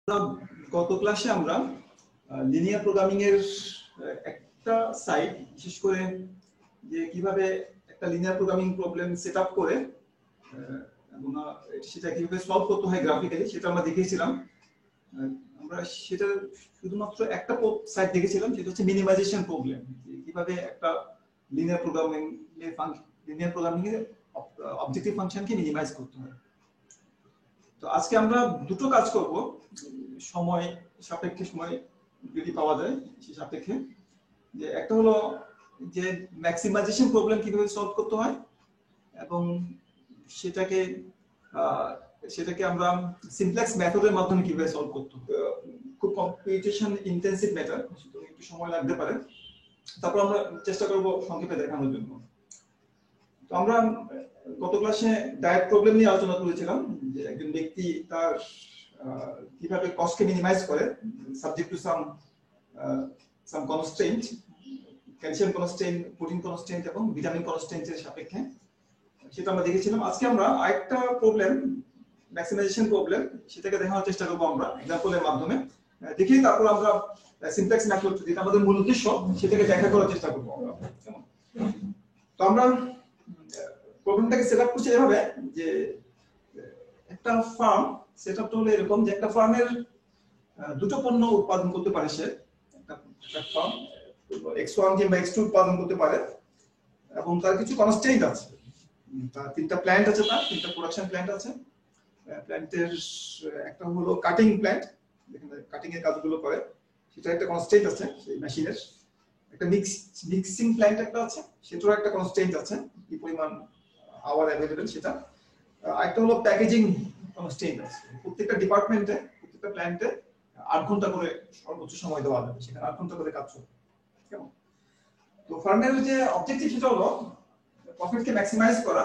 আমরা গত ক্লাসে আমরা লিনিয়ার প্রোগ্রামিং এর একটা সাইড বিশেষ করে যে কিভাবে একটা লিনিয়ার প্রোগ্রামিং প্রবলেম সেটআপ করে এবং সেটা কিভাবে সলভ করতে হয় গ্রাফিক্যালি সেটা আমরা দেখিয়েছিলাম। আমরা সেটা শুধুমাত্র একটা সাইড দেখেছিলাম, সেটা হচ্ছে মিনিমাইজেশন প্রবলেম, কিভাবে একটা লিনিয়ার প্রোগ্রামিং এর অবজেক্টিভ ফাংশনকে মিনিমাইজ করতে হয়। তো আজকে আমরা দুটো কাজ করব সময় সাপেক্ষে, সময় যদি পাওয়া যায় সেই সাপেক্ষে। যে একটা হলো যে ম্যাক্সিমাইজেশন প্রবলেম কিভাবে সলভ করতে হয় এবং সেটাকে আমরা সিমপ্লেক্স মেথডের মাধ্যমে কিভাবে সলভ করতে হয়। খুব কম্পিউটেশন ইন্টেন্সিভ মেথড, সুতরাং একটু সময় লাগতে পারে। তারপর আমরা চেষ্টা করব সংক্ষেপে দেখানোর জন্য। তো আমরা গত ক্লাসে ডায়েট প্রবলেম নিয়ে আলোচনা করেছিলাম যে একজন ব্যক্তি তার কিভাবে কস্টকে মিনিমাইজ করে subject to some constraint, calcium constraint, protein constraint এবং ভিটামিন কনস্ট্রেইন্টের সাপেক্ষে। সেটা আমরা দেখেছিলাম। আজকে আমরা আরেকটা প্রবলেম, ম্যাক্সিমাইজেশন প্রবলেম, সেটাকে দেখানোর চেষ্টা করব আমরা এক্সাম্পলের মাধ্যমে দেখিয়ে। তারপর আমরা সিমপ্লেক্স মেথড, যেটা আমাদের মূল উদ্দেশ্য, সেটাকে ব্যাখ্যা করার চেষ্টা করব আমরা। তো আমরা প্রবলেমটাকে সেটআপ করছি এভাবে যে একটা ফার্ম সেটআপটা হলো এরকম যে একটা ফার্মের দুটো পণ্য উৎপাদন করতে পারে সে। একটা ফার্ম x1 কিংবা x2 উৎপাদন করতে পারে এবং তার কিছু কনস্ট্রেইন্ট আছে। তার তিনটা প্ল্যান্ট আছে, তার তিনটা প্রোডাকশন প্ল্যান্ট আছে। প্ল্যান্টের একটা হলো কাটিং প্ল্যান্ট, যেখানে কাটিং এর কাজগুলো করে, সেটা একটা কনস্ট্রেইন্ট আছে সেই মেশিনের। একটা মিক্সিং প্ল্যান্ট একটা আছে, সেটারও একটা কনস্ট্রেইন্ট আছে, কি পরিমাণ আওয়ার অ্যাভেলেবল সেটা। আরেকটা হলো প্যাকেজিং কনস্ট্রেইন্ট আছে। প্রত্যেকটা ডিপার্টমেন্টে, প্রত্যেকটা প্ল্যান্টে 8 ঘন্টা করে সর্বোচ্চ সময় দেওয়া যাবে, সেখানে 8 ঘন্টা করে কাজ চলবে। কেমন? তো ফার্মের যে অবজেক্টিভ সেটা হলো প্রফিটকে ম্যাক্সিমাইজ করা।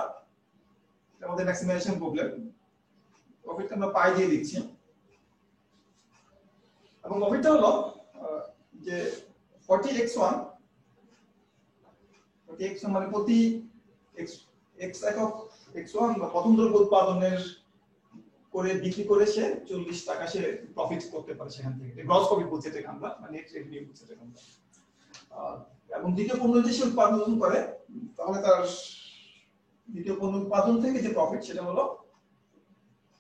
আমাদের ম্যাক্সিমাইজেশন প্রবলেম, প্রফিটকে আমরা পাই দিয়ে দিচ্ছি এবং প্রফিটটা হলো যে 40x1 মানে প্রতি x একক x1 বা প্রথম দ্রব্য উৎপাদনের করে বিক্রি করে সে 40 টাকা সে প্রফিট করতে পারে সেখান থেকে। গ্রস প্রফিট বলতে এটাকে আমরা, মানে নেট রেভিনিউ বলতে এটাকে আমরা। এবং দ্বিতীয় পণ্য যে সে উৎপাদন করে, তাহলে তার দ্বিতীয় পণ্য উৎপাদন থেকে যে প্রফিট সেটা হলো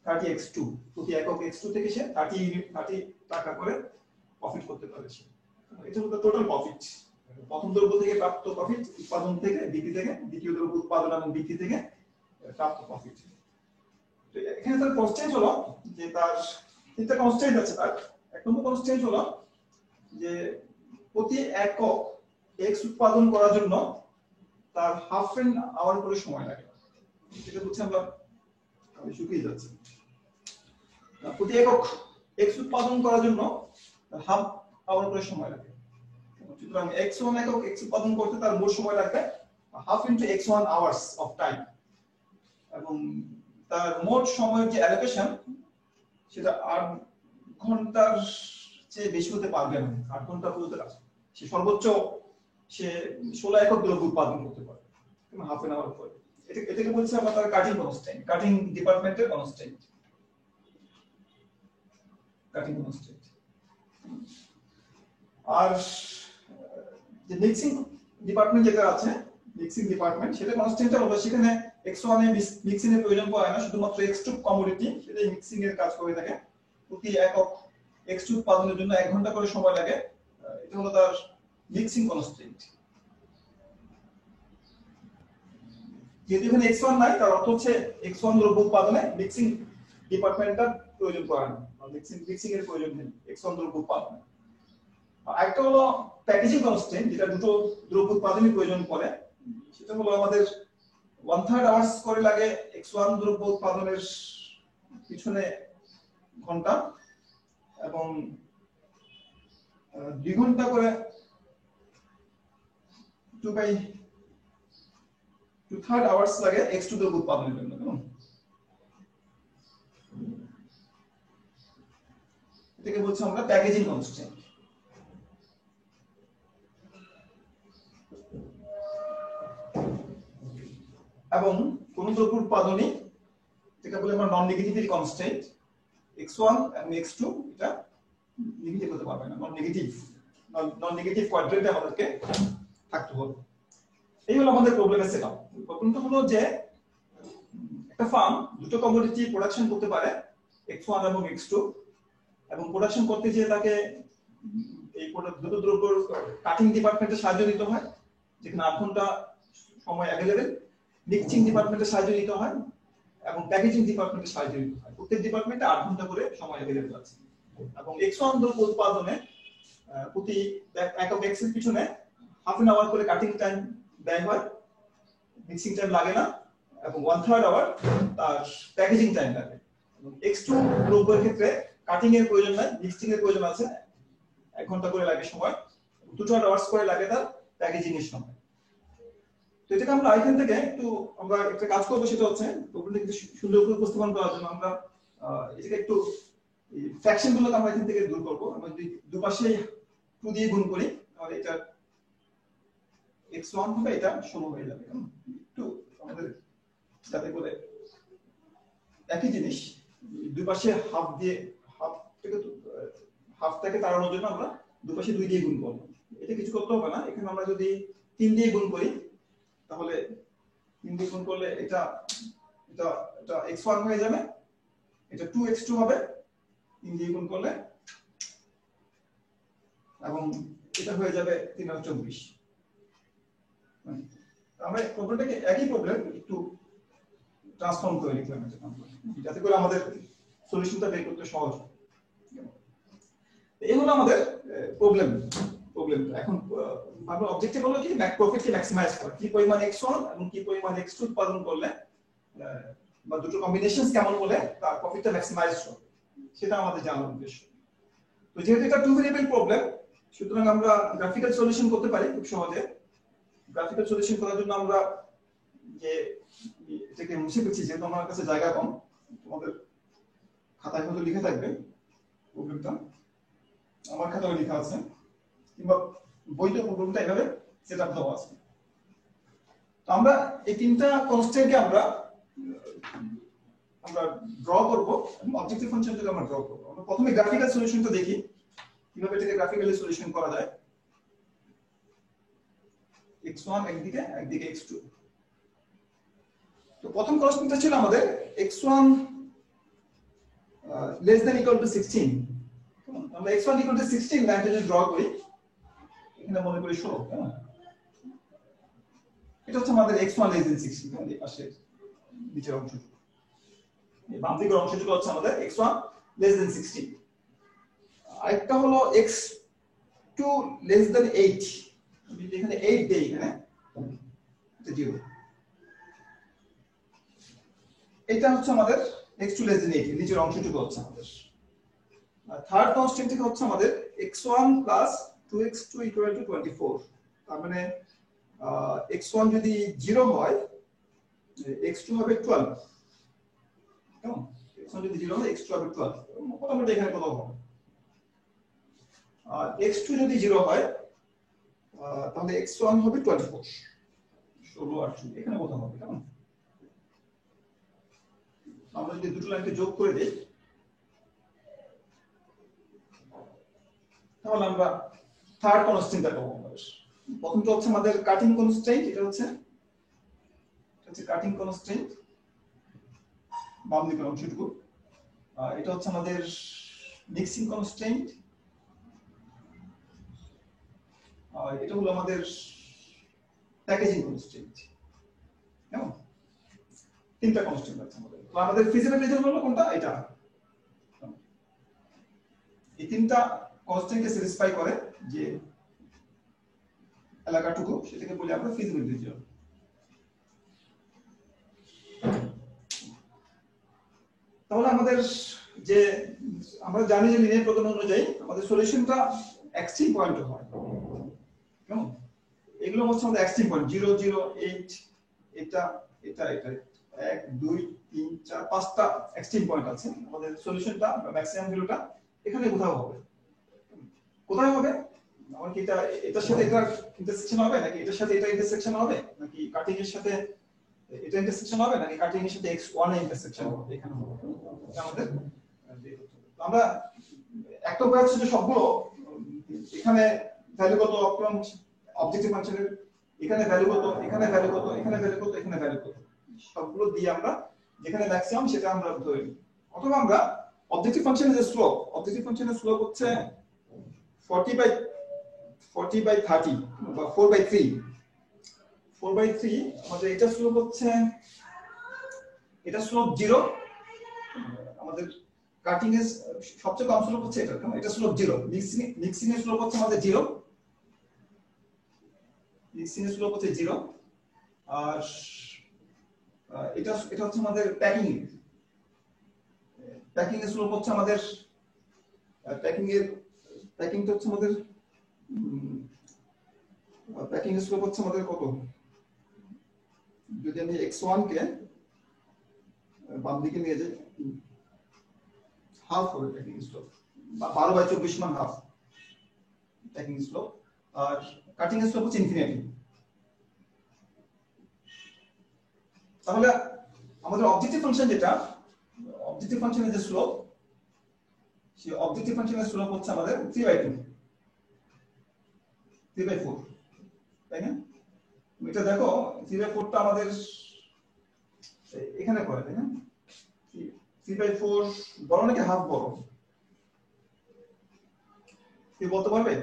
30x2। প্রতি একক x2 থেকে সে 30 টাকা করে প্রফিট করতে পারে সে। এটা হলো টোটাল প্রফিট। প্রথম দ্রব্য থেকে প্রাপ্ত প্রফিট, উৎপাদন থেকে, বিক্রি থেকে, দ্বিতীয় দ্রব্য উৎপাদন এবং বিক্রি থেকে প্রাপ্ত প্রফিট। তো এখানে তার কনস্ট্রেইন্ট হলো যে তার তিনটা কনস্ট্রেইন্ট আছে। তার এক নম্বর কনস্ট্রেইন্ট হলো যে প্রতি একক x উৎপাদন করার জন্য তার হাফ এন আওয়ার করে সময় লাগে। এটা হচ্ছে আমরা শুকিয়ে যাচ্ছে। প্রতি একক x উৎপাদন করার জন্য হাফ আওয়ার করে সময় লাগে। সুতরাং x1 একক x উৎপাদন করতে তার মোট সময় লাগবে half into x1 hours of time. এবং তার মোট সময়ের যে অ্যালোকেশন সেটা 8 ঘন্টার চেয়ে বেশি হতে পারবে না। 8 ঘন্টা পর্যন্ত সে সর্বোচ্চ 16 একক দ্রব্য উৎপাদন করতে পারে, হাফ এন আওয়ার পরে। এটাকে বলছে আমরা তার কাটিং কনস্ট্রেইন্ট, কাটিং ডিপার্টমেন্টের কনস্ট্রেইন্ট, কাটিং কনস্ট্রেইন্ট। আর যে মিক্সিং ডিপার্টমেন্ট যেটা আছে, মিক্সিং ডিপার্টমেন্ট, সেটা কনস্ট্রেইন্টটা হলো সেখানে x1 এ মিক্সিং এর প্রয়োজন পড়ে না, শুধুমাত্র x2 কমোডিটি সেটাই মিক্সিং এর কাজ করে থাকে। প্রতি একক x2 উৎপাদনের জন্য 1 ঘন্টা করে সময় লাগে। এটা হলো তার মিক্সিং কনস্ট্রেইন্ট। যদি এখানে x1 নাই, তার অর্থ হচ্ছে x1 দ্রব্য উৎপাদনে মিক্সিং ডিপার্টমেন্টটার প্রয়োজন পড়ে না, মিক্সিং এর প্রয়োজন নেই x1 দ্রব্য উৎপাদনে। একটা হলো প্যাকেজিং কনস্ট্রেইন্ট, যেটা দুটো দ্রব্য উৎপাদনের প্রয়োজন পড়ে। সেটা হলো আমাদের 1/3 আওয়ার্স করে লাগে x1 দ্রব্য উৎপাদনের পিছনে ঘন্টা, এবং 2 ঘন্টা করে 2/3 আওয়ার্স লাগে x2 দ্রব্য উৎপাদনের জন্য। এটাকে বলছি আমরা প্যাকেজিং কনস্ট্রেইন্ট। এবং কোন দ্রব্য উৎপাদনই, যেটা বলে আমরা নন নেগেটিভ কনস্ট্রেইন্ট, x1 এবং x2 এটা নেগেটিভ হতে পারবে না, নন নেগেটিভ কোয়াড্রেন্টে আমাদেরকে থাকতে হবে। এই হলো আমাদের প্রবলেমের সেটআপ। প্রবলেমটা হলো যে একটা ফার্ম দুটো কমোডিটি প্রোডাকশন করতে পারে, x1 এবং x2, এবং প্রোডাকশন করতে গিয়ে তাকে এই দুটো দ্রব্যের কাটিং ডিপার্টমেন্টের সাহায্য নিতে হয়, যেখানে 8 ঘন্টা সময় অ্যাভেলেবেল, মিক্সিং ডিপার্টমেন্টের সাহায্য নিতে হয় এবং প্যাকেজিং ডিপার্টমেন্টের সাহায্য নিতে হয়। প্রত্যেক ডিপার্টমেন্টে 8 ঘন্টা করে সময় অ্যাভেলেবেল আছে। এবং x1 দ্রব্য উৎপাদনে প্রতি একক x এর পিছনে হাফ অ্যান আওয়ার করে কাটিং টাইম ব্যয় হয়, মিক্সিং টাইম লাগে না, এবং 1/3 আওয়ার তার প্যাকেজিং টাইম লাগে। এবং x2 দ্রব্যের ক্ষেত্রে কাটিং এর প্রয়োজন নাই, মিক্সিং এর প্রয়োজন আছে, 1 ঘন্টা করে লাগে সময়, 2/3 আওয়ার্স করে লাগে তার প্যাকেজিং এর সময়। তো এটাকে আমরা এখান থেকে আমরা একটা কাজ করবো, সেটা হচ্ছে প্রবলেমটাকে একটু সুন্দর করে উপস্থাপন করার জন্য আমরা এটাকে একটু ফ্র্যাকশন গুলোকে আমরা এখান থেকে দূর করবো। আমরা যদি দুপাশে 2 দিয়ে গুণ করি তাহলে এটা x1 হবে, এটা 16 হয়ে যাবে। একটু আমাদের যাতে করে একই জিনিস দুই পাশে হাফটাকে তাড়ানোর জন্য আমরা দুপাশে 2 দিয়ে গুণ করব। এটা কিছু করতে হবে না। এখানে আমরা যদি 3 দিয়ে গুণ করি তাহলে 3 দিয়ে গুণ করলে এটা x1 হয়ে যাবে, এটা 2x2 হবে 3 দিয়ে গুণ করলে, এবং এটা হয়ে যাবে 3 আর 24। আমরা প্রবলেমটাকে একই প্রবলেম একটু ট্রান্সফর্ম করে লিখলাম, যাতে করে আমাদের সলিউশনটা বের করতে সহজ হয়। এই হলো আমাদের প্রবলেমটা। এখন আমরা অবজেক্টিভ হলো কি প্রফিটকে ম্যাক্সিমাইজ করা, কি পরিমাণ x1 এবং কি পরিমাণ x2 উৎপাদন করলে বা দুটো কম্বিনেশনস কেমন হলে তার প্রফিটটা ম্যাক্সিমাইজ হবে, সেটা আমাদের জানার উদ্দেশ্য। তো যেহেতু এটা 2 ভেরিয়েবল প্রবলেম, সুতরাং আমরা গ্রাফিক্যাল সলিউশন করতে পারি খুব সহজে। গ্রাফিক্যাল সলিউশন করার জন্য আমরা যে এটাকে মুছে ফেলছি, যেহেতু আমার কাছে জায়গা কম, তোমাদের খাতায় হয়তো লিখে থাকবে প্রবলেমটা, আমার খাতায় লেখা আছে, কিংবা বইতে প্রবলেমটা এভাবে সেটআপ দেওয়া আছে। তো আমরা এই তিনটা কনস্ট্যান্টকে আমরা ড্র করব, অবজেক্টিভ ফাংশনটাকে আমরা ড্র করব। আমরা প্রথমে গ্রাফিক্যাল সলিউশনটা দেখি কিভাবে এটাকে গ্রাফিক্যালি সলিউশন করা যায়। x1 একদিকে x2। তো প্রথম কনস্ট্যান্টটা ছিল আমাদের x1 less than equal to 16। আমরা x1 equal to 16 লাইনটা যদি ড্র করি, এখানে মনে করি 16, হ্যাঁ, এটা হচ্ছে আমাদের x1 less than 16, এই পাশে নিচের অংশটুকু, এই বাম দিকের অংশটুকু হচ্ছে আমাদের x1 less than 16। আরেকটা হলো x2 less than 8, আমি এখানে 8 দেই, এখানে এটা 0, এটা হচ্ছে আমাদের x2 less than 8, নিচের অংশটুকু হচ্ছে আমাদের। আর থার্ড কনস্ট্যান্ট থেকে হচ্ছে আমাদের x1 plus 2x2 equal to 24। তার মানে x1 যদি 0 হয়, x2 হবে 12, কেমন? x1 যদি 0 হয়, x2 হবে 12, মোটামুটি এখানে কত হবে? আর x2 যদি 0 হয় তাহলে x1 হবে 24, 16 আর 2 এখানে কত হবে? কেমন? আমরা যদি দুটো লাইনকে যোগ করে দেই তাহলে আমরা থার্ড কনস্ট্যান্টটা পাবো। প্রথমটা হচ্ছে আমাদের কাটিং কনস্ট্যান্ট, এটা হচ্ছে কাটিং কনস্ট্যান্ট বাম দিকের অংশটুকু। এটা হচ্ছে আমাদের মিক্সিং কনস্ট্যান্ট, আর এটা হলো আমাদের প্যাকেজিং কনস্ট্যান্ট। কেমন? তিনটা কনস্ট্যান্ট আছে আমাদের। তো আমাদের ফিজিক্যাল রিজন হলো কোনটা? এটা। এই তিনটা কনস্ট্যান্টকে স্যাটিসফাই করে যে এলাকাটুকু, সেটাকে বলি আমরা ফিজিক্যাল রিজন। তাহলে আমাদের যে আমরা জানি যে লিনিয়ার প্রোগ্রাম অনুযায়ী আমাদের সলিউশনটা এক্সট্রিম পয়েন্ট হয়, কেমন? এগুলো হচ্ছে আমাদের এক্সট্রিম পয়েন্ট 0 0 8, এটা এটা এটা 1 2 3 4 5টা এক্সট্রিম পয়েন্ট আছে। আমাদের সলিউশনটা ম্যাক্সিমাম ভ্যালুটা এখানে কোথাও হবে। কোথায় হবে? আমার কি এটা এটার সাথে এটা ইন্টারসেকশন হবে, নাকি এটার সাথে এটা ইন্টারসেকশন হবে, নাকি কাটিং এর সাথে এটা ইন্টারসেকশন হবে, নাকি কাটিং এর সাথে x1 এর ইন্টারসেকশন হবে? এখানে হবে। এটা আমাদের আমরা একটা উপায় হচ্ছে যে সবগুলো এখানে ভ্যালু কত অবজেক্টিভ ফাংশনের, এখানে ভ্যালু কত, এখানে ভ্যালু কত, এখানে ভ্যালু কত, এখানে ভ্যালু কত, সবগুলো দিয়ে আমরা যেখানে ম্যাক্সিমাম সেটা আমরা ধরে নিই। অথবা আমরা অবজেক্টিভ ফাংশনের যে স্লোপ হচ্ছে 40/30 বা 4/3 আমাদের এটা স্লোপ হচ্ছে, এটা স্লোপ 0, আমাদের কাটিং এর সবচেয়ে কম স্লোপ হচ্ছে এটা স্লোপ 0, মিক্সিং এর স্লোপ হচ্ছে আমাদের 0, মিক্সিং এর স্লোপ হচ্ছে 0, আর এটা হচ্ছে আমাদের প্যাকিং এর স্লোপ হচ্ছে আমাদের প্যাকিংটা হচ্ছে আমাদের প্যাকিং এর স্লোপ হচ্ছে আমাদের কত, যদি আমি x1 কে বাম দিকে নিয়ে যাই হাফ হবে প্যাকিং স্লোপ, 12/24 মান হাফ প্যাকিং স্লোপ, আর কাটিং এর স্লোপ হচ্ছে ইনফিনিটি। তাহলে আমাদের অবজেক্টিভ ফাংশন যেটা, অবজেক্টিভ ফাংশনের যে স্লোপ, সেই অবজেক্টিভ ফাংশনের স্লোপ হচ্ছে আমাদের 3/4, তাই না? এটা দেখো 3/4 টা আমাদের এখানে পড়ে, তাই না? 3/4 বড় নাকি হাফ বড়, কি বলতে পারবে?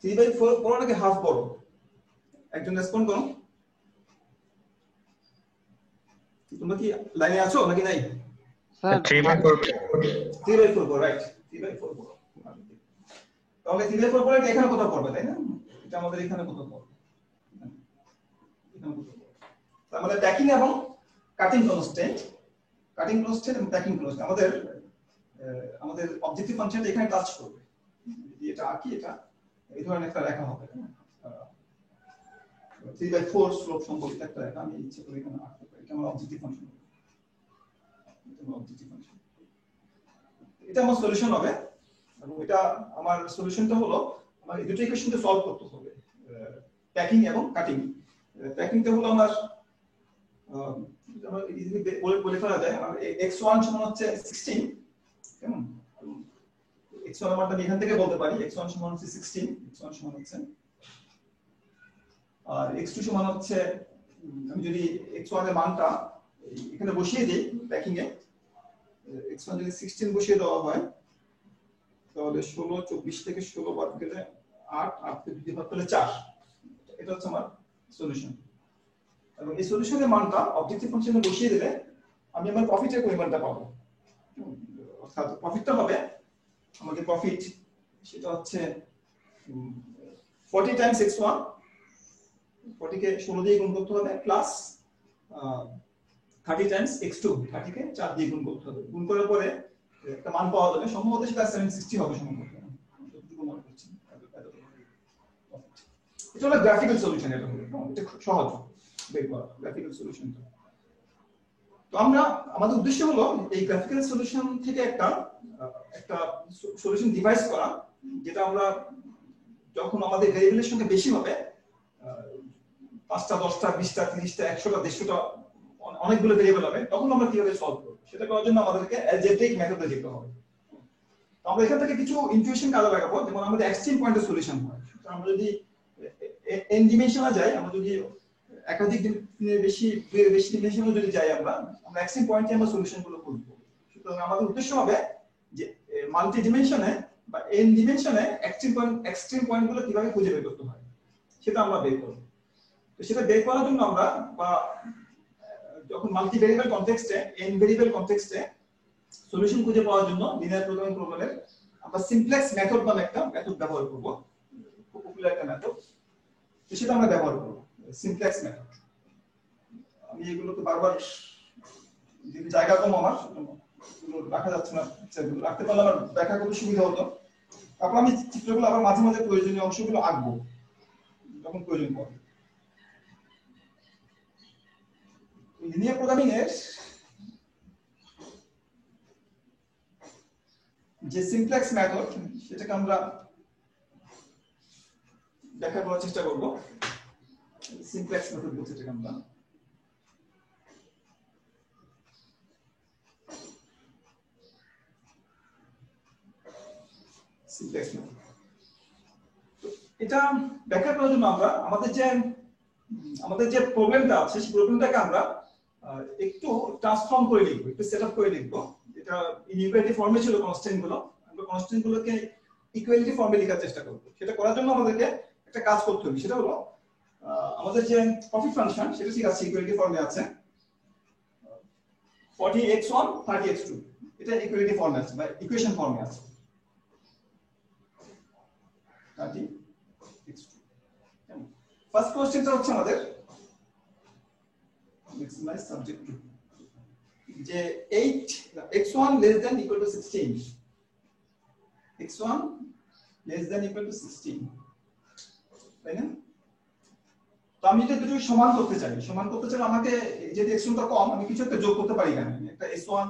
3/4 বড় নাকি হাফ বড়? একজন রেসপন্ড করো। তোমরা কি লাইনে আছো নাকি নাই? স্যার 3/4 বড়, রাইট, 3/4 বড়। তাহলে 3/4 বড় এখানে কোথাও পড়বে, তাই না? এটা আমাদের এখানে কোথাও পড়বে, তার মানে প্যাকিং এবং কাটিং কনস্ট্যান্ট এবং প্যাকিং কনস্ট্যান্ট আমাদের অবজেক্টিভ ফাংশনটা এখানে টাচ করবে। যদি এটা আঁকি, এটা এই ধরনের একটা রেখা হবে, 3/4 স্লোপ সম্পর্কিত একটা রেখা আমি ইচ্ছে করে এখানে আঁকতে পারি। এটা আমার অবজেক্টিভ ফাংশন, এটা আমার সলিউশন হবে। এবং এটা আমার সলিউশনটা হলো, আমার এই দুটো ইকুয়েশনটা সলভ করতে হবে, প্যাকিং এবং কাটিং। প্যাকিংটা হলো আমার বলে ফেলা যায়, x1 সমান হচ্ছে 16, কেমন? x1 এর মানটা আমি এখান থেকে বলতে পারি, x1 সমান হচ্ছে 16, x1 সমান হচ্ছে, আর x2 সমান হচ্ছে, আমি যদি x1 এর মানটা এখানে বসিয়ে দেই প্যাকিং এ, x1 যদি 16 বসিয়ে দেওয়া হয় তাহলে 16, 24 থেকে 16 বাদ গেলে 8, 8 থেকে 2 বাদ গেলে 4, এটা হচ্ছে আমার সলিউশন। এবং এই সলিউশনের মানটা অবজেক্টিভ ফাংশনে বসিয়ে দিলে আমি আমার প্রফিটের পরিমাণটা পাবো। অর্থাৎ প্রফিটটা হবে, আমাদের প্রফিট সেটা হচ্ছে 40 টাইমস x1, 40 কে 16 দিয়ে গুণ করতে হবে, প্লাস 30 টাইমস x2, 30 কে 4 দিয়ে গুণ করতে হবে। গুণ করার পরে একটা মান পাওয়া যাবে, সম্ভবত সেটা 760 হবে সম্ভবত, যতটুকু মনে করছি। এটা হলো গ্রাফিক্যাল সলিউশন, এটা খুব সহজ বের করা গ্রাফিক্যাল সলিউশনটা। তো আমাদের উদ্দেশ্য হলো এই গ্রাফিক্যাল সলিউশন থেকে একটা সলিউশন ডিভাইস করা, যেটা আমরা যখন আমাদের ভেরিয়েবলের সংখ্যা বেশি হবে, 5টা, 10টা, 20টা, 30টা, 100টা, 150টা, অনেকগুলো ভেরিয়েবল হবে, তখন আমরা কিভাবে সলভ করব সেটা করার জন্য আমাদেরকে অ্যালজেব্রিক মেথডে যেতে হবে। তো আমরা এখান থেকে কিছু ইনটিউশন কাজে লাগাবো, যেমন আমাদের এক্সট্রিম পয়েন্টের সলিউশন হয়। আমরা যদি n ডিমেনশনে যাই, আমরা যদি একাধিক বেশি ডিমেনশনে যদি যাই, আমরা এক্সট্রিম পয়েন্টে আমরা সলিউশনগুলো করব। সুতরাং আমাদের উদ্দেশ্য হবে যে মাল্টি ডিমেনশনে বা n ডিমেনশনে এক্সট্রিম পয়েন্টগুলো কিভাবে খুঁজে বের করতে হয় সেটা আমরা বের করব। তো সেটা বের করার জন্য আমরা বা যখন মাল্টি ভেরিয়েবল কনটেক্সটে, n ভেরিয়েবল কনটেক্সটে সলিউশন খুঁজে পাওয়ার জন্য লিনিয়ার প্রোগ্রামিং প্রবলেমের আমরা সিমপ্লেক্স মেথড নামে একটা মেথড ব্যবহার করব, খুব পপুলার একটা মেথড। তো সেটা আমরা ব্যবহার করব, সিমপ্লেক্স মেথড। আমি এগুলো তো বারবার, যদি জায়গা কম আমার এগুলো রাখা যাচ্ছে না, সেগুলো রাখতে পারলে আমার ব্যাখ্যা করতে সুবিধা হতো। তারপর আমি চিত্রগুলো আবার মাঝে মাঝে প্রয়োজনীয় অংশগুলো আঁকবো যখন প্রয়োজন পড়ে। লিনিয়ার প্রোগ্রামিং এর যে সিমপ্লেক্স মেথড, সেটাকে আমরা ব্যাখ্যা করার চেষ্টা করব। সিমপ্লেক্স মেথড বলতে যেটাকে আমরা, সিমপ্লেক্স মেথড। এটা ব্যাখ্যা করার জন্য আমরা আমাদের যে প্রবলেমটা আছে সেই প্রবলেমটাকে আমরা একটু ট্রান্সফর্ম করে লিখবো, একটু সেটআপ করে লিখবো। এটা ইনইকুয়ালিটি ফর্মে ছিল কনস্ট্যান্ট গুলো, আমরা কনস্ট্যান্ট গুলোকে ইকুয়ালিটি ফর্মে লেখার চেষ্টা করব। সেটা করার জন্য আমাদেরকে একটা কাজ করতে হবে, সেটা হলো আমাদের যে প্রফিট ফাংশন সেটা ঠিক আছে ইকুয়ালিটি ফর্মে আছে 40x1 30x2, এটা ইকুয়ালিটি ফর্মে আছে বা ইকুয়েশন ফর্মে আছে 30x2। ফার্স্ট কোশ্চেনটা হচ্ছে আমাদের maximize subject to যে 8x1 less than equal to 16, x1 less than equal to 16, তাই না? তো আমি যদি দুটো সমান করতে চাই আমাকে যদি x1 টা কম, আমি কিছু একটা যোগ করতে পারি এখানে, একটা s1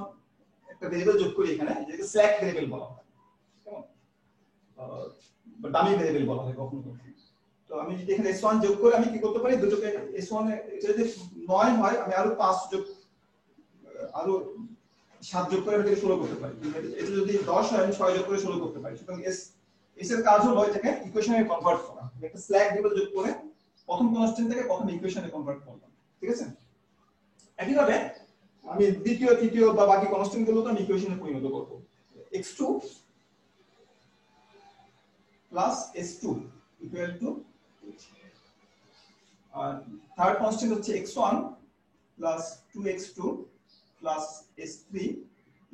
একটা ভেরিয়েবল যোগ করি এখানে, যেটাকে স্ল্যাক ভেরিয়েবল বলা হয়, কেমন বা ডামি ভেরিয়েবল বলা হয় কখনো কখনো। তো আমি যদি এখানে s1 যোগ করে আমি কি করতে পারি, দুটোকে s1 এটা যদি 9 হয় আমি আরো 5 যোগ আরো 7 যোগ করে আমি এটাকে 16 করতে পারি। এটা যদি 10 হয় আমি 6 যোগ করে 16 করতে পারি। সুতরাং s এর কাজ হলো এটাকে ইকুয়েশনে কনভার্ট করা, একটা স্ল্যাক ভেরিয়েবল যোগ করে প্রথম কনস্ট্যান্ট থেকে প্রথম ইকুয়েশনে কনভার্ট করলাম, ঠিক আছে? একইভাবে আমি দ্বিতীয় তৃতীয় বা বাকি কনস্ট্যান্ট গুলোকে আমি ইকুয়েশনে পরিণত করব। x2 plus s2 equal to, আর থার্ড কনস্ট্যান্ট হচ্ছে x1 plus 2x2 plus s3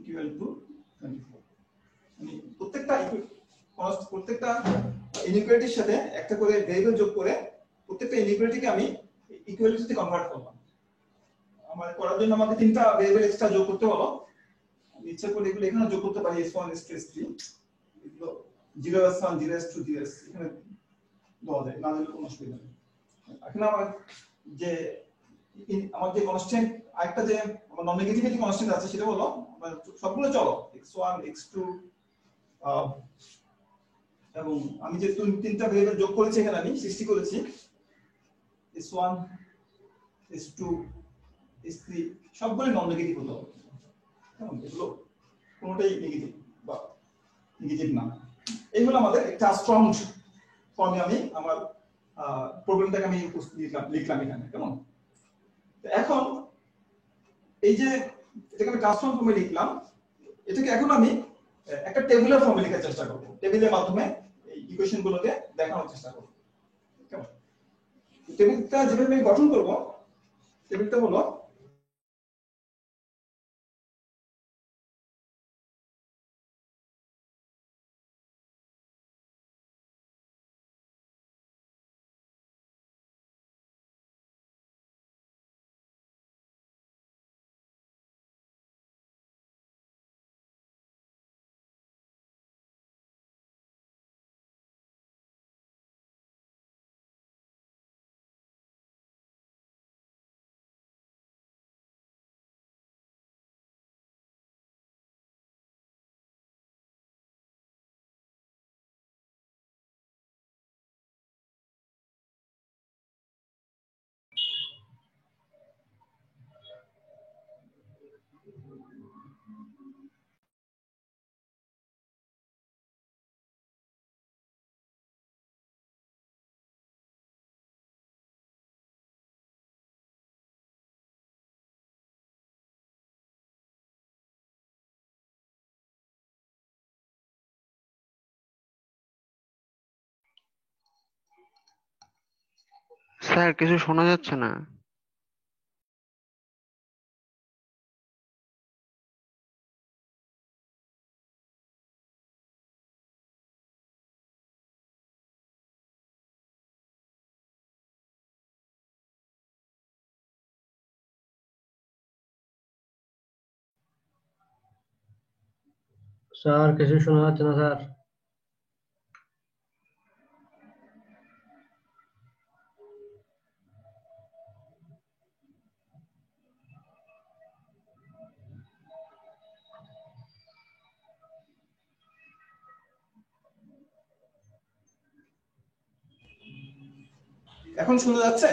equal to 24। মানে প্রত্যেকটা ইনইকুয়ালিটির সাথে একটা করে ভেরিয়েবল যোগ করে প্রত্যেকটা ইনইকুয়ালিটিকে আমি ইকুয়ালিটিতে কনভার্ট করলাম। আমার করার জন্য আমাকে তিনটা ভেরিয়েবল এক্সট্রা যোগ করতে হলো। আমি ইচ্ছা করলে এগুলো এখানে যোগ করতে পারি, s1 s2 s3, এগুলো 0s1 0s2 0s এখানে দেওয়া যায়, না দিলে কোনো অসুবিধা নেই। এখন আমার যে কনস্ট্যান্ট আরেকটা যে আমার নন নেগেটিভিটি কনস্ট্যান্ট আছে সেটা হলো সবগুলো চলো x1 x2 এবং আমি যে তিনটা ভেরিয়েবল যোগ করেছি এখানে আমি সৃষ্টি করেছি s1 s2 s3 সবগুলো নন নেগেটিভ হলো, কেমন এগুলো কোনোটাই নেগেটিভ বা নেগেটিভ না। এই হলো আমাদের ট্রান্সফর্মড ফর্মে আমি আমার প্রবলেমটাকে আমি লিখলাম এখানে, কেমন? এখন এই যে এটাকে আমি ট্রান্সফর্ম ফর্মে লিখলাম, এটাকে এখন আমি একটা টেবিলের ফর্মে লেখার চেষ্টা করব, টেবিলের মাধ্যমে এই ইকুয়েশন গুলোকে দেখানোর চেষ্টা করব, কেমন? টেবিলটা যেভাবে আমি গঠন করব, টেবিলটা হলো স্যার কিছু শোনা যাচ্ছে না। স্যার কিছু শোনা যাচ্ছে না স্যার। এখন শোনা যাচ্ছে?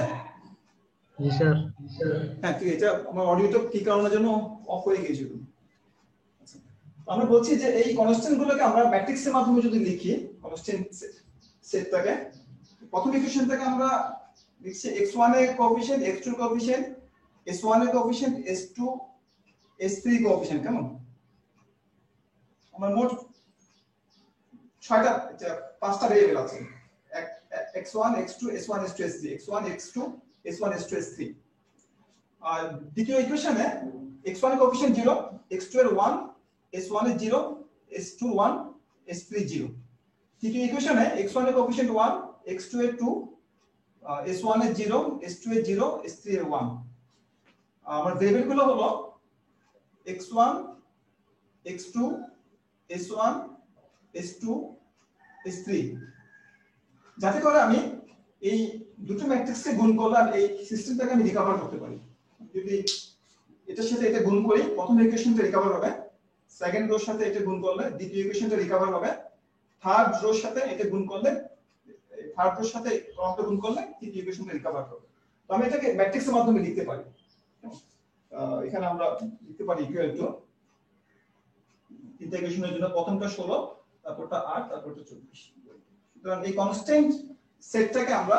জি স্যার। হ্যাঁ, ঠিক আছে। এটা আমার অডিওটা কি কারণের জন্য অফ হয়ে গিয়েছিল। আমরা বলছি যে এই কনস্ট্যান্ট গুলোকে আমরা ম্যাট্রিক্সের মাধ্যমে যদি লিখি কনস্ট্যান্ট সেটটাকে প্রথম ইকুয়েশনটাকে আমরা লিখছি x1 এর কোএফিশিয়েন্ট x2 এর কোএফিশিয়েন্ট s1 এর কোএফিশিয়েন্ট s2 s3 কোএফিশিয়েন্ট কেমন আমার মোট ছয়টা পাঁচটা ভেরিয়েবল আছে x1 x2 s1 s2 s3 x1 x2 s1 s2 s3 আর দ্বিতীয় ইকুয়েশনে x1 এর কোএফিশিয়েন্ট 0 x2 এর 1 s1 এর 0 s2 1 s3 0 তৃতীয় ইকুয়েশনে x1 এর কোএফিশিয়েন্ট 1 x2 এর 2 s1 এর 0 s2 এর 0 s3 এর 1 আমার ভেরিয়েবল গুলো হলো x1 x2 s1 s2 s3 যাতে করে আমি এই দুটো ম্যাট্রিক্সকে গুণ করলে এই সিস্টেমটাকে আমি রিকভার করতে পারি যদি এটার সাথে এটা গুণ করি প্রথম ইকুয়েশনটা রিকভার হবে সেকেন্ড রোর সাথে এটা গুণ করলে দ্বিতীয় ইকুয়েশনটা রিকভার হবে থার্ড রোর সাথে এটা গুণ করলে থার্ড রোর সাথে কলমটা গুণ করলে তৃতীয় ইকুয়েশনটা রিকভার হবে তো আমি এটাকে ম্যাট্রিক্সের মাধ্যমে লিখতে পারি এখানে আমরা লিখতে পারি ইকুয়াল টু তিনটা ইকুয়েশনের জন্য প্রথমটা 16 তারপরটা 8 তারপরটা 24 সুতরাং এই কনস্ট্যান্ট সেটটাকে আমরা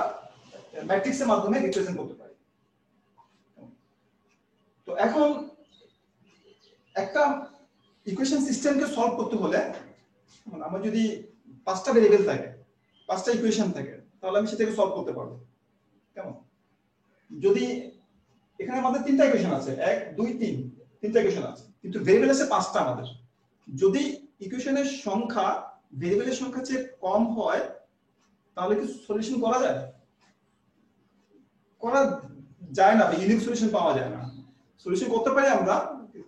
ম্যাট্রিক্সের মাধ্যমে রিপ্রেজেন্ট করতে পারি তো এখন একটা ইকুয়েশন সিস্টেমকে সলভ করতে হলে আমার যদি পাঁচটা ভেরিয়েবল থাকে পাঁচটা ইকুয়েশন থাকে তাহলে আমি সেটাকে সলভ করতে পারবো কেমন যদি এখানে আমাদের তিনটা ইকুয়েশন আছে 1 2 3 তিনটা ইকুয়েশন আছে কিন্তু ভেরিয়েবল আছে পাঁচটা আমাদের যদি ইকুয়েশনের সংখ্যা ভেরিয়েবলের সংখ্যা চেয়ে কম হয় তাহলে কি সলিউশন করা যায় না ইউনিক সলিউশন পাওয়া যায় না সলিউশন করতে পারি আমরা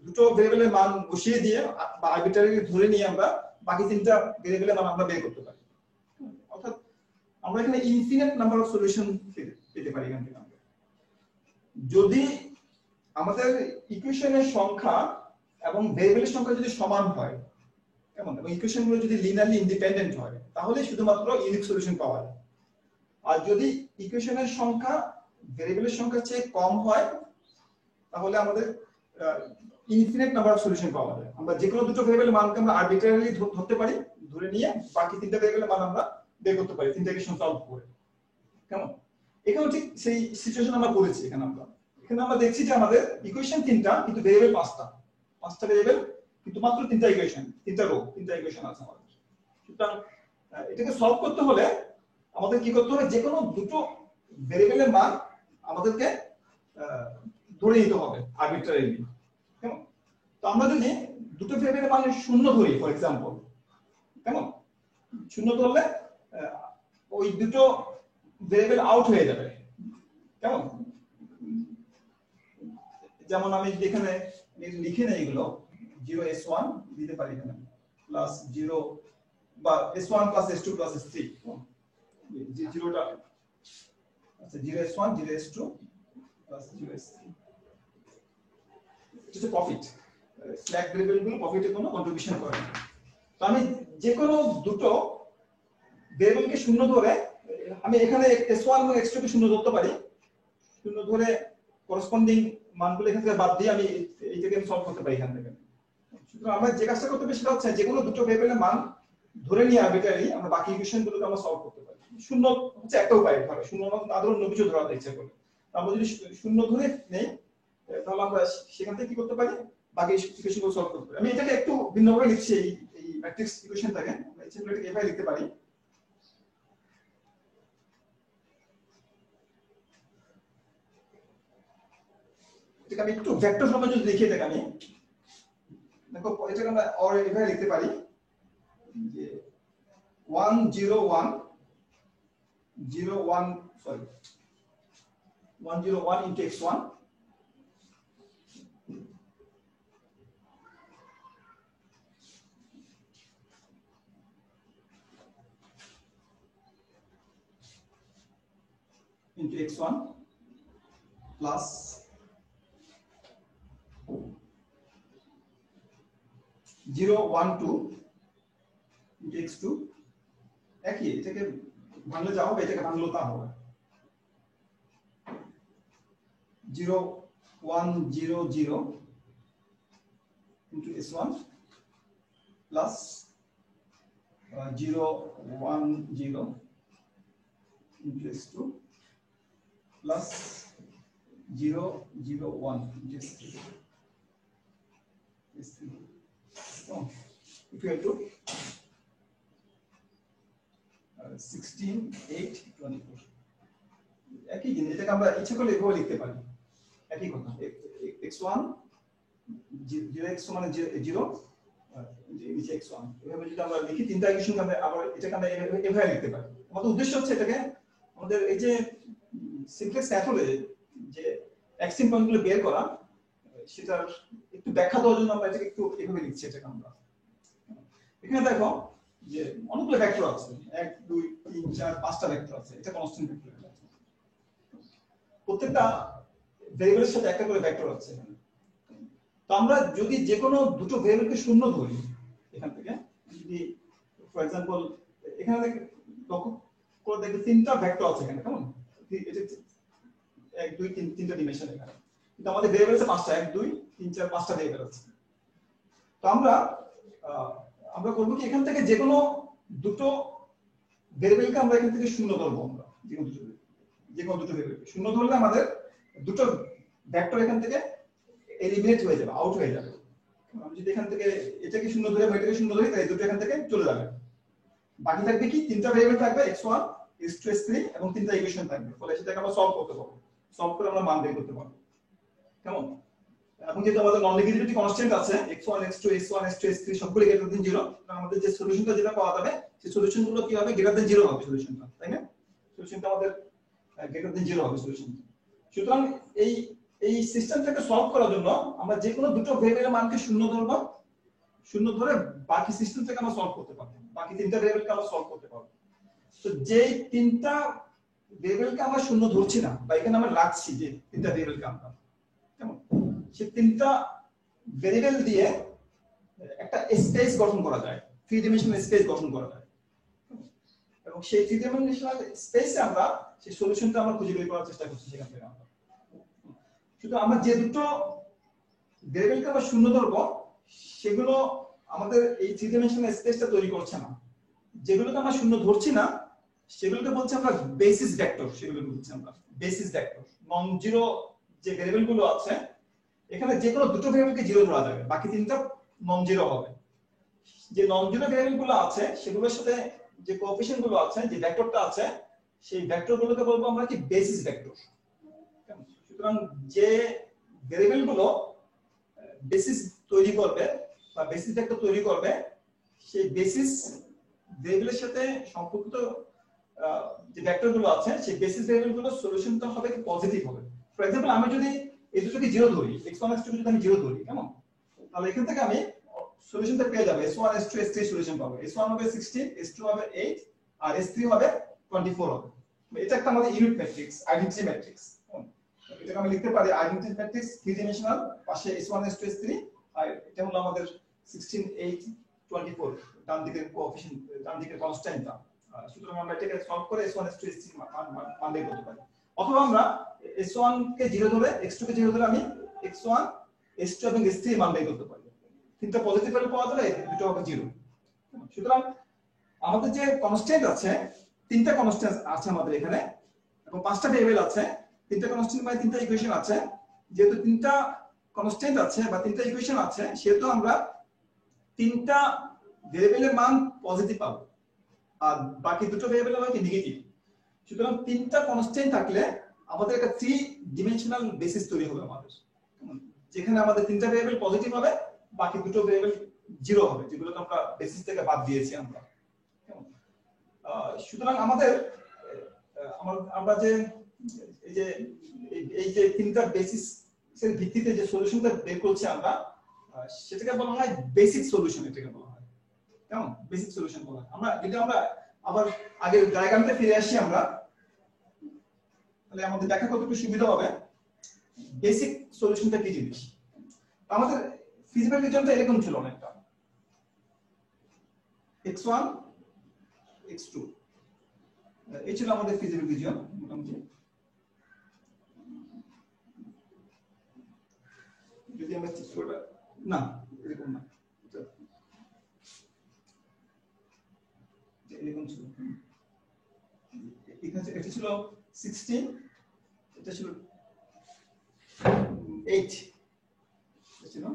দুটো ভেরিয়েবলের মান বসিয়ে দিয়ে বা আরবিট্রারি ধরে নিয়ে আমরা বাকি তিনটা ভেরিয়েবলের মান আমরা বের করতে পারি অর্থাৎ আমরা এখানে ইনফিনিট নাম্বার অফ সলিউশন পেতে পারি এখান থেকে যদি আমাদের ইকুয়েশনের সংখ্যা এবং ভেরিয়েবলের সংখ্যা যদি সমান হয় কেমন এবং ইকুয়েশনগুলো যদি লিনিয়ারলি ইন্ডিপেন্ডেন্ট হয় তাহলে শুধুমাত্র ইউনিক সলিউশন পাওয়া যায় আর যদি ইকুয়েশনের সংখ্যা ভেরিয়েবলের সংখ্যার চেয়ে কম হয় তাহলে আমাদের ইনফিনিট নাম্বার অফ সলিউশন পাওয়া যায় আমরা যে কোনো দুটো ভেরিয়েবলের মানকে আমরা আরবিট্রারিলি ধরতে পারি ধরে নিয়ে বাকি তিনটা ভেরিয়েবলের মান আমরা বের করতে পারি তিনটা ইকুয়েশন সলভ করে কেমন এখানে ঠিক সেই সিচুয়েশন আমরা করেছি এখানে আমরা দেখছি যে আমাদের ইকুয়েশন তিনটা কিন্তু ভেরিয়েবল পাঁচটা ভেরিয়েবল কিন্তু মাত্র তিনটা ইকুয়েশন তিনটা রো তিনটা ইকুয়েশন আছে আমাদের সুতরাং এটাকে সলভ করতে হলে আমাদের কি করতে হবে যে কোনো দুটো ভেরিয়েবলের মান আমাদেরকে ধরে নিতে হবে আরবিট্রারিলি কেমন তো আমরা যদি দুটো ভেরিয়েবলের মান শূন্য ধরি ফর এক্সাম্পল কেমন শূন্য ধরলে ওই দুটো ভেরিয়েবল আউট হয়ে যাবে কেমন যেমন আমি এখানে লিখে নেই এগুলো 0s1 দিতে পারি এখানে প্লাস 0 বা s1 plus s2 plus s3 0টা আচ্ছা 0s1 0s2 প্লাস 0s3 এটা প্রফিট স্ল্যাক ভেরিয়েবল গুলো প্রফিটে কোনো কন্ট্রিবিউশন করে না তো আমি যে কোনো দুটো ভেরিয়েবলকে শূন্য ধরে আমি এখানে s1 এবং s2 কে শূন্য ধরতে পারি শূন্য ধরে করেসপন্ডিং মানগুলো এখান থেকে বাদ দিয়ে আমি এইটাকে সলভ করতে পারি এখান থেকে সুতরাং আমরা যে কাজটা করতে পারি সেটা হচ্ছে যে কোনো দুটো ভেরিয়েবলের মান ধরে নিয়ে আরবিট্রারি আমরা বাকি ইকুয়েশনগুলোকে আমরা সলভ করতে পারি শূন্য হচ্ছে একটা উপায় ধরে শূন্য না ধরে অন্য কিছু ধরার ইচ্ছা করে আমরা যদি শূন্য ধরে নেই তাহলে আমরা সেখান থেকে কি করতে পারি বাকি ইকুয়েশনগুলো সলভ করতে পারি আমি এটাকে একটু ভিন্নভাবে লিখছি এই ম্যাট্রিক্স ইকুয়েশনটাকে আমরা এটাকে এভাবে লিখতে পারি এটাকে আমি একটু ভেক্টর ফর্মে যদি লিখে দেখি আমি দেখো এটাকে আমরা আর এভাবে লিখতে পারি যে 1 0 1 0 1 sorry 1 0 1 into x1 into x1 plus 0 1 2 into x2 একই এটাকে ভাঙলে যা হবে এটাকে ভাঙলেও তা হবে 0 1 0 0 into s1 plus 0 1 0 into x2 plus 0 0 1 into x3 equal to 16 8 24 একই জিনিস এটাকে আমরা ইচ্ছা করলে এভাবে লিখতে পারি একই কথা x1 0x মানে 0 নিচে x1 এভাবে যদি আমরা লিখি তিনটা ইকুয়েশন আমরা আবার এটাকে আমরা এভাবে লিখতে পারি আমাদের উদ্দেশ্য হচ্ছে এটাকে আমাদের এই যে সিমপ্লেক্স মেথডে যে এক্সট্রিম পয়েন্টগুলো বের করা সেটার একটু ব্যাখ্যা দেওয়ার জন্য আমরা এটাকে একটু এভাবে লিখছি এটাকে আমরা এখানে দেখো যে অনেকগুলো ভেক্টর আছে 1 2 3 4 5টা ভেক্টর আছে এটা কনস্ট্যান্ট ভেক্টর প্রত্যেকটা ভেরিয়েবলের সাথে একটা করে ভেক্টর আছে এখানে তো আমরা যদি যে কোনো দুটো ভেরিয়েবলকে শূন্য ধরি এখান থেকে যদি ফর एग्जांपल এখানে লক্ষ্য করে দেখো তিনটা ভেক্টর আছে এখানে কেমন এটা 1 2 3 তিনটা ডিমেনশন এখানে কিন্তু আমাদের ভেরিয়েবল আছে পাঁচটা 1 2 3 4 5টা ভেরিয়েবল আছে তো আমরা করব কি এখান থেকে যে কোনো দুটো ভেরিয়েবলকে আমরা এখান থেকে শূন্য ধরব আমরা যে কোনো দুটো ভেরিয়েবল শূন্য ধরলে আমাদের দুটো ভেক্টর এখান থেকে এলিমিনেট হয়ে যাবে আউট হয়ে যাবে আমি যদি এখান থেকে এটাকে শূন্য ধরে এটাকে শূন্য ধরি তাই দুটো এখান থেকে চলে যাবে বাকি থাকবে কি তিনটা ভেরিয়েবল থাকবে x1 x2 x3 এবং তিনটা ইকুয়েশন থাকবে ফলে সেটাকে আমরা সলভ করতে পারবো সলভ করে আমরা মান বের করতে পারবো কেমন এখন যেহেতু আমাদের নন নেগেটিভিটি কনস্ট্যান্ট আছে x1 x2 x1 x2 x3 সবগুলো গ্রেটার দেন 0 তাহলে আমাদের যে সলিউশনটা যেটা পাওয়া যাবে সেই সলিউশনগুলো কি হবে গ্রেটার দেন 0 হবে সলিউশনটা তাই না সলিউশনটা আমাদের গ্রেটার দেন 0 হবে সলিউশন সুতরাং এই সিস্টেমটাকে সলভ করার জন্য আমরা যে কোনো দুটো ভেরিয়েবলের মানকে শূন্য ধরব শূন্য ধরে বাকি সিস্টেমটাকে আমরা সলভ করতে পারবো বাকি তিনটা ভেরিয়েবলকে আমরা সলভ করতে পারবো তো যেই তিনটা ভেরিয়েবলকে আমরা শূন্য ধরছি না বা এখানে আমরা রাখছি যে তিনটা ভেরিয়েবলকে আমরা কেমন সেই তিনটা ভেরিয়েবল দিয়ে একটা স্পেস গঠন করা যায় থ্রি ডাইমেনশনাল স্পেস গঠন করা যায় এবং সেই থ্রি ডাইমেনশনাল স্পেসে আমরা সেই সলিউশনটা আমরা খুঁজে বের করার চেষ্টা করছি সেখান থেকে আমরা শুধু আমরা যে দুটো ভেরিয়েবলকে আমরা শূন্য ধরব সেগুলো আমাদের এই থ্রি ডাইমেনশনাল স্পেসটা তৈরি করছে না যেগুলোকে আমরা শূন্য ধরছি না সেগুলোকে বলছি আমরা বেসিস ভেক্টর সেগুলোকে বলছি আমরা বেসিস ভেক্টর নন জিরো যে ভেরিয়েবল গুলো আছে এখানে যে কোনো দুটো ভেরিয়েবলকে জিরো ধরা যাবে বাকি তিনটা নন জিরো হবে যে নন জিরো ভেরিয়েবল গুলো আছে সেগুলোর সাথে যে কোএফিশিয়েন্ট গুলো আছে যে ভেক্টরটা আছে সেই ভেক্টর গুলোকে বলবো আমরা কি বেসিস ভেক্টর সুতরাং যে ভেরিয়েবল গুলো বেসিস তৈরি করবে বা বেসিস ভেক্টর তৈরি করবে সেই বেসিস ভেরিয়েবলের সাথে সম্পর্কিত যে ভেক্টর গুলো আছে সেই বেসিস ভেরিয়েবল গুলোর সলিউশনটা হবে কি পজিটিভ হবে ফর एग्जांपल আমি যদি এই দুটোকে জিরো ধরি x1 x2 যদি আমি জিরো ধরি কেমন তাহলে এখান থেকে আমি সলিউশনটা পেয়ে যাব s1 s2 s3 সলিউশন পাবো s1 হবে 16 s2 হবে 8 আর s3 হবে 24 হবে এটা একটা আমাদের ইউনিট ম্যাট্রিক্স আইডেন্টিটি ম্যাট্রিক্স এটাকে আমি লিখতে পারি আইডেন্টিটি ম্যাট্রিক্স থ্রি ডাইমেনশনাল পাশে s1 s2 s3 আর এটা হলো আমাদের 16 8 24 ডান দিকের কোএফিশিয়েন্ট ডান দিকের কনস্ট্যান্টটা সুতরাং আমরা এটাকে সলভ করে s1 s2 s3 মান বের করতে পারি অথবা আমরা s1 কে 0 ধরে x2 কে 0 ধরে আমি x1 s2 এবং s3 মান বের করতে পারি তিনটা পজিটিভ ভ্যালু পাওয়া গেলে দুটো হবে 0 সুতরাং আমাদের যে কনস্ট্যান্ট আছে তিনটা কনস্ট্যান্ট আছে আমাদের এখানে এবং পাঁচটা ভেরিয়েবল আছে তিনটা কনস্ট্যান্ট মানে তিনটা ইকুয়েশন আছে যেহেতু তিনটা কনস্ট্যান্ট আছে বা তিনটা ইকুয়েশন আছে সেহেতু আমরা তিনটা ভেরিয়েবলের মান পজিটিভ পাবো আর বাকি দুটো ভেরিয়েবল হবে কি নেগেটিভ সুতরাং তিনটা কনস্ট্যান্ট থাকলে আমাদের একটা থ্রি ডাইমেনশনাল বেসিস তৈরি হবে আমাদের যেখানে আমাদের তিনটা ভেরিয়েবল পজিটিভ হবে বাকি দুটো ভেরিয়েবল জিরো হবে যেগুলোকে আমরা বেসিস থেকে বাদ দিয়েছি আমরা সুতরাং আমাদের আমরা যে এই যে তিনটা বেসিস এর ভিত্তিতে যে সলিউশনটা বের করছি আমরা সেটাকে বলা হয় বেসিক সলিউশন এটাকে বলা হয় কেমন বেসিক সলিউশন বলা হয় আমরা যদি আমরা আবার আগের ডায়াগ্রামটা ফিরে আসি আমরা তাহলে আমাদের দেখা করতে একটু সুবিধা হবে বেসিক সলিউশনটা কি জিনিস আমাদের ফিজিক্যাল রিজনটা এরকম ছিল অনেকটা x1 x2 এই ছিল আমাদের ফিজিক্যাল রিজন মোটামুটি যদি আমরা চিত্রটা না এরকম না এরকম ছিল, এখানে এটা ছিল 16, এটা ছিল 8 ছিল,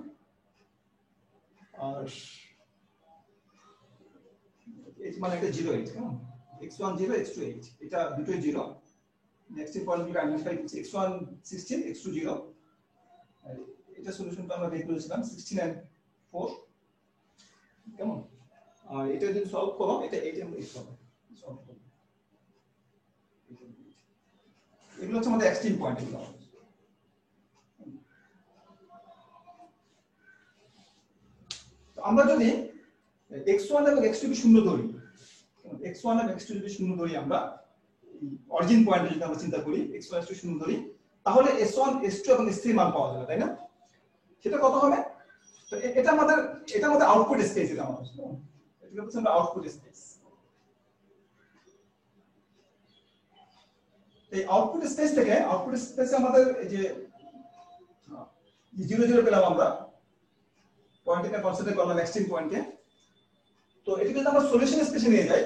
আর এই মানে একটা 0 8, কেমন x1 0 x2 8, এটা দুটোই 0। নেক্সট পয়েন্টগুলো আইডেন্টিফাই করছি, x1 16 x2 0, আর এটা সলিউশনটা আমরা বের করেছিলাম 16 and 4, কেমন। আর এটা যদি সলভ করো এটা 8 and 8 হবে, সলভ করো। এগুলো হচ্ছে আমাদের এক্সট্রিম পয়েন্ট। এগুলো আমরা যদি x1 এবং x2 কে শূন্য ধরি, x1 এবং x2 যদি শূন্য ধরি, আমরা অরিজিন পয়েন্টে যদি আমরা চিন্তা করি x1 x2 শূন্য ধরি, তাহলে s1 s2 এবং s3 মান পাওয়া যাবে, তাই না? সেটা কত হবে? তো এটা আমাদের আউটপুট স্পেস, এটা আমাদের এটা হচ্ছে আমরা আউটপুট স্পেস। এই আউটপুট স্পেস থেকে আউটপুট স্পেসে আমাদের এই যে 0 0 পেলাম, আমরা পয়েন্টকে কনসিডার করলাম এক্সট্রিম পয়েন্টে। তো এটা যদি আমরা সলিউশন স্পেসে নিয়ে যাই,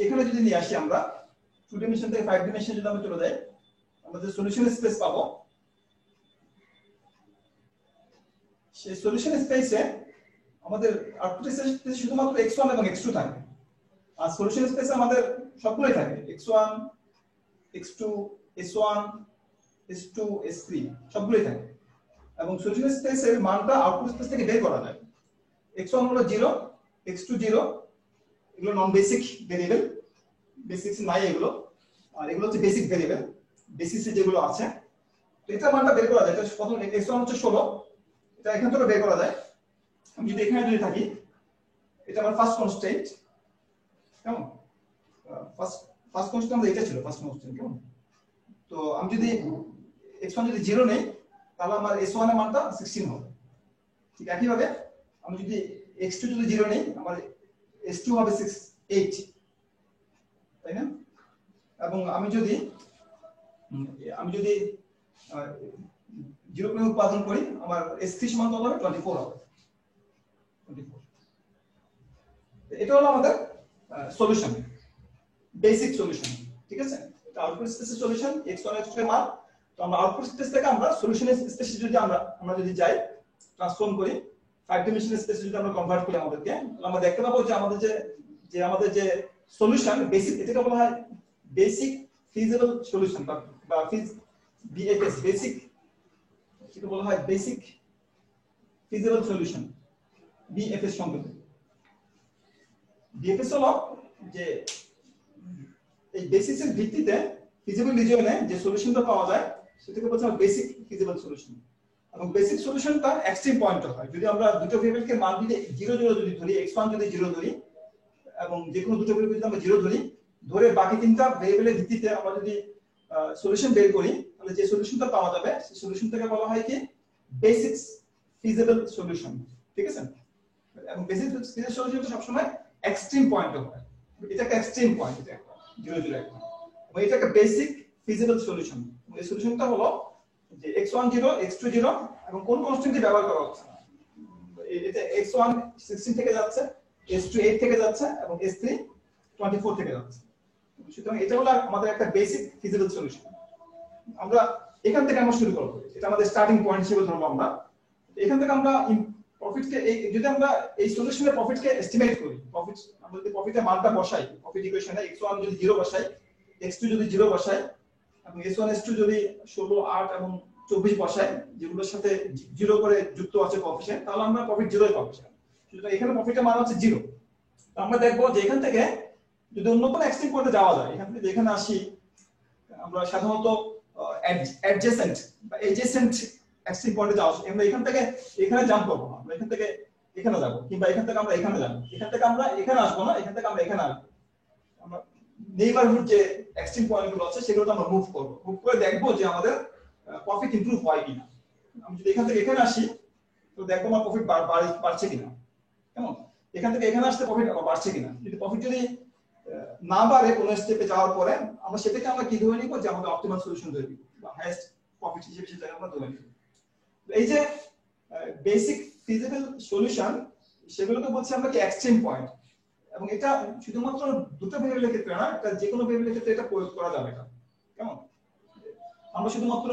এখানে যদি নিয়ে আসি আমরা 2 ডাইমেনশন থেকে 5 ডাইমেনশন যদি আমরা চলে যাই, আমরা যে সলিউশন স্পেস পাবো, সেই সলিউশন স্পেসে আমাদের আউটপুট স্পেসে শুধুমাত্র x1 এবং x2 থাকে, আর সলিউশন স্পেসে আমাদের সবগুলোই থাকে, x1 x2 s1 s2 s3 সবগুলোই থাকে। এবং সলিউশন স্পেসের মানটা আউটপুট স্পেস থেকে বের করা যায়। x1 হলো 0, x2 0, এগুলো নন বেসিক ভেরিয়েবল, বেসিক্স নাই এগুলো, আর এগুলো হচ্ছে বেসিক ভেরিয়েবল, বেসিসে যেগুলো আছে। তো এটা মানটা বের করা যায়। এটা প্রথম x1 হচ্ছে 16, এটা এখান থেকে বের করা যায়। আমি যদি এখানে যদি থাকি, এটা আমার ফার্স্ট কনস্ট্যান্ট, কেমন, ফার্স্ট কনস্ট্যান্ট এটা ছিল ফার্স্ট কনস্ট্যান্ট, কেমন। তো আমি যদি x1 যদি 0 নেই, তাহলে আমার s1 এর মানটা 16 হবে। ঠিক একই ভাবে আমি যদি x2 যদি 0 নেই, আমার s2 হবে 8, তাই না? এবং আমি যদি 0 করে উৎপাদন করি, আমার s3 সমান কত হবে? 24 হবে, 24। এটা হলো আমাদের সলিউশন, বেসিক সলিউশন, ঠিক আছে। এটা আউটপুট স্পেসের সলিউশন, x1 x2 এর মান। তো আমরা আউটপুট স্পেস থেকে আমরা সলিউশন স্পেসে যদি আমরা যদি যাই, ট্রান্সফর্ম করি 5 ডাইমেনশনাল স্পেসে যদি আমরা কনভার্ট করি আমাদেরকে, তাহলে আমরা দেখতে পাবো যে আমাদের যে সলিউশন বেসিক, এটাকে বলা হয় বেসিক ফিজিবল সলিউশন বা BFS, বেসিক, এটাকে বলা হয় বেসিক ফিজিবল সলিউশন, BFS সংক্ষেপে। BFS হলো যে এই বেসিসের ভিত্তিতে ফিজিবল রিজিয়নে যে সলিউশনটা পাওয়া যায়, সেটাকে বলা হয় বেসিক ফিজিবল সলিউশন। এবং বেসিক সলিউশনটা এক্সট্রিম পয়েন্ট হয় যদি আমরা দুটো ভেরিয়েবলকে মান দিলে 0 0 যদি ধরি, x1 যদি 0 ধরি, এবং যে কোনো দুটো ভেরিয়েবল যদি আমরা 0 ধরি, ধরে বাকি তিনটা ভেরিয়েবলের ভিত্তিতে আমরা যদি সলিউশন বের করি, তাহলে যে সলিউশনটা পাওয়া যাবে সেই সলিউশনটাকে বলা হয় কি বেসিক ফিজিবল সলিউশন, ঠিক আছে। এবং বেসিক ফিজিবল সলিউশনটা সবসময় এক্সট্রিম পয়েন্ট হয়, এটা একটা এক্সট্রিম পয়েন্ট, এটা 0 0 একটা, এবং এটা একটা বেসিক ফিজিবল সলিউশন। এই সলিউশনটা হলো যে x1 0 x2 0 এবং কোন কনস্ট্যান্ট ব্যবহার করা হচ্ছে না, এটা x1 16 থেকে যাচ্ছে, s2 8 থেকে যাচ্ছে, এবং s3 24 থেকে যাচ্ছে। সুতরাং এটা হলো আমাদের একটা বেসিক ফিজিবল সলিউশন। আমরা এখান থেকে আমরা শুরু করব, এটা আমাদের স্টার্টিং পয়েন্ট হিসেবে ধরবো আমরা। এখান থেকে আমরা প্রফিটকে যদি আমরা এই সলিউশনের প্রফিটকে এস্টিমেট করি, আমরা যদি প্রফিটের মানটা বসাই, প্রফিট ইকুয়েশনে x1 যদি 0 বসাই, x2 যদি 0 বসাই, এবং s1 s2 যদি 16 8 এবং 24 বসাই, যেগুলোর সাথে 0 করে যুক্ত আছে কোএফিশিয়েন্ট, তাহলে আমরা প্রফিট 0 পাবো। সুতরাং এখানে প্রফিটের মান হচ্ছে 0। আমরা দেখবো যে এখান থেকে যদি অন্য কোনো এক্সট্রিম পয়েন্টে যাওয়া যায়, এখান থেকে এখানে আসি, আমরা সাধারণত অ্যাডজেসেন্ট বা এডজেসেন্ট এক্সট্রিম পয়েন্টে যাওয়া, আমরা এখান থেকে এখানে জাম্প করব, আমরা এখান থেকে এখানে যাব, কিংবা এখান থেকে আমরা এখানে যাব, এখান থেকে আমরা এখানে আসবো না, এখান থেকে আমরা এখানে আসবো। আমরা নেইবারহুড যে এক্সট্রিম পয়েন্টগুলো আছে সেগুলো আমরা মুভ করব, মুভ করে দেখবো যে আমাদের প্রফিট ইমপ্রুভ হয় কিনা। আমি যদি এখান থেকে এখানে আসি, তো দেখবো আমার প্রফিট বাড়ছে কিনা, কেমন। এখান থেকে এখানে আসতে প্রফিট বাড়ছে কিনা। যদি প্রফিট যদি না বাড়ে কোনো স্টেপে যাওয়ার পরে, আমরা সেটাকে আমরা কি ধরে নিব যে আমাদের অপটিমাল সলিউশন ধরে নিব, বা হাইয়েস্ট প্রফিট হিসেবে সেটাকে আমরা ধরে নিব। এই যে বেসিক ফিজিবল সলিউশন, সেগুলোকে বলছি আমরা কি এক্সট্রিম পয়েন্ট। এবং এটা শুধুমাত্র দুটো ভেরিয়েবলের ক্ষেত্রে না, এটা যে কোনো ভেরিয়েবলের ক্ষেত্রে এটা প্রয়োগ করা যাবে। এটা কেমন, আমরা শুধুমাত্র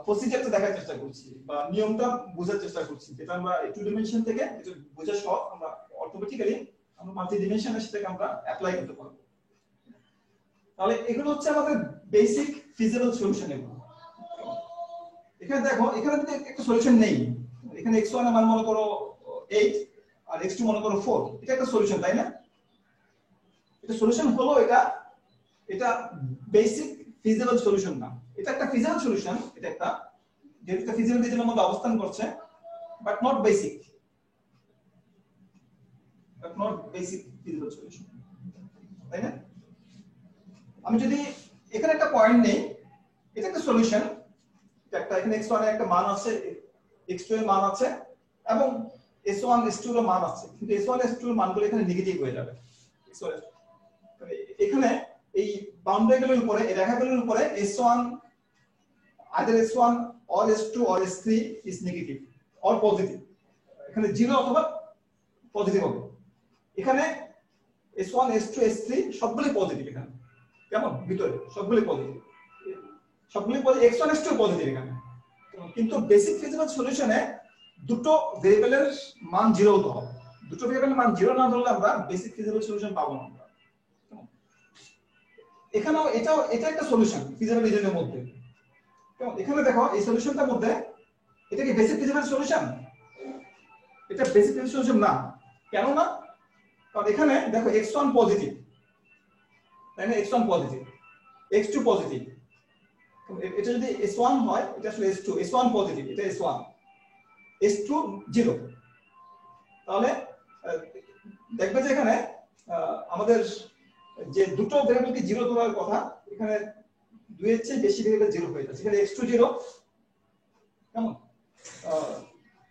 প্রসিজারটা দেখার চেষ্টা করছি বা নিয়মটা বোঝার চেষ্টা করছি, যেটা আমরা টু ডিমেনশন থেকে এটা বোঝা সহজ, আমরা অটোমেটিক্যালি আমরা মাল্টি ডিমেনশনে সেটাকে আমরা অ্যাপ্লাই করতে পারবো। তাহলে এগুলো হচ্ছে আমাদের বেসিক ফিজিবল সলিউশন। এগুলো এখানে দেখো, এখানে যদি একটা সলিউশন নেই, এখানে x1 এর মান মনে করো 8 আর x2 মনে করো 4, এটা একটা সলিউশন, তাই না? এটা সলিউশন হলো, এটা বেসিক ফিজিবল সলিউশন না। এটা একটা ফিজিবল সলিউশন, এটা একটা যেটা ফিজিবল রিজনের মধ্যে অবস্থান করছে, but not basic, feasible solution, তাই না? আমি যদি এখানে একটা পয়েন্ট নেই, এটা একটা সলিউশন, এটা একটা, এখানে x1 এর একটা মান আছে, x2 এর মান আছে এবং s1 s2 এর মান আছে, কিন্তু s1 s2 এর মানগুলো এখানে নেগেটিভ হয়ে যাবে। এখানে এই বাউন্ডারিগুলোর উপরে, এই রেখাগুলোর উপরে s1, either s1 or s2 or s3 is negative or positive, এখানে 0 অথবা পজিটিভ হবে। এখানে s1 s2 s3 সবগুলোই পজিটিভ, এখানে কেমন ভিতরে সবগুলোই পজিটিভ, x1 s2 পজিটিভ এখানে। কিন্তু বেসিক ফিজিক্যাল সলিউশনে দুটো ভেরিয়েবলের মান 0 হতে হবে। দুটো ভেরিয়েবলের মান 0 না ধরলে আমরা বেসিক ফিজিক্যাল সলিউশন পাবো না। এখানেও এটা একটা সলিউশন ফিজিক্যাল রিজনের মধ্যে। এখানে দেখো এই সলিউশনটার মধ্যে, এটা কি বেসিক ফিজিক্যাল সলিউশন? এটা বেসিক ফিজিক্যাল সলিউশন না। কেন না? কারণ এখানে দেখো x1 পজিটিভ, তাই না? x1 positive, x2 positive. এটা যদি s1 হয়, এটা আসলে s2, s1 পজিটিভ, এটা s1, s2 0। তাহলে দেখবে যে এখানে আমাদের যে দুটো ভেরিয়েবলকে 0 ধরার কথা, এখানে দুইয়ের চেয়ে বেশি ভেরিয়েবল 0 হয়ে যাচ্ছে। এখানে x2 0, কেমন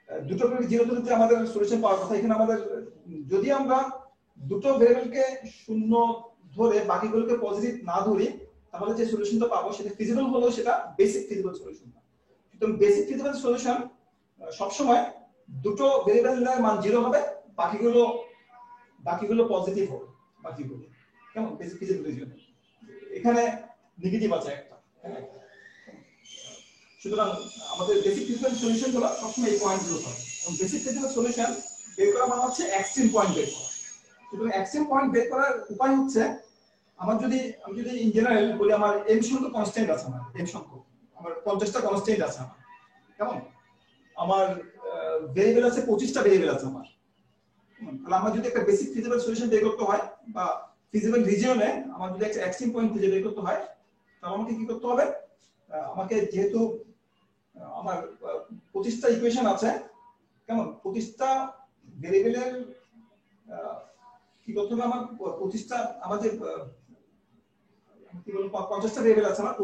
দুটো ভেরিয়েবল 0 ধরতে আমাদের সলিউশন পাওয়ার কথা। এখানে আমাদের যদি আমরা দুটো ভেরিয়েবলকে 0 ধরে বাকিগুলোকে পজিটিভ না ধরি, তাহলে যে সলিউশনটা পাবো সেটা ফিজিবল হলো, সেটা বেসিক ফিজিবল সলিউশন না। কিন্তু বেসিক ফিজিবল সলিউশন সব সময় দুটো ভেরিয়েবলের মান 0 হবে, বাকিগুলো পজিটিভ হবে, বাকিগুলো কেমন বেসিক ফিজিবল রিজন। এখানে নেগেটিভ আছে একটা। সুতরাং আমাদের বেসিক ফিজিক্যাল সলিউশন হলো সবসময় এই পয়েন্টগুলো হয়। এবং বেসিক ফিজিক্যাল সলিউশন বের করা মানে হচ্ছে এক্সট্রিম পয়েন্ট বের করা। সুতরাং এক্সট্রিম পয়েন্ট বের করার উপায় হচ্ছে, আমি যদি ইন জেনারেল বলি, আমার m সংখ্যক কনস্ট্যান্ট আছে, আমার 50টা কনস্ট্যান্ট আছে আমার, কেমন আমার ভেরিয়েবল আছে 25টা ভেরিয়েবল আছে আমার। তাহলে আমার যদি একটা বেসিক ফিজিক্যাল সলিউশন বের করতে হয় বা ফিজিক্যাল রিজিয়নে আমার যদি একটা এক্সট্রিম পয়েন্ট খুঁজে বের করতে হয়, তাহলে আমাকে কি করতে হবে? আমাকে যেহেতু আমার 25টা ইকুয়েশন আছে, কেমন 25টা ভেরিয়েবলের কি করতে হবে? আমার 25টা, আমাদের কি বলবো, 50টা ভেরিয়েবল আছে আমার,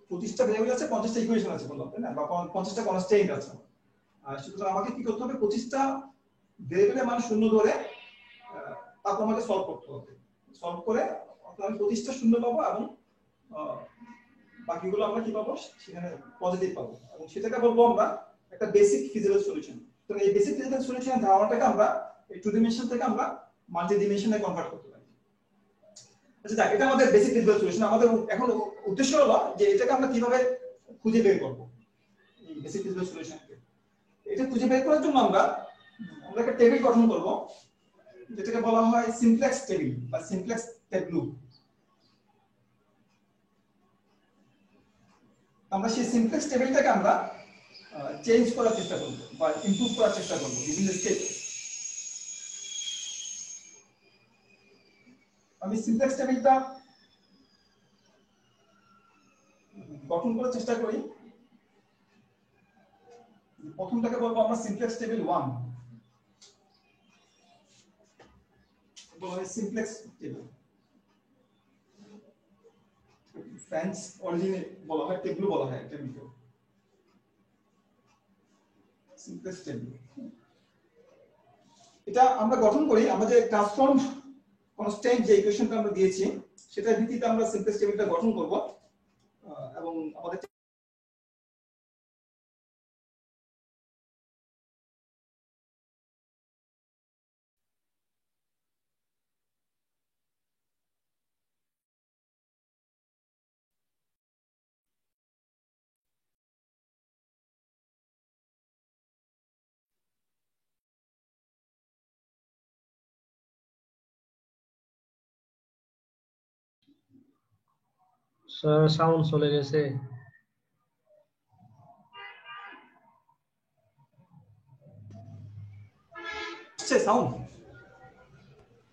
25টা ভেরিয়েবল আছে, 50টা ইকুয়েশন আছে বললাম, তাই না? বা 50টা কনস্ট্যান্ট আছে। আর সুতরাং আমাকে কি করতে হবে? 25টা ভেরিয়েবলের মান 0 ধরে তারপর আমাকে সলভ করতে হবে। সলভ করে আমি 25টা 0 পাবো এবং বাকিগুলো আমরা কি পাবো? সেখানে পজিটিভ পাবো, এবং সেটাকে বলবো আমরা একটা বেসিক ফিজিক্যাল সলিউশন। তো এই বেসিক ফিজিক্যাল সলিউশনের ধারণাটাকে আমরা এই টু ডিমেনশন থেকে আমরা মাল্টি ডিমেনশনে কনভার্ট করতে পারি। আচ্ছা, এটা আমাদের বেসিক ফিজিক্যাল সলিউশন। আমাদের এখন উদ্দেশ্য হলো যে এটাকে আমরা কিভাবে খুঁজে বের করব, এই বেসিক ফিজিক্যাল সলিউশনকে। এটা খুঁজে বের করার জন্য আমরা একটা টেবিল গঠন করব, যেটাকে বলা হয় সিমপ্লেক্স টেবিল বা সিমপ্লেক্স ট্যাবলু। আমরা সেই সিমপ্লেক্স টেবিলটাকে আমরা চেঞ্জ করার চেষ্টা করব বা ইমপ্রুভ করার চেষ্টা করব বিভিন্ন স্টেপে। আমি সিমপ্লেক্স টেবিলটা গঠন করার চেষ্টা করি। প্রথমটাকে বলবো আমরা সিমপ্লেক্স টেবিল 1, বলা হয় সিমপ্লেক্স টেবিল। ফ্রেঞ্চ অরিজিনে বলা হয় টেবিল, বলা হয় টেবিলকে সিমপ্লেক্স টেবিল। এটা আমরা গঠন করি, আমরা যে ট্রান্সফর্ম কনস্ট্যান্ট যে ইকুয়েশনটা আমরা দিয়েছি সেটার ভিত্তিতে আমরা সিমপ্লেক্স টেবিলটা গঠন করব এবং আমাদের স্যার সাউন্ড চলে গেছে। সাউন্ড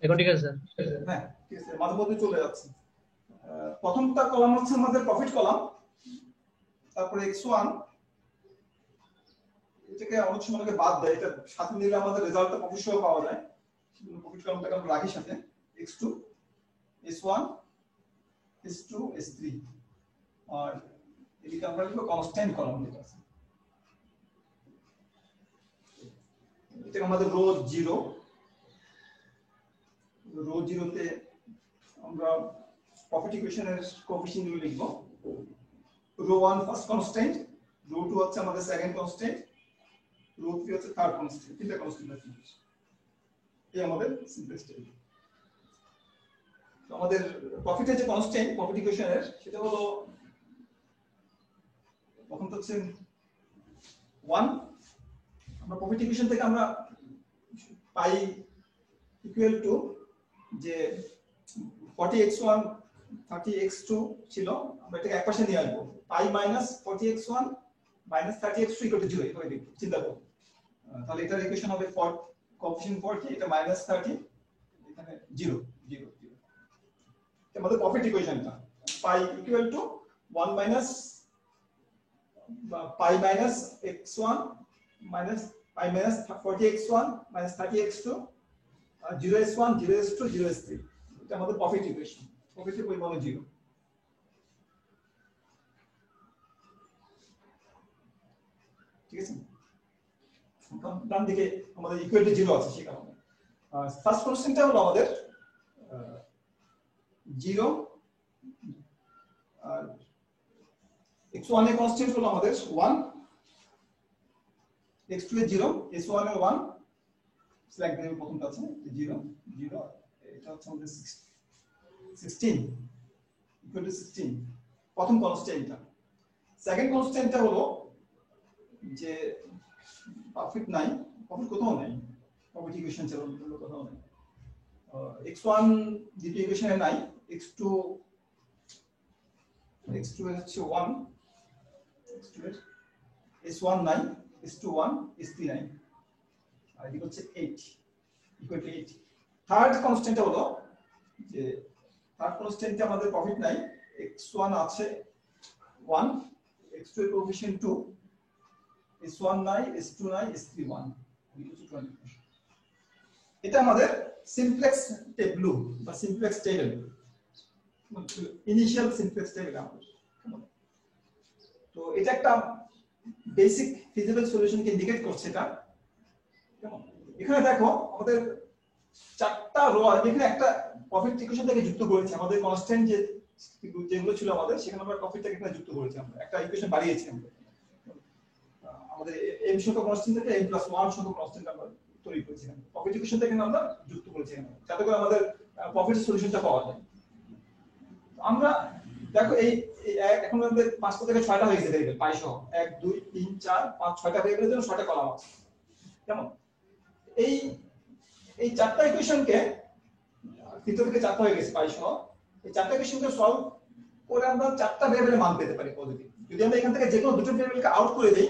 এখন ঠিক আছে স্যার। হ্যাঁ ঠিক আছে, মাঝে মধ্যে চলে যাচ্ছে। প্রথমটা কলাম হচ্ছে আমাদের প্রফিট কলাম, তারপরে x1 এটাকে অনেক সময় অনেকে বাদ দেয়, এটা সাথে নিলে আমাদের রেজাল্টটা প্রফিট সহ পাওয়া যায়, সেজন্য প্রফিট কলামটাকে আমরা রাখি সাথে। x2 s1 s2 s3, আর এদিকে আমরা লিখব কনস্ট্যান্ট কলাম যেটা আছে, এটা আমাদের রো 0, রো 0 তে আমরা প্রফিট ইকুয়েশনের কোএফিশিয়েন্ট গুলো লিখব। রো 1 ফার্স্ট কনস্ট্যান্ট, রো 2 হচ্ছে আমাদের সেকেন্ড কনস্ট্যান্ট, রো 3 হচ্ছে থার্ড কনস্ট্যান্ট, তিনটা কনস্ট্যান্ট আছে। এই আমাদের সিম্পলেক্স টেবিল। তো আমাদের প্রফিটের যে কনস্ট্যান্ট প্রফিট ইকুয়েশনের, সেটা হলো তখন তো হচ্ছে 1। আমরা প্রফিট ইকুয়েশন থেকে আমরা পাই ইকুয়াল টু যে 40x1 30x2 ছিল, আমরা এটাকে একপাশে নিয়ে আসবো, pi minus 40x1 minus 30x2 equal to 0 এভাবে লিখব, চিন্তা করো। তাহলে এটার ইকুয়েশন হবে কোএফিশিয়েন্ট 40, এটা মাইনাস 30, এখানে 0 0 0। আমাদের প্রফিট ইকুয়েশনটা pi equal to 1 minus pi minus x1 minus pi minus 40x1 minus 30x2 0s1 0s2 0s3, এটা আমাদের প্রফিট ইকুয়েশন। প্রফিটের পরিমাণ 0। ঠিক আছে, ডান দিকে আমাদের ইকুয়াল টু 0 আছে, সেই কারণে ফার্স্ট কনস্ট্যান্টটা হলো আমাদের 0, আর x1 এর কনস্ট্যান্ট হলো আমাদের 1, x2 এর 0, s1 এর 1, সিলেক্ট দেব, প্রথমটা আছে 0 0, এটা হচ্ছে আমাদের 16 ইকুয়াল টু 16 প্রথম কনস্ট্যান্টটা। সেকেন্ড কনস্ট্যান্টটা হলো যে প্রফিট নাই, প্রফিট কোথাও নাই, প্রফিট ইকুয়েশন চালন করলে কোথাও নাই, x1 দ্বিতীয় ইকুয়েশনে নাই, x2 এর হচ্ছে 1, x2 এর s1 নাই, s2 1, s3 নাই, আর এদিকে হচ্ছে 8 ইকুয়াল টু 8। থার্ড কনস্ট্যান্টটা হলো যে থার্ড কনস্ট্যান্টে আমাদের প্রফিট নাই, x1 আছে 1, x2 এর কোএফিশিয়েন্ট 2, s1 নাই, s2 নাই, s3 1, এটা আমাদের সিমপ্লেক্স টেবিল বা simplex table, initial simplex table আমাদের। তো এটা একটা বেসিক ফিজিবল সলিউশনকে ইন্ডিকেট করছে। এটা এখানে দেখো আমাদের চারটা রো আছে, এখানে একটা প্রফিট ইকুয়েশন থেকে যুক্ত করেছি, আমাদের কনস্ট্যান্ট যেগুলো ছিল আমাদের, সেখানে আমরা প্রফিটটাকে এখানে যুক্ত করেছি, আমরা একটা ইকুয়েশন বাড়িয়েছি আমরা, আমাদের m শত কনস্ট্যান্ট থেকে m + 1 শত কনস্ট্যান্ট আমরা তৈরি করেছিলাম, প্রফিট ইকুয়েশন থেকে আমরা যুক্ত করেছি যাতে করে আমাদের প্রফিট সলিউশনটা পাওয়া যায়। আমরা দেখো এই এখন আমাদের 5টা থেকে 6টা হয়ে গেছে ভেরিয়েবল পাই সহ, 1 2 3 4 5 6টা ভেরিয়েবলের জন্য 6টা কলাম আছে। কেমন এই এই চারটা ইকুয়েশনকে, তিনটা থেকে 4টা হয়ে গেছে পাই সহ, এই চারটা ইকুয়েশনকে সলভ করে আমরা চারটা ভেরিয়েবলের মান পেতে পারি পজিটিভ। যদি আমরা এখান থেকে যে কোনো দুটো ভেরিয়েবলকে আউট করে দেই,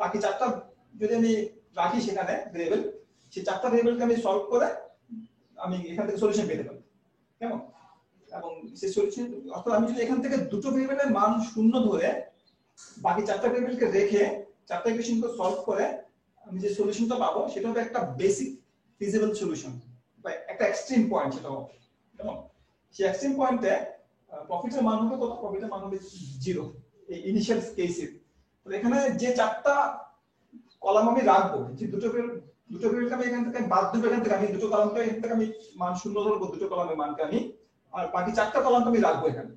বাকি চারটা যদি আমি রাখি সেখানে ভেরিয়েবল, সেই চারটা ভেরিয়েবলকে আমি সলভ করে আমি এখান থেকে সলিউশন পেতে পারি। কেমন, এবং সেই সলিউশন অর্থাৎ আমি যদি এখান থেকে দুটো ভেরিয়েবলের মান শূন্য ধরে বাকি চারটা ভেরিয়েবলকে রেখে চারটা ইকুয়েশনকে সলভ করে আমি যে সলিউশনটা পাবো সেটা হবে একটা বেসিক ফিজিবল সলিউশন বা একটা এক্সট্রিম পয়েন্ট। সেটা হবে কেমন, সেই এক্সট্রিম পয়েন্টে প্রফিটের মান হবে কত, প্রফিটের মান হবে 0 এই ইনিশিয়াল কেসে। তো এখানে যে চারটা কলাম আমি রাখবো, যে দুটো ভেরিয়েবলকে আমি এখান থেকে বাদ দেব, এখান থেকে আমি দুটো কলামকে এখান থেকে আমি মান শূন্য ধরবো, দুটো কলামের মানকে আমি, আর বাকি চারটা কলামকে আমি রাখবো এখানে।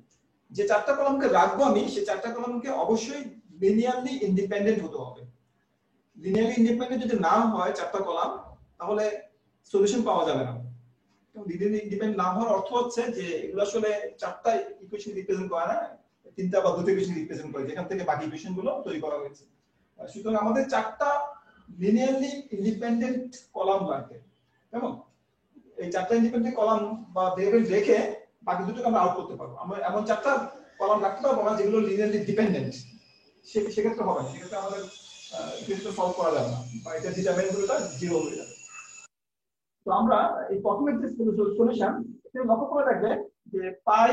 যে চারটা কলামকে রাখবো আমি, সেই চারটা কলামকে অবশ্যই লিনিয়ারলি ইন্ডিপেন্ডেন্ট হতে হবে। লিনিয়ারলি ইন্ডিপেন্ডেন্ট যদি না হয় চারটা কলাম, তাহলে সলিউশন পাওয়া যাবে না। লিনিয়ারলি ইন্ডিপেন্ডেন্ট না হওয়ার অর্থ হচ্ছে যে এগুলো আসলে চারটা ইকুয়েশন রিপ্রেজেন্ট করে না, তিনটা বা দুটো ইকুয়েশন রিপ্রেজেন্ট করে, যেখান থেকে বাকি ইকুয়েশন গুলো তৈরি করা হয়েছে। সুতরাং আমাদের চারটা লিনিয়ারলি ইন্ডিপেন্ডেন্ট কলাম লাগবে। কেমন, এই চারটা ইন্ডিপেন্ডেন্ট কলাম বা ভেরিয়েবল রেখে বাকি দুটোকে আমরা আউট করতে পারবো। আমরা এমন চারটা কলাম রাখতে পারবো না যেগুলো লিনিয়ারলি ডিপেন্ডেন্ট, সেক্ষেত্রে হবে না, সেক্ষেত্রে আমাদের ক্ষেত্রে সলভ করা যাবে না, বা এটা ডিটারমিনেন্টটা জিরো হয়ে যাবে। তো আমরা এই প্রথমের যে সলিউশন এটা লক্ষ্য করে রাখবে যে পাই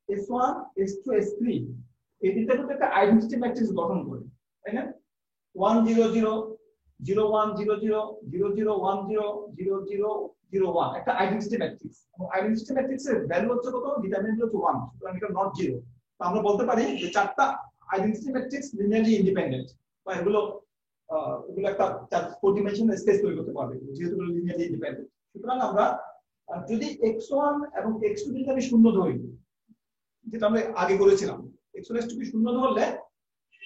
s1 s2 s3 এই তিনটা কিন্তু একটা আইডেন্টিটি ম্যাট্রিক্স গঠন করে, তাই না? 1 0 0 0 1 0 0 0 0 1 0 0 0 0 1 একটা আইডেন্টিটি ম্যাট্রিক্স, এবং আইডেন্টিটি ম্যাট্রিক্সের ভ্যালু হচ্ছে কত, ডিটারমিনেন্ট হচ্ছে 1, সুতরাং এটা নট 0। তো আমরা বলতে পারি যে চারটা আইডেন্টিটি ম্যাট্রিক্স লিনিয়ারলি ইন্ডিপেন্ডেন্ট, বা এগুলো একটা 4 ডাইমেনশনাল স্পেস তৈরি করতে পারবে যেহেতু এগুলো লিনিয়ারলি ইন্ডিপেন্ডেন্ট। সুতরাং আমরা যদি x1 এবং x2 যদি আমি শূন্য ধরি, যেটা আমরা আগে করেছিলাম, x1 x2 কে শূন্য ধরলে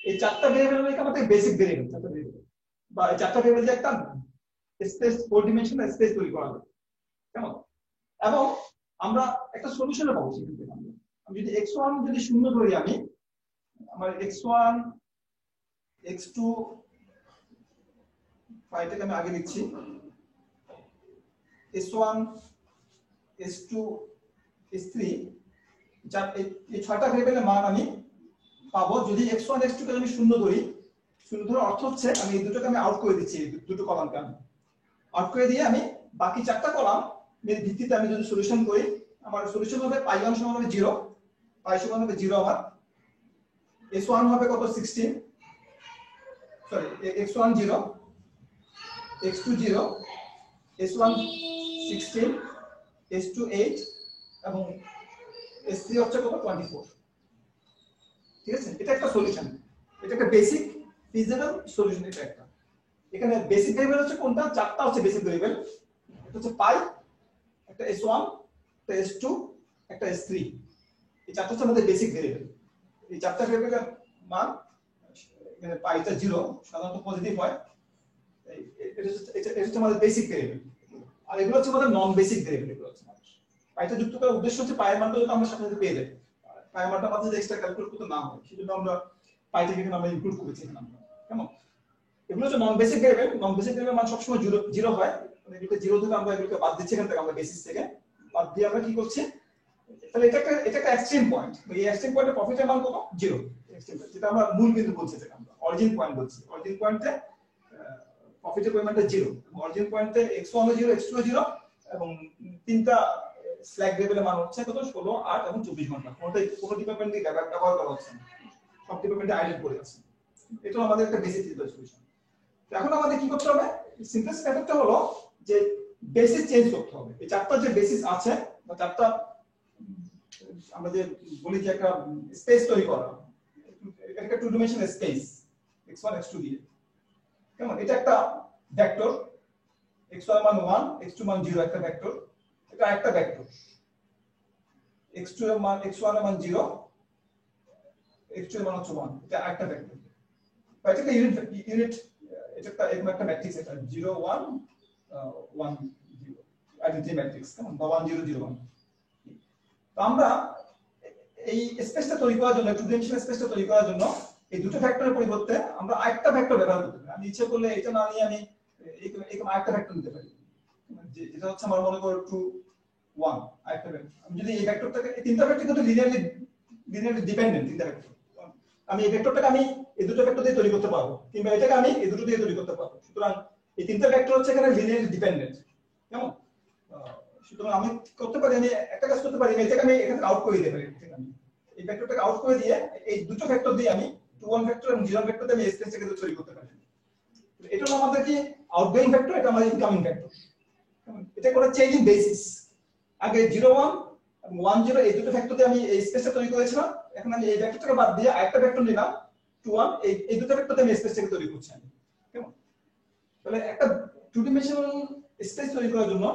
এই চারটা ভেরিয়েবলকে আমাদের বেসিক ভেরিয়েবল, চারটা ভেরিয়েবল বা এই চারটা ভেরিয়েবল যে একটা স্পেস 4 ডাইমেনশনাল স্পেস তৈরি করা যাবে, কেমন? এবং আমরা একটা সলিউশনে পাবো সেখান থেকে। আমি যদি x1 যদি শূন্য ধরি, আমি আমার x1 x2 ফাইলটাকে আমি আগে লিখছি, s1 s2 s3 এই ছয়টা ভেরিয়েবলের মান আমি পাবো যদি x1 x2 কে আমি শূন্য ধরি। শূন্য ধরার অর্থ হচ্ছে আমি এই দুটোকে আমি আউট করে দিচ্ছি, দুটো কলামকে আমি আউট করে দিয়ে আমি বাকি চারটা কলাম এর ভিত্তিতে আমি যদি সলিউশন করি, আমার সলিউশন হবে পাই1 সমান হবে 0, পাই সমান হবে 0, আমার s1 হবে কত 16, sorry x1 0, x2 0, s1 16, s2 8 এবং s3 হচ্ছে কত 24। ঠিক আছে, এটা একটা সলিউশন, এটা একটা বেসিক ফিজিবল সলিউশন। এটা একটা, এখানে বেসিক ভেরিয়েবল হচ্ছে কোনটা, চারটা হচ্ছে বেসিক ভেরিয়েবল, এটা হচ্ছে পাই, একটা s1, একটা s2, একটা s3, এই চারটা হচ্ছে আমাদের বেসিক ভেরিয়েবল। এই চারটা ভেরিয়েবলের মান, এখানে পাইটা 0 সাধারণত পজিটিভ হয়, এটা হচ্ছে আমাদের বেসিক ভেরিয়েবল, আর এগুলো হচ্ছে আমাদের নন বেসিক ভেরিয়েবল। এগুলো হচ্ছে পাইটা যুক্ত করার উদ্দেশ্য হচ্ছে পায়ের মানটা যদি আমরা সাথে সাথে পেয়ে যাই, পায়ের মানটা আমাদের যদি এক্সট্রা ক্যালকুলেট করতে না হয়, সেজন্য আমরা পাইটাকে এখানে আমরা ইনক্লুড করেছি এখানে আমরা, কেমন? এগুলো হচ্ছে নন বেসিক ভেরিয়েবল, নন বেসিক ভেরিয়েবল মান সবসময় 0 হয়, মানে এগুলো 0 থেকে আমরা এগুলোকে বাদ দিচ্ছি এখান থেকে, আমরা বেসিস থেকে বাদ দিয়ে আমরা কি করছি, তাহলে এটা একটা এক্সট্রিম পয়েন্ট, এই এক্সট্রিম পয়েন্টে প্রফিটের মান কত 0, যেটা আমরা মূল বিন্দু বলছি, যেটা আমরা অরিজিন পয়েন্ট বলছি। অরিজিন পয়েন্টে প্রফিটের পরিমাণটা 0, অরিজিন পয়েন্টে x1 ও 0, x2 ও 0, এবং তিনটা স্ল্যাক ভেরিয়েবলের মান হচ্ছে কত 16, 8 এবং 24 ঘন্টা। কোনো ডিপার্টমেন্ট দিয়ে ব্যবহার করা হচ্ছে না, সব ডিপার্টমেন্টে আইডেন্ট করে আছে। এটা আমাদের একটা বেসিক সলিউশন। এখন আমাদের কি করতে হবে, সিম্পলেস্ট মেথডটা হলো যে বেসিস চেঞ্জ করতে হবে। এই চারটা যে বেসিস আছে বা চারটা আমরা যে বলি যে একটা স্পেস তৈরি করা, একটা two dimensional space x1 x2 দিয়ে, কেমন? এটা একটা ভেক্টর, x1 মান 1, x2 মান 0 একটা ভেক্টর, এটা একটা ভেক্টর, x2 এর মান x1 এর মান 0, x2 এর মান হচ্ছে 1, এটা একটা ভেক্টর। এটা একটা ইউনিট, এটা একটা এরকম একটা ম্যাট্রিক্স, এটা 0 1 1 0 আইডেন্টিটি ম্যাট্রিক্স, কেমন? বা 1 0 0 1। তো আমরা এই স্পেসটা তৈরি করার জন্য, টু ডাইমেনশনাল স্পেসটা তৈরি করার জন্য এই দুটো ভেক্টরের পরিবর্তে আমরা আরেকটা ভেক্টর ব্যবহার করতে পারি। আমি ইচ্ছে করলে এটা না নিয়ে আমি এরকম আরেকটা ভেক্টর নিতে পারি, যেটা হচ্ছে আমার মনে করো 2 1 আরেকটা ভেক্টর। আমি যদি এই ভেক্টরটাকে, এই তিনটা ভেক্টর কিন্তু লিনিয়ারলি ডিপেন্ডেন্ট, তিনটা ভেক্টর, আমি এই ভেক্টরটাকে আমি এই দুটো ভেক্টর দিয়ে তৈরি করতে পারবো, কিংবা এটাকে আমি এই দুটো দিয়ে তৈরি করতে পারবো। সুতরাং এই তিনটা ভেক্টর হচ্ছে এখানে লিনিয়ারলি ডিপেন্ডেন্ট, কেমন? সুতরাং আমি করতে পারি, আমি একটা কাজ করতে পারি, এটাকে আমি এখানে আউট করে দিতে পারি, আমি এই ভেক্টরটাকে আউট করে দিয়ে এই দুটো ভেক্টর দিয়ে আমি 2 1 ভেক্টর এবং 0 ভেক্টর দিয়ে আমি স্পেসটাকে তৈরি করতে পারি। এটা হলো আমাদের কি আউটগোয়িং ভেক্টর, এটা আমাদের ইনকামিং ভেক্টর। এটা কোনো চেঞ্জ ইন বেসিস, আগে 0 1 এবং 1 0 এই দুটো ভেক্টর দিয়ে আমি এই স্পেসটা তৈরি করেছিলাম, এখন আমি এই ভেক্টরটাকে বাদ দিয়ে আরেকটা ভেক্টর নিলাম 2 1, এই দুটো ভেক্টর দিয়ে আমি স্পেসটাকে তৈরি করছি আমি, কেমন? তাহলে একটা টু ডাইমেনশনাল স্পেস তৈরি করার জন্য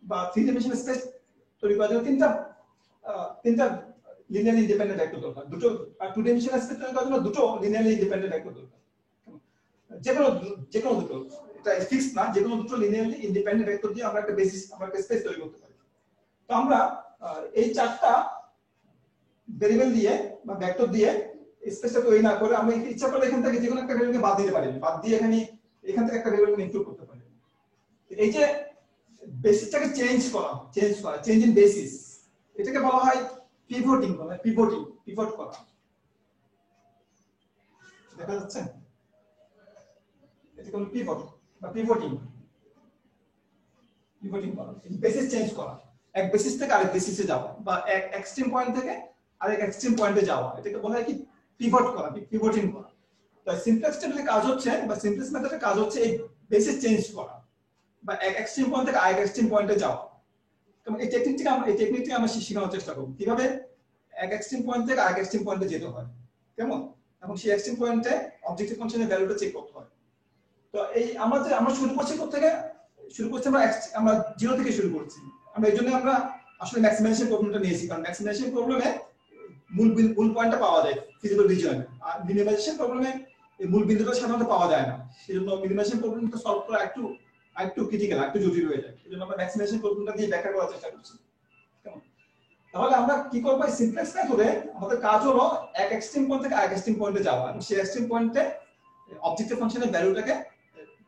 বা থ্রি ডাইমেনশনাল স্পেস তৈরি করার জন্য তিনটা লিনিয়ারলি ইন্ডিপেন্ডেন্ট ভেক্টর দরকার, দুটো। আর টু ডাইমেনশনাল স্পেস তৈরি করার জন্য দুটো লিনিয়ারলি ইন্ডিপেন্ডেন্ট ভেক্টর দরকার, যেকোনো দুটো, এটা ফিক্স না, যেকোনো দুটো লিনিয়ারলি ইন্ডিপেন্ডেন্ট ভেক্টর দিয়ে আমরা একটা বেসিস, আমরা একটা স্পেস তৈরি করতে পারি। তো আমরা এই চারটা ভেরিয়েবল দিয়ে বা ভেক্টর দিয়ে স্পেসটা তৈরি না করে আমরা ইচ্ছা করলে এখান থেকে যেকোনো একটা ভেরিয়েবলকে বাদ দিতে পারি, বাদ দিয়ে এখান থেকে একটা ভেরিয়েবল ইনক্লুড করতে পারি। এই যে বেসিসটাকে চেঞ্জ ইন বেসিস, এটাকে বলা হয় পিভটিং, বলা হয় পিভট করা। দেখা যাচ্ছে, এটাকে বলে পিভট বা পিভটিং করা, বেসিস চেঞ্জ করা, এক বেসিস থেকে আরেক বেসিসে যাওয়া বা এক এক্সট্রিম পয়েন্ট থেকে আরেক এক্সট্রিম পয়েন্টে যাওয়া, এটাকে বলা হয় কি পিভট করা, পিভটিং করা। তো সিমপ্লেক্স টেবিলের কাজ হচ্ছে বা সিমপ্লেক্স মেথডের কাজ হচ্ছে এই বেসিস চেঞ্জ করা বা এক এক্সট্রিম পয়েন্ট থেকে আরেক এক্সট্রিম পয়েন্টে যাওয়া। এই টেকনিকটি আমরা শেখানোর চেষ্টা করব কিভাবে এক এক্সট্রিম পয়েন্ট থেকে আরেক এক্সট্রিম পয়েন্টে যেতে হয়, কেমন, এবং সেই এক্সট্রিম পয়েন্টে অবজেক্টিভ ফাংশনের ভ্যালুটা চেক করতে হয়। তো এই আমরা শুরু করছি থেকে শুরু করছি, আমরা জিরো থেকে শুরু করছি। আমরা এই জন্য আমরা আসলে ম্যাক্সিমাইজেশন প্রবলেমটা নিয়েছি, কারণ ম্যাক্সিমাইজেশন প্রবলেমে মূল পয়েন্টটা পাওয়া যায় ফিজিক্যাল রিজিয়নে, আর মিনিমাইজেশন প্রবলেমে এই মূল বিন্দুটা সাধারণত পাওয়া যায় না। সেজন্য মিনিমাইজেশন প্রবলেমটা সলভ করা একটু ক্রিটিক্যাল, একটু জটিল হয়ে যায়। এজন্য আমরা ম্যাক্সিমাইজেশন প্রবলেমটা দিয়ে ব্যাখ্যা করার চেষ্টা করছি। কেমন, তাহলে আমরা কি করব, এই সিমপ্লেক্স মেথডে আমাদের কাজ হলো এক এক্সট্রিম পয়েন্ট থেকে আরেক এক্সট্রিম পয়েন্টে যাওয়া এবং সেই এক্সট্রিম পয়েন্টে অবজেক্টিভ ফাংশনের ভ্যালুটাকে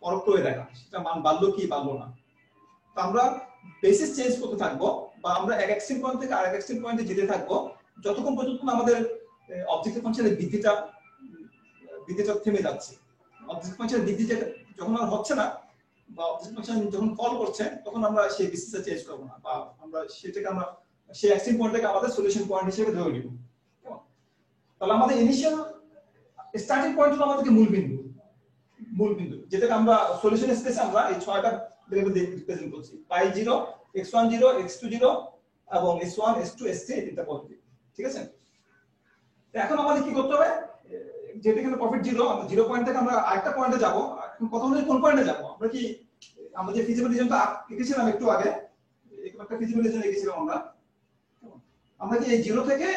পরখ করে দেখা, সেটা মান বাড়লো কি বাড়লো না। তো আমরা বেসিস চেঞ্জ করতে থাকবো বা আমরা এক এক্সট্রিম পয়েন্ট থেকে আরেক এক্সট্রিম পয়েন্টে যেতে থাকবো যতক্ষণ পর্যন্ত আমাদের অবজেক্টিভ ফাংশনের বৃদ্ধিটা থেমে যাচ্ছে। অবজেক্টিভ ফাংশনের বৃদ্ধি যখন আর হচ্ছে না বা অবজেক্টিভ ফাংশন যখন ফল করছে, তখন আমরা সেই বেসিসটা চেঞ্জ করবো না বা আমরা সেই এক্সট্রিম পয়েন্টটাকে আমাদের সলিউশন পয়েন্ট হিসেবে ধরে নিব। তাহলে আমাদের ইনিশিয়াল স্টার্টিং পয়েন্ট হলো আমাদেরকে মূল বিন্দু, যেটাকে আমরা সলিউশন স্পেসে আমরা এই 6টা ভেরিয়েবল দিয়ে রিপ্রেজেন্ট করছি, y0, x10, x20 এবং s1, s2, s3 এই তিনটা পদ্ধতি। ঠিক আছে, তো এখন আমাদের কি করতে হবে, যেটা এখানে প্রফিট 0, আমরা 0 পয়েন্ট থেকে আমরা আরেকটা পয়েন্টে যাব। এখন কথা হলো কোন পয়েন্টে যাব, আমরা যে ফিজিক্যাল রিজনটা লিখেছিলাম একটু আগে, একটা ফিজিক্যাল রিজন লিখেছিলাম আমরা কি এই 0 থেকে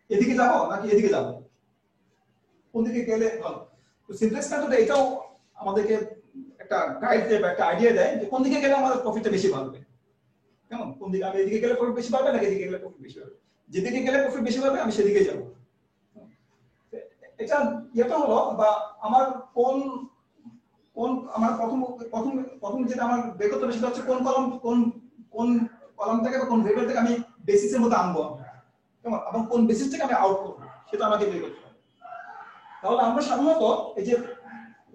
এদিকে যাব নাকি এদিকে যাব, কোন দিকে গেলে ভালো। তো সিমপ্লেক্স মেথডে এটাও আমাদেরকে একটা গাইড দেয় বা একটা আইডিয়া দেয় যে কোন দিকে গেলে আমাদের প্রফিটটা বেশি বাড়বে। কেমন, কোন দিকে, আমি এদিকে গেলে প্রফিট বেশি বাড়বে নাকি এদিকে গেলে প্রফিট বেশি বাড়বে, যেদিকে গেলে প্রফিট বেশি বাড়বে আমি সেদিকে যাব। এটা হলো বা আমার আমার প্রথম যেটা আমার বের করতে হবে সেটা হচ্ছে কোন কলাম থেকে বা কোন ভেরিয়েবল থেকে আমি বেসিসের মধ্যে আনবো, কেমন, এবং কোন বেসিস থেকে আমি আউট করবো সেটা আমাকে বের করতে হবে। তাহলে আমরা সাধারণত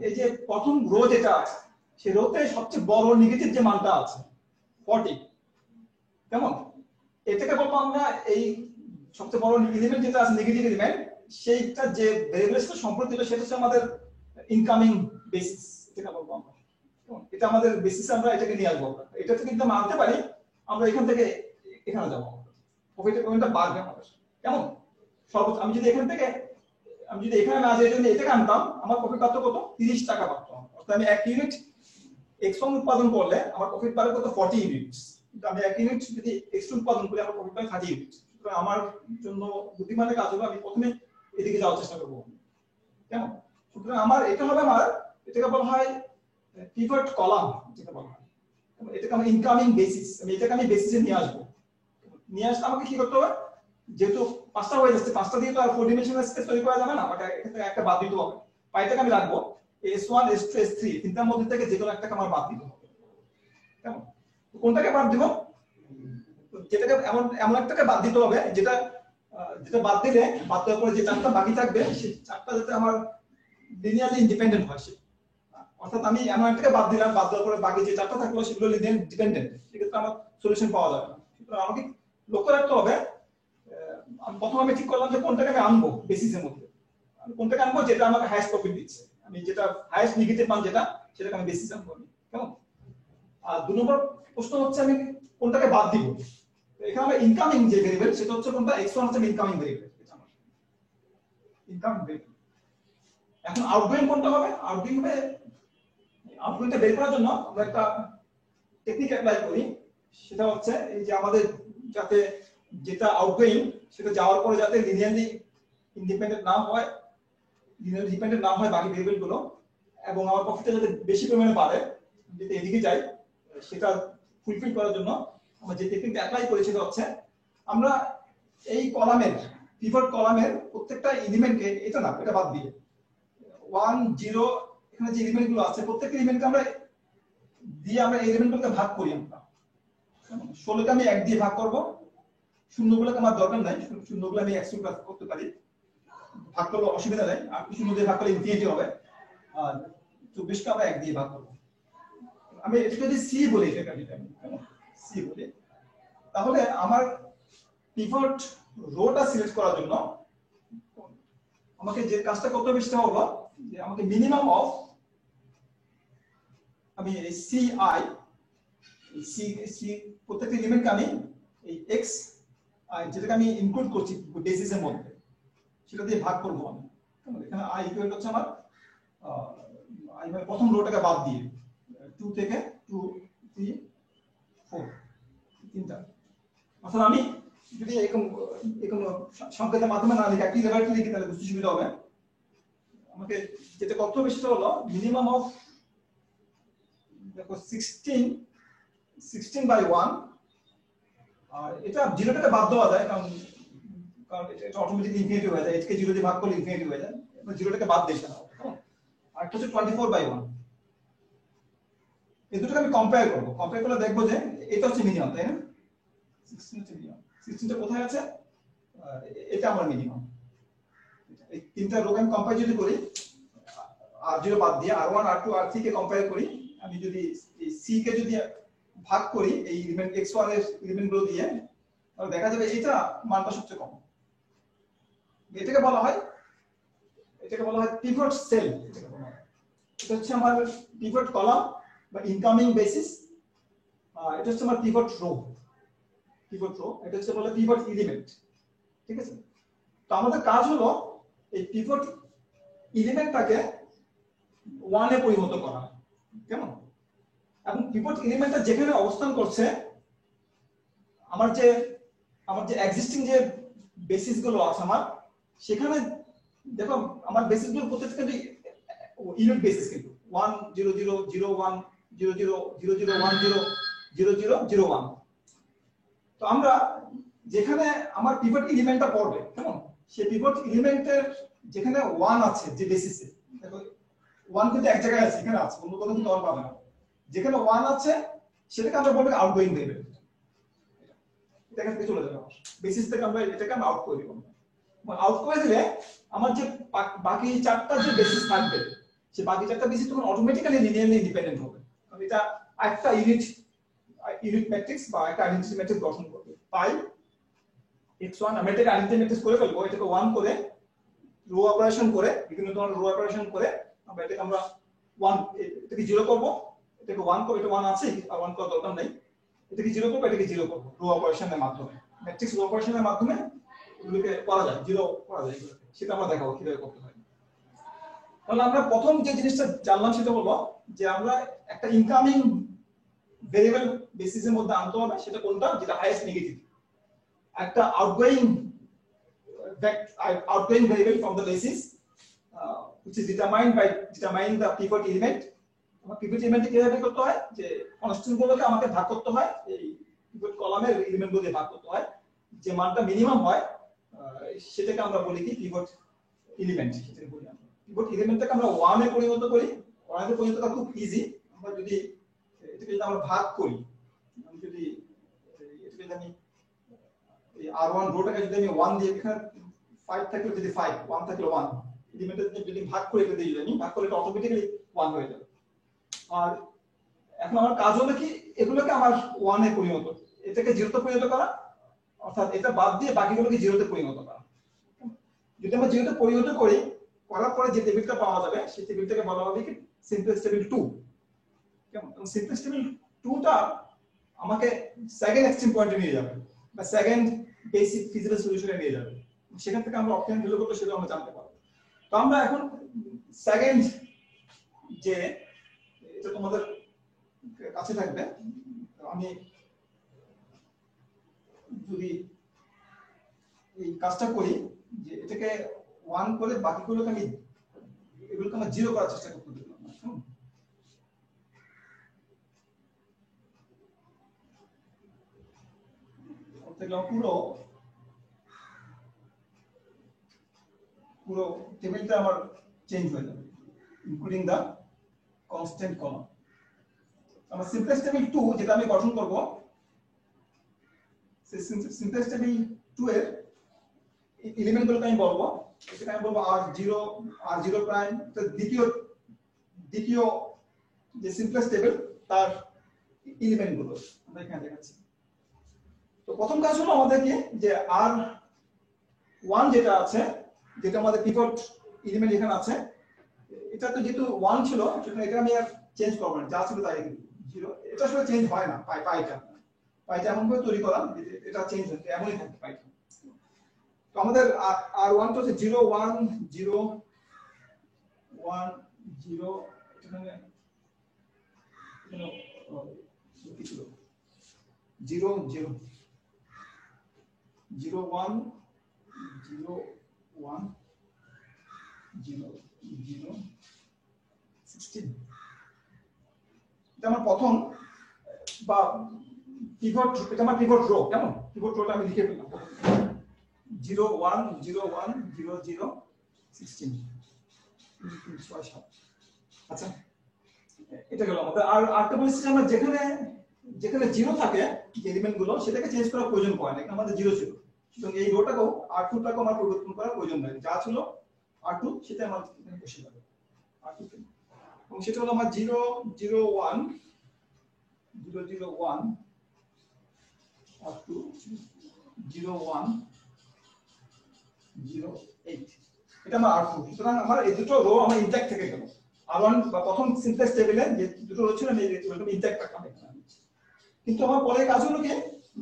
এই যে প্রথম রো যেটা আছে, সেই রোতে সবচেয়ে বড় নেগেটিভ যে মানটা আছে 40, কেমন, এটাকে বলবো আমরা এই সবচেয়ে বড় এলিমেন্ট যেটা আছে নেগেটিভ এলিমেন্ট, সেইটা যে ভেরিয়েবলের সাথে সম্পর্ক দিল সেটা হচ্ছে আমাদের ইনকামিং বেসিস, এটা বলবো আমরা। এটা আমাদের বেসিসে আমরা এটাকে নিয়ে আসবো। এটা থেকে যদি আমরা আনতে পারি, আমরা এখান থেকে এখানে যাবো, প্রফিটের পয়েন্টটা বাড়বে আমাদের। কেমন, সর্বোচ্চ আমি যদি এখানে না যাই যদি এটাকে আনতাম, আমার প্রফিট বাড়তো কত, 30 টাকা বাড়তো। অর্থাৎ আমি 1 ইউনিট x1 উৎপাদন করলে আমার প্রফিট বাড়বে কত, 40 ইউনিটস। কিন্তু আমি 1 ইউনিট যদি x2 উৎপাদন করি, আমার প্রফিট পাই 30 ইউনিট। সুতরাং আমার জন্য বুদ্ধিমানের কাজ হলো আমি প্রথমে এদিকে যাওয়ার চেষ্টা করব। কেমন, সুতরাং এটাকে বলা হয় পিভট কলাম, যেটা বলা হয়। এটাকে আমি ইনকামিং বেসিস, এটাকে আমি বেসিসে নিয়ে আসবো। নিয়ে আসতে আমাকে কি করতে হবে, যেহেতু 5টা হয়ে যাচ্ছে, 5টা দিয়ে তো আর 4 ডিমেনশনাল স্পেস তৈরি করা যাবে না, আমাকে এখান থেকে একটা বাদ দিতে হবে। পাইটাকে আমি রাখবো s1, s2, s3 তিনটার মধ্যে থেকে যে কোনো একটাকে আমার বাদ দিতে হবে। কেমন, কোনটাকে বাদ দিব, যেটাকে এমন একটাকে বাদ দিতে হবে যেটা বাদ দেওয়ার পরে যে 4টা বাকি থাকবে, সেই 4টা যাতে আমার লিনিয়ারলি ইন্ডিপেন্ডেন্ট হয়। অর্থাৎ আমি এমন একটাকে বাদ দিলাম, বাদ দেওয়ার পরে বাকি যে 4টা থাকলো সেগুলো লিনিয়ার ডিপেন্ডেন্ট, সেক্ষেত্রে আমার সলিউশন পাওয়া যাবে না। সুতরাং আমাকে লক্ষ্য রাখতে হবে, প্রথমে আমি ঠিক করলাম যে কোনটাকে আমি আনবো বেসিসের মধ্যে, আমি কোনটাকে আনবো যেটা আমাকে হাইয়েস্ট প্রফিট দিচ্ছে, আমি যেটা হাইয়েস্ট নেগেটিভ মান সেটাকে আমি বেসিস আনবো। কেমন, আর 2 নম্বর প্রশ্ন হচ্ছে আমি কোনটাকে বাদ দিব। এখানে আমরা ইনকামিং যে ভেরিয়েবল সেটা হচ্ছে কোনটা, x1 হচ্ছে ইনকামিং ভেরিয়েবল, এটা আমার ইনকামিং ভেরিয়েবল। এখন আউটগোয়িং কোনটা হবে, আউটগোয়িংটা বের করার জন্য আমরা একটা টেকনিক অ্যাপ্লাই করি, সেটা হচ্ছে এই যে আমাদের যাতে যেটা আউটগোয়িং সেটা যাওয়ার পরে যাতে লিনিয়ারলি ডিপেন্ডেন্ট না হয় বাকি ভেরিয়েবল গুলো, এবং আমার প্রফিটটা যাতে বেশি পরিমাণে বাড়ে, যদি এদিকে যাই, সেটা ফুলফিল করার জন্য আমরা যে টেকনিকটা অ্যাপ্লাই করি সেটা হচ্ছে আমরা এই পিভট কলামের প্রত্যেকটা এলিমেন্টকে, এটা বাদ দিয়ে 1, 0 এখানে যে এলিমেন্ট গুলো আছে প্রত্যেকটা এলিমেন্টকে আমরা এই এলিমেন্টগুলোকে ভাগ করি। আমরা 16কে আমি 1 দিয়ে ভাগ করব, শূন্যগুলোকে আমার দরকার নাই, শূন্যগুলো আমি এক্সক্লুড করতে পারি, ভাগ করলে অসুবিধা নেই। আর শূন্য দিয়ে ভাগ করলে ইনফিনিটি হবে, আর 24 কে আমরা 1 দিয়ে ভাগ করব। আমি এটা যদি সি বলি, এটা যদি আমি সি বলি, তাহলে আমার পিভট রোটা সিলেক্ট করার জন্য আমাকে যে কাজটা করতে হবে সেটা হলো যে আমাকে মিনিমাম অফ, আমি এই সি আই, সি সি প্রত্যেকটা এলিমেন্টকে আমি এই এক্স যেটাকে আমি ইনক্লুড করছি বেসিসের মধ্যে সেটা দিয়ে ভাগ করব আমি। এখানে আই ইকুয়াল হচ্ছে আমার আই মানে প্রথম রোটাকে বাদ দিয়ে 2 থেকে 2 3 4 তিনটা। অর্থাৎ আমি যদি এরকম এরকম সংকেতের মাধ্যমে না লিখি, একটি লেভেলটি লিখি, তাহলে বুঝতে সুবিধা হবে। আমাকে যেটা করতে হবে সেটা হলো মিনিমাম অফ, দেখো 16 বাই 1, আর এটা জিরোটাকে বাদ দেওয়া যায়, কারণ কারণ এটা অটোমেটিক্যালি ইনফিনিটি হয়ে যায়, এটাকে জিরো দিয়ে ভাগ করলে ইনফিনিটি হয়ে যায়, আমরা জিরোটাকে বাদ দিই না। আর একটা হচ্ছে 24 বাই 1, এই দুটোকে আমি কম্পেয়ার করব, কম্পেয়ার করলে দেখবো যে এটা হচ্ছে মিনিমাম, তাই না? 16 হচ্ছে মিনিমাম, 16টা কোথায় আছে, এটা আমার মিনিমাম। এই তিনটা রো আমি কম্পেয়ার যদি করি, r0 বাদ দিয়ে r1 r2 r3 কে কম্পেয়ার করি, আমি যদি c কে যদি ভাগ করি এই এলিমেন্ট x1 এর এলিমেন্টগুলো দিয়ে, তাহলে দেখা যাবে এটা মানটা সবচেয়ে কম। এটাকে বলা হয় পিভট সেল। এটা হচ্ছে আমার পিভট কলাম বা ইনকামিং বেসিস, এটা হচ্ছে আমার পিভট রো, এটা হচ্ছে বলে পিভট এলিমেন্ট। ঠিক আছে, তো আমাদের কাজ হলো এই পিভট এলিমেন্টটাকে 1 এ পরিণত করা, কেমন? এবং পিভট এলিমেন্টটা যেখানে অবস্থান করছে, আমার যে এক্সিস্টিং যে বেসিস গুলো আছে আমার, সেখানে দেখো আমার বেসিস গুলো প্রত্যেকটা ইউনিট বেসিস, কিন্তু 1 0 0 0 1 0 0 0 0 1 0 0 0 0 1। তো আমরা যেখানে আমার পিভট এলিমেন্টটা পড়বে, কেমন, সেই পিভট এলিমেন্টের যেখানে 1 আছে যে বেসিসে, দেখো 1 কিন্তু এক জায়গায় আছে, এখানে আছে, অন্য কোথাও কিন্তু 1 পাবে না। যেখানে 1 আছে সেটাকে আমরা বলবো আউটগোয়িং ভেরিয়েবল। এটা এখান থেকে চলে যাবে, আমার বেসিস থেকে আমরা এটাকে আউট করে দিব। আউট করে দিলে আমার যে বাকি চারটা যে বেসিস থাকবে, সে বাকি চারটা বেসিস তখন অটোমেটিক্যালি লিনিয়ারলি ইন্ডিপেন্ডেন্ট হবে, কারণ এটা একটা ইউনিট ম্যাট্রিক্স বা একটা আইডেন্টিটি ম্যাট্রিক্স গঠন করবে। পাই x1 আমরা এটাকে আইডেন্টিটি ম্যাট্রিক্স করে ফেলবো, এটাকে 1 করে রো অপারেশন করে, বিভিন্ন ধরনের রো অপারেশন করে আমরা এটাকে 1 এটাকে 0 করব, এটাকে 1 করব, এটা 1 আছে আর 1 করার দরকার নাই, এটাকে 0 করব, এটাকে 0 করব রো অপারেশনের মাধ্যমে, ম্যাট্রিক্স রো অপারেশনের মাধ্যমে এগুলোকে করা যায়, 0 করা যায়, সেটা আমরা দেখাবো কিভাবে করতে হয়। তাহলে আমরা প্রথম যে জিনিসটা জানলাম সেটা হলো যে আমরা একটা ইনকামিং ভেরিয়েবল বেসিসের মধ্যে আনতে হবে, সেটা কোনটা, যেটা হাইয়েস্ট নেগেটিভ, একটা outgoing variable from the basis which is determined by determining the pivot element. আমার পিভট এলিমেন্ট কিভাবে করতে হয়, যে কনস্ট্যান্ট গুলোকে আমাকে ভাগ করতে হয়, এই পিভট কলামের এলিমেন্ট গুলো দিয়ে ভাগ করতে হয়, যে মানটা মিনিমাম হয় সেটাকে আমরা বলি কি পিভট এলিমেন্ট। সেটাকে বলি আমরা পিভট এলিমেন্টটাকে আমরা 1 এ পরিণত করি। 1 এ পরিণত করা খুব ইজি। আমরা যদি এটাকে যদি আমরা ভাগ করি, আমি যদি এটাকে আমি এই r1 রোটাকে যদি আমি 1 দিয়ে, এখানে 5 থাকলে যদি 5 1 থাকলে 1 এলিমেন্টটা যদি ভাগ করে এটা দিয়ে যদি ভাগ করলে এটা অটোমেটিক্যালি 1 হয়ে যাবে। আর এখন আমার কাজ হলো কি, এগুলোকে আমার 1 এ পরিণত, এটাকে 0 তে পরিণত করা, অর্থাৎ এটা বাদ দিয়ে বাকিগুলোকে 0 তে পরিণত করা। যদি আমরা 0 তে পরিণত করি, করার পরে যে টেবিলটা পাওয়া যাবে সেই টেবিলটাকে বলা হবে কি সিমপ্লেক্স টেবিল 2। কেমন? সিমপ্লেক্স টেবিল 2টা আমাকে সেকেন্ড এক্সট্রিম পয়েন্টে নিয়ে যাবে বা সেকেন্ড বেসিক ফিজিক্যাল সলিউশনে নিয়ে যাবে। সেখান থেকে আমরা অপশন ভ্যালু কত সেটা আমরা জানতে পারবো। তো আমরা এখন সেকেন্ড যে এটা তোমাদের কাছে থাকবে, আমি যদি এই কাজটা করি যে এটাকে 1 করে বাকিগুলোকে আমি এগুলোকে আমরা 0 করার চেষ্টা করতে দিলাম। পুরো টেবিলটা আমার চেঞ্জ হয়ে যাবে, ইনক্লুডিং দা কনস্ট্যান্ট কলাম। আমার সিমপ্লেক্স টেবিল 2 যেটা আমি গঠন করব, সিমপ্লেক্স টেবিল 2 এর এলিমেন্ট গুলোকে আমি বলবো, এখানে আমি বলবো r0 প্রাইম, তো দ্বিতীয় যে সিমপ্লেক্স টেবিল তার এলিমেন্ট গুলো আমরা এখানে দেখাচ্ছি। তো প্রথম কাজ হলো আমাদেরকে যে r1 যেটা আছে, যেটা আমাদের পিভট এলিমেন্ট এখানে আছে, এটা তো যেহেতু 1 ছিল সেটা এটা আমি আর চেঞ্জ করব না, যা ছিল তাই 0, এটা আসলে চেঞ্জ হয় না। পাইটা এমন করে তৈরি করা এটা চেঞ্জ হচ্ছে, এমনই থাকে পাইটা। তো আমাদের r1 তো হচ্ছে 0 1 0 1 0, এখানে কি ছিল 0 0 0 1 0 1 0 0 16, এটা আমার প্রথম বা পিভট, এটা আমার পিভট রো। কেমন পিভট রোটা আমি লিখে ফেললাম 0 1 0 1 0 0 16 6 7। আচ্ছা, এটা গেল আমাদের। আর আরেকটা বলেছি যে আমরা যেখানে 0 থাকে যে এলিমেন্ট গুলো, সেটাকে চেঞ্জ করার প্রয়োজন পড়ে না, আমাদের 0 ছিল, সুতরাং এই রোটাকেও r2 টাকেও আমার পরিবর্তন করার প্রয়োজন নাই, যা ছিল r2 সেটা আমার এখানে বসে যাবে r2 তে। এবং সেটা হলো আমার 0 0 1 0 0 1 r2 0 1 0 8, এটা আমার r2। সুতরাং আমার এই দুটো রো আমার ইনট্যাক্ট থেকে গেল। r1 বা প্রথম সিমপ্লেক্স টেবিলে যে দুটো রো ছিল আমি এরকম ইনট্যাক্ট রাখলাম এখানে। কিন্তু আমার পরে কাজ হলো কি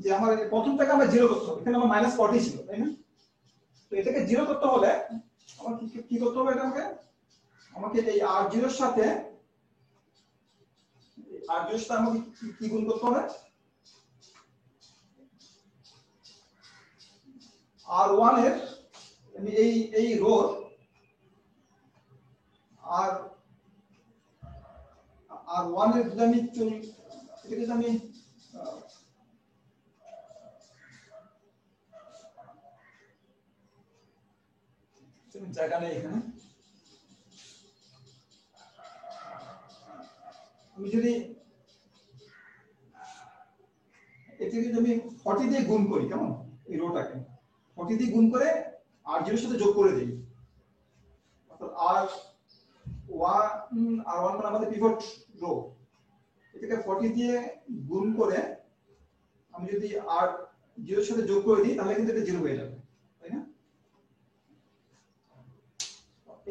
যে আমার প্রথমটাকে আমার 0 করতে হবে, এখানে আমার -40 ছিল, তাই না? তো এটাকে 0 করতে হলে আমার কি করতে হবে? আমাকে এই r0 এর সাথে আমাকে কি গুণ করতে হবে? r1 এর আমি এই রো r1 এর যদি আমি এটাকে যদি আমি জায়গা নেই এখানে, আমি যদি এটাকে যদি আমি 40 দিয়ে গুণ করি, কেমন এই রোটাকে 40 দিয়ে গুণ করে r0 এর সাথে যোগ করে দেই, অর্থাৎ r1 মানে আমাদের পিভট রো, এটাকে 40 দিয়ে গুণ করে আমি যদি r0 এর সাথে যোগ করে দিই তাহলে কিন্তু এটা 0 হয়ে যাবে, তাই না?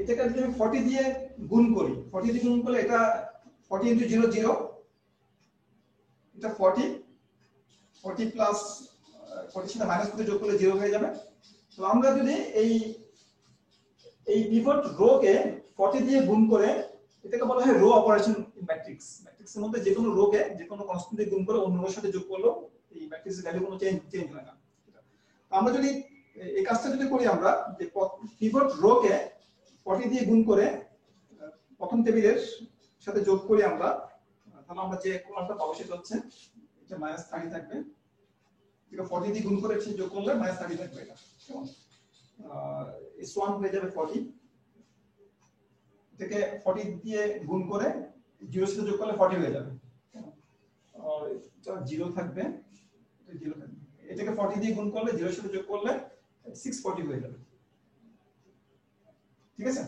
এটাকে যদি আমি 40 দিয়ে গুণ করি, 40 দিয়ে গুণ করলে এটা 40 * 0 0, এটা 40 প্লাস 40 সাথে মাইনাস করে যোগ করলে 0 হয়ে যাবে। তো আমরা যদি এই পিভট রো কে 40 দিয়ে গুণ করে, এটাকে বলা হয় রো অপারেশন ইন ম্যাট্রিক্সের মধ্যে যে কোনো রো কে যে কোনো কনস্ট্যান্ট দিয়ে গুণ করে অন্য রোর সাথে যোগ করলে এই ম্যাট্রিক্সের ভ্যালু কোনো চেঞ্জ হয় না। আমরা যদি এই কাজটা যদি করি, আমরা যে পিভট রো কে 40 দিয়ে গুণ করে প্রথম টেবিলের সাথে যোগ করি আমরা, তাহলে আমরা যে কলামটা পাবো সেটা হচ্ছে এটা -30 থাকবে, এটা 40 দিয়ে গুণ করে যোগ করলে -30 থাকবে, এটা কেমন s1 হয়ে যাবে 40, এটাকে 40 দিয়ে গুণ করে 0 এর সাথে যোগ করলে 40 হয়ে যাবে, আর এটা 0 থাকবে, এটা 0 থাকবে, এটাকে 40 দিয়ে গুণ করলে 0 এর সাথে যোগ করলে 640 হয়ে যাবে, ঠিক আছে?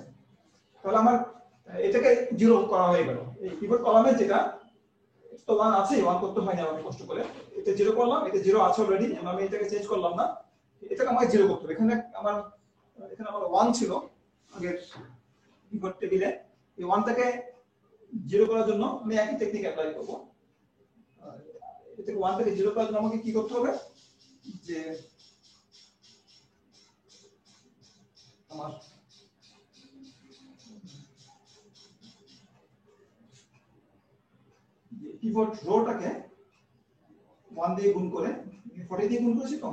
তাহলে আমার এটাকে 0 করা হয়ে গেল। এই পিভট কলামে যেটা তো 1 আছে, 1 করতে হয় না আমি কষ্ট করে, এটা 0 করলাম, এটা 0 আছে অলরেডি, আমি এটাকে চেঞ্জ করলাম না, এটাকে আমাকে 0 করতে হবে। এখানে আমার 1 ছিল আগের পিভট টেবিলে, এই 1টাকে 0 করার জন্য আমি একই টেকনিক অ্যাপ্লাই করব। এটাকে 1টাকে 0 করার জন্য আমাকে কি করতে হবে যে আমার পিভট রোটাকে 1 দিয়ে গুণ করে, 40 দিয়ে গুণ করেছি তো,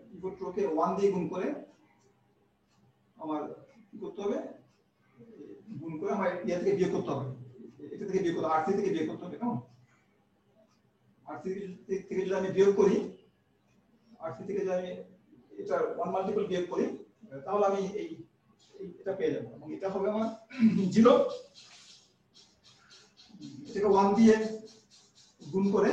পিভট রোকে 1 দিয়ে গুণ করে আমার কি করতে হবে, গুণ করে আমার ইয়া থেকে বিয়োগ করতে হবে, এটা থেকে বিয়োগ করতে হবে, r3 থেকে বিয়োগ করতে হবে, কেমন r3 থেকে যদি আমি বিয়োগ করি, r3 থেকে যদি আমি এটা 1 মাল্টিপল বিয়োগ করি, তাহলে আমি এটা পেয়ে যাব, এবং এটা হবে আমার 0, এটাকে 1 দিয়ে গুণ করে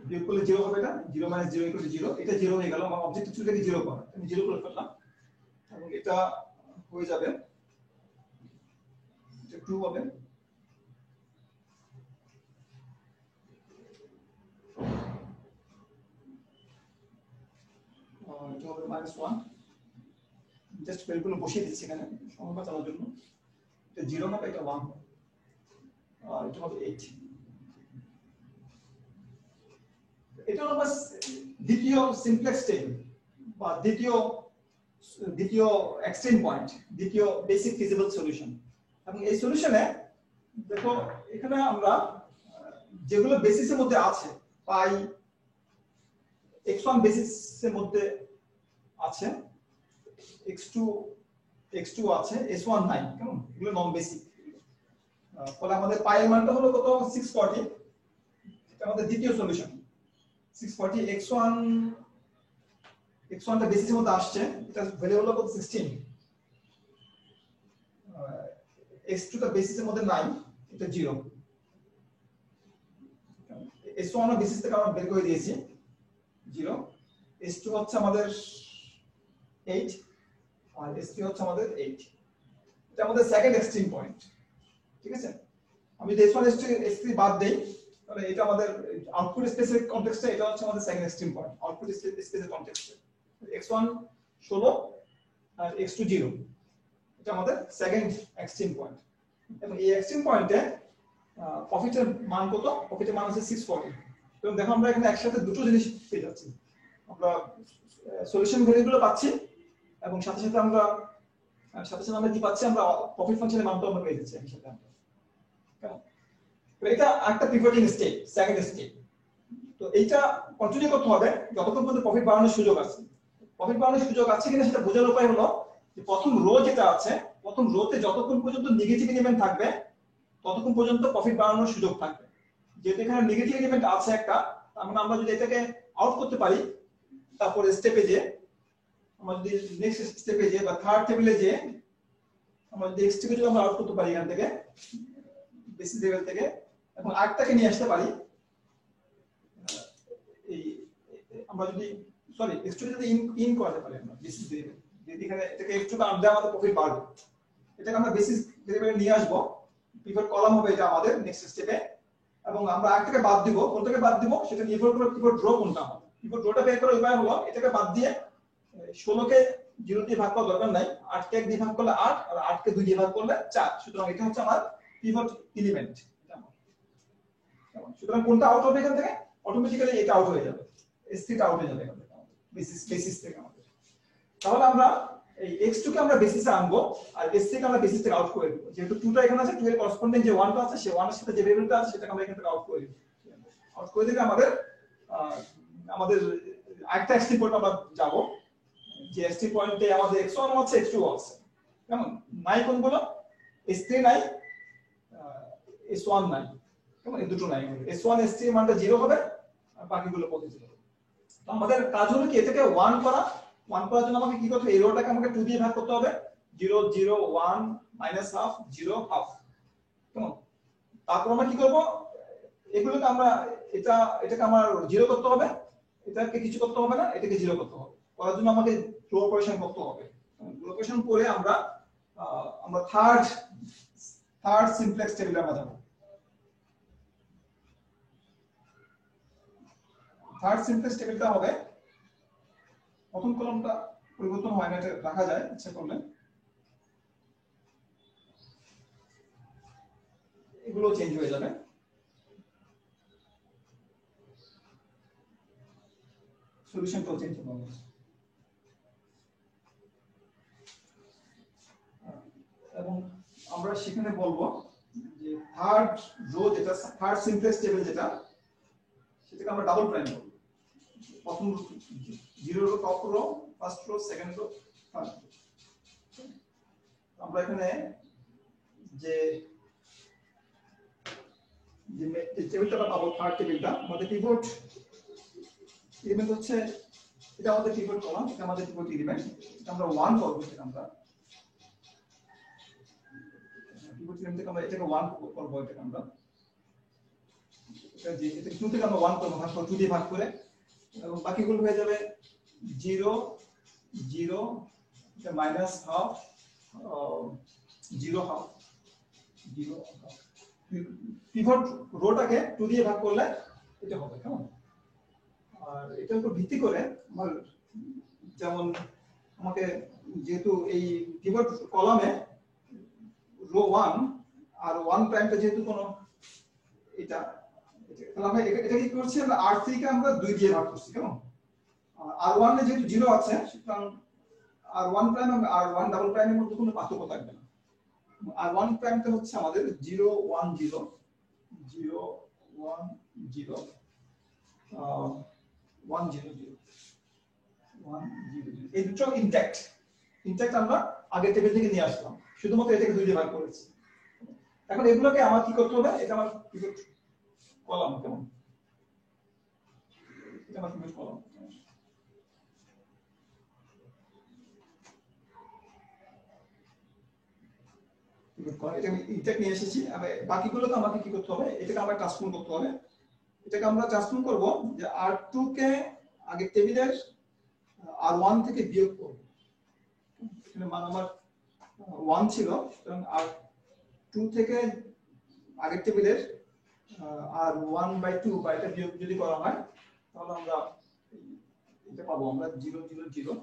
বিয়োগ করলে 0 হবে, এটা 0 - 0 = 0, এটা 0 হয়ে গেল। আমার অবজেক্টিভ ছিল কি 0 করা, আমি 0 করে ফেললাম এবং এটা হয়ে যাবে, এটা ট্রু হবে। এটা হবে -1, জাস্ট ভ্যালুগুলো বসিয়ে দিচ্ছি এখানে সময় বাঁচানোর জন্য। এটা 0 হবে, এটা 1 হবে, আর এটা হবে 8। এটা হলো বাস দ্বিতীয় সিমপ্লেক্স টেবিল বা দ্বিতীয় এক্সট্রিম পয়েন্ট, দ্বিতীয় বেসিক ফিজিবল সলিউশন। এবং এই সলিউশনে দেখো এখানে আমরা যেগুলো বেসিসের মধ্যে আছে, পাই x1 বেসিসের মধ্যে আছে, x2 আছে, s1 নাই, কেমন, এগুলো নন বেসিক। ফলে আমাদের পাই এর মানটা হলো কত, 640। এটা আমাদের দ্বিতীয় সলিউশন। 640 x1 টা বেসিসের মধ্যে আসছে, এটা ভ্যালু হলো কত, 16। x2 টা বেসিসের মধ্যে নাই, এটা 0। s1 এর বেসিস থেকে আমরা বের করে দিয়েছি 0। s2 হচ্ছে আমাদের 8 আর s3 হচ্ছে আমাদের 8। এটা আমাদের সেকেন্ড এক্সট্রিম পয়েন্ট, ঠিক আছে। আমি যদি s1 s3 বাদ দেই তাহলে এটা আমাদের আউটপুট স্পেসের কনটেক্সটে এটা হচ্ছে আমাদের সেকেন্ড এক্সট্রিম পয়েন্ট, আউটপুট স্পেসের কনটেক্সটে x1 16 আর x2 0, এটা আমাদের সেকেন্ড এক্সট্রিম পয়েন্ট। এবং এই এক্সট্রিম পয়েন্টে প্রফিটের মান কত, প্রফিটের মান হচ্ছে 640। এবং দেখো আমরা এখানে একসাথে দুটো জিনিস পেয়ে যাচ্ছি, আমরা সলিউশন ভ্যালুগুলো পাচ্ছি এবং সাথে সাথে আমরা কি পাচ্ছি, আমরা প্রফিট ফাংশনের মানটা আমরা পেয়ে যাচ্ছি একসাথে আমরা, কেমন। তো এটা একটা পিভটিং স্টেপ, সেকেন্ড স্টেপ। তো এইটা কন্টিনিউ করতে হবে যতক্ষণ পর্যন্ত প্রফিট বাড়ানোর সুযোগ আছে। প্রফিট বাড়ানোর সুযোগ আছে কিনা সেটা বোঝার উপায় হলো যে প্রথম রো যেটা আছে, প্রথম রোতে যতক্ষণ পর্যন্ত নেগেটিভ এলিমেন্ট থাকবে ততক্ষণ পর্যন্ত প্রফিট বাড়ানোর সুযোগ থাকবে। যেহেতু এখানে নেগেটিভ এলিমেন্ট আছে একটা, তার মানে আমরা যদি এটাকে আউট করতে পারি, তারপরে স্টেপে যে আমরা যদি নেক্সট স্টেপে যে বা থার্ড টেবিলে যে আমরা যদি x কে যদি আমরা আউট করতে পারি এখান থেকে বেসিস লেভেল থেকে, এবং আরটাকে নিয়ে আসতে পারি, এই আমরা যদি x2 যদি ইন করাতে পারি আমরা বেসিস লেভেল, যদি এখানে এটাকে x2 কে আপ দেওয়া আমাদের প্রফিট বাড়বে, এটাকে আমরা বেসিস লেভেলে নিয়ে আসব, পিভট কলাম হবে এটা আমাদের নেক্সট স্টেপে। এবং আমরা আরটাকে বাদ দিব, কোনটাকে বাদ দিব সেটা নির্ভর করে পিভট রো কোনটা আমাদের। পিভট রোটা বের করার উপায় হলো এটাকে বাদ দিয়ে 16 কে 0 দিয়ে ভাগ করার দরকার নাই, 8 কে 1 দিয়ে ভাগ করলে 8 আর 8 কে 2 দিয়ে ভাগ করলে 4। সুতরাং এটা হচ্ছে আমার পিভট এলিমেন্ট। সুতরাং কোনটা আউট হবে এখান থেকে, অটোমেটিক্যালি এটা আউট হয়ে যাবে, s3 টা আউট হয়ে যাবে এখান থেকে বেসিস থেকে আমাদের। তাহলে আমরা এই x2 কে আমরা বেসিসে আনবো আর s3 কে আমরা বেসিস থেকে আউট করে দেব। যেহেতু 2 টা এখানে আছে, 2 এর করেসপন্ডিং যে 1 টা আছে, সেই 1 এর সাথে যে ভেরিয়েবলটা আছে সেটাকে আমরা এখান থেকে আউট করে দেব। আউট করে দিলে আমাদের আরেকটা এক্সট্রিম পয়েন্ট আমরা যাব, যে এক্সট্রিম পয়েন্টে আমাদের x1 আছে, x2 আছে, কেমন, নাই কোনগুলো, s3 নাই, s1 নাই, কেমন, এই দুটো নাই। s1 s3 এর মানটা 0 হবে আর বাকিগুলো পজিটিভ হবে। তো আমাদের কাজ হলো কি এটাকে 1 করা। 1 করার জন্য আমাকে কি করতে হবে, এই রোটাকে আমাকে 2 দিয়ে ভাগ করতে হবে, 0 0 1 -half 0 half, কেমন। তারপর আমরা কি করব, এগুলোকে আমরা এটাকে আমার 0 করতে হবে, এটাকে কিছু করতে হবে না, এটাকে 0 করতে হবে। করার জন্য আমাকে রো অপারেশন করতে হবে। রো অপারেশন করে আমরা থার্ড সিমপ্লেক্স টেবিলে আমরা যাব। থার্ড সিমপ্লেক্স টেবিলটা হবে, প্রথম কলামটা পরিবর্তন হয় না, এটা রাখা যায় ইচ্ছা করলে, এগুলো চেঞ্জ হয়ে যাবে। সলিউশনটাও চেঞ্জ হবে। এবং আমরা সেখানে বলবো যে থার্ড রো যেটা, থার্ড সিমপ্লেক্স টেবিল যেটা, সেটাকে আমরা ডাবল প্রাইম করব। প্রথম 0 row top row, first row, second row, third row. আমরা এখানে যে টেবিলটা পাবো, থার্ড টেবিলটা আমাদের পিভট এলিমেন্ট হচ্ছে, এটা আমাদের পিভট কলাম, এটা আমাদের পিভট এলিমেন্ট, এটা আমরা 1 করব, এটা আমরা পিভট এলিমেন্ট থেকে আমরা এটাকে 1 করব, এটাকে আমরা এটা 2 থেকে আমরা 1 করব, ভাগ করে 2 দিয়ে ভাগ করে, এবং বাকিগুলো হয়ে যাবে 0 0 minus half 0 half 0 half. Pivot রোটাকে 2 দিয়ে ভাগ করলে এটা হবে, কেমন? আর এটার উপর ভিত্তি করে আমার যেমন আমাকে যেহেতু এই পিভট কলামে রো 1 আর 1 প্রাইমটা যেহেতু কোনো এটা তাহলে আমরা এটা কি করছি, আমরা r3 কে আমরা 2 দিয়ে ভাগ করছি, কেমন? আর r1 এ যেহেতু 0 আছে সুতরাং r1 প্রাইম এবং r1 ডাবল প্রাইমের মধ্যে কোনো পার্থক্য থাকবে না। r1 প্রাইমটা হচ্ছে আমাদের 0 1 0 0 1 0 1 0 0 1 0 0, এই দুটো ইনট্যাক্ট আমরা আগের টেবিল থেকে নিয়ে আসলাম, শুধুমাত্র এটাকে 2 দিয়ে ভাগ করেছি। এখন এগুলোকে আমার কি করতে হবে, এটা আমার পিভট কলাম, কেমন? এটা আমার পিভট কলাম, এটা আমি ইনট্যাক্ট নিয়ে এসেছি। বাকিগুলো তো আমাকে কি করতে হবে, এটাকে আমরা ট্রান্সফর্ম করতে হবে। এটাকে আমরা ট্রান্সফর্ম করব যে r2 কে আগের টেবিলের r1 থেকে বিয়োগ করব। এখানে মান আমার 1 ছিল, সুতরাং r2 থেকে আগের টেবিলের r1/2 বা এটা বিয়োগ যদি করা হয় তাহলে আমরা এটা পাবো, আমরা 0 0 0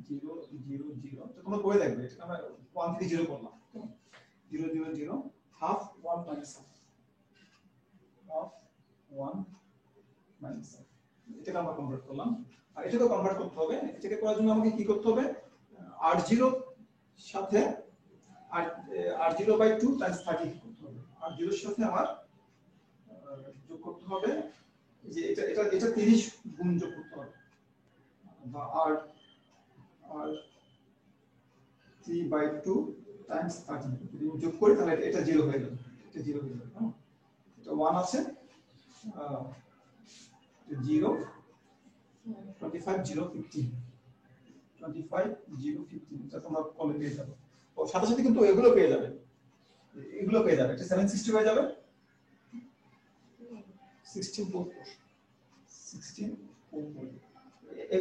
0 0 0। তো তোমরা করে দেখবে, এটা আমরা 1 থেকে 0 করলাম, 0 0 0 half 1 minus half 1 minus half. এটাকে আমরা কনভার্ট করলাম, আর এটাকে কনভার্ট করতে হবে। এটাকে করার জন্য আমাকে কি করতে হবে, r0 সাথে r0/2 টাইমস 30 করতে হবে। r0 এর সাথে আমার যোগ করতে হবে, যে এটা এটা এটা 30 গুণ যোগ করতে হবে, বা r 3/2 টাইমস 30 যদি যোগ করি তাহলে এটা 0 হয়ে যাবে, এটা 0 হয়ে যাবে। এটা 1 আছে, 0 25 0 15 25 0 15, এটা তোমরা কমে পেয়ে যাবে। ও সাথে সাথে কিন্তু এগুলো পেয়ে যাবে, এটা 760 হয়ে যাবে, 1644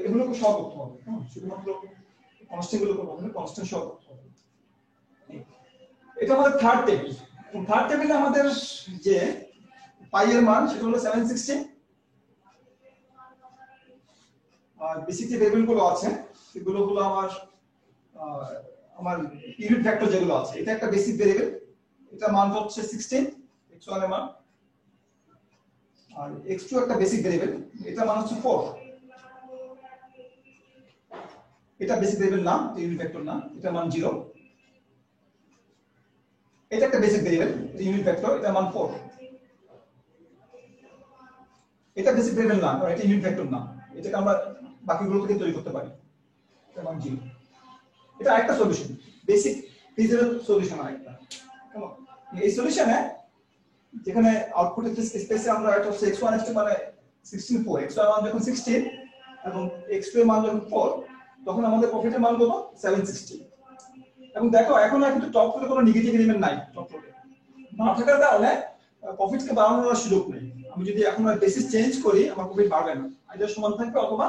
এগুলোকে সহ করতে হবে, শুধুমাত্র কনস্ট্যান্ট গুলো করতে হবে, কনস্ট্যান্ট সহ করতে হবে। এটা আমাদের থার্ড টেবিল। থার্ড টেবিলে আমাদের যে পাই এর মান সেটা হলো 760, আর বেসিক যে ভেরিয়েবল গুলো আছে সেগুলো হলো আমার ইউনিট ভেক্টর যেগুলো আছে, এটা একটা বেসিক ভেরিয়েবল, এটা মান হচ্ছে 16 x1 এর মান, আর x2 একটা বেসিক ভেরিয়েবল, এটা মান হচ্ছে 4। এটা বেসিক ভেরিয়েবল না, ইউনিট ভেক্টর না, এটা মান 0। এটা একটা বেসিক ভেরিয়েবল, এটা ইউনিট ভেক্টর, এটা মান 4। এটা বেসিক ভেরিয়েবল না, এটা ইউনিট ভেক্টর না, এটাকে আমরা বাকিগুলো থেকে তৈরি করতে পারি, এটা মান 0। এটা একটা সলিউশন, বেসিক ফিজিক্যাল সলিউশন আরেকটা, কেমন? এই সলিউশনে যেখানে আউটপুটের স্পেসে আমরা এটা হচ্ছে x1 x2 মানে 16 4, x1 মান যখন 16 এবং x2 এর মান যখন 4, তখন আমাদের প্রফিটের মান কত, 760। এবং দেখো এখন আর কিন্তু টপ ফ্লোরে কোনো নেগেটিভ এলিমেন্ট নাই, টপ ফ্লোরে না থাকার কারণে প্রফিটকে বাড়ানোর সুযোগ নেই। আমি যদি এখন বেসিস চেঞ্জ করি আমার প্রফিট বাড়বে না, আইদার সমান থাকবে অথবা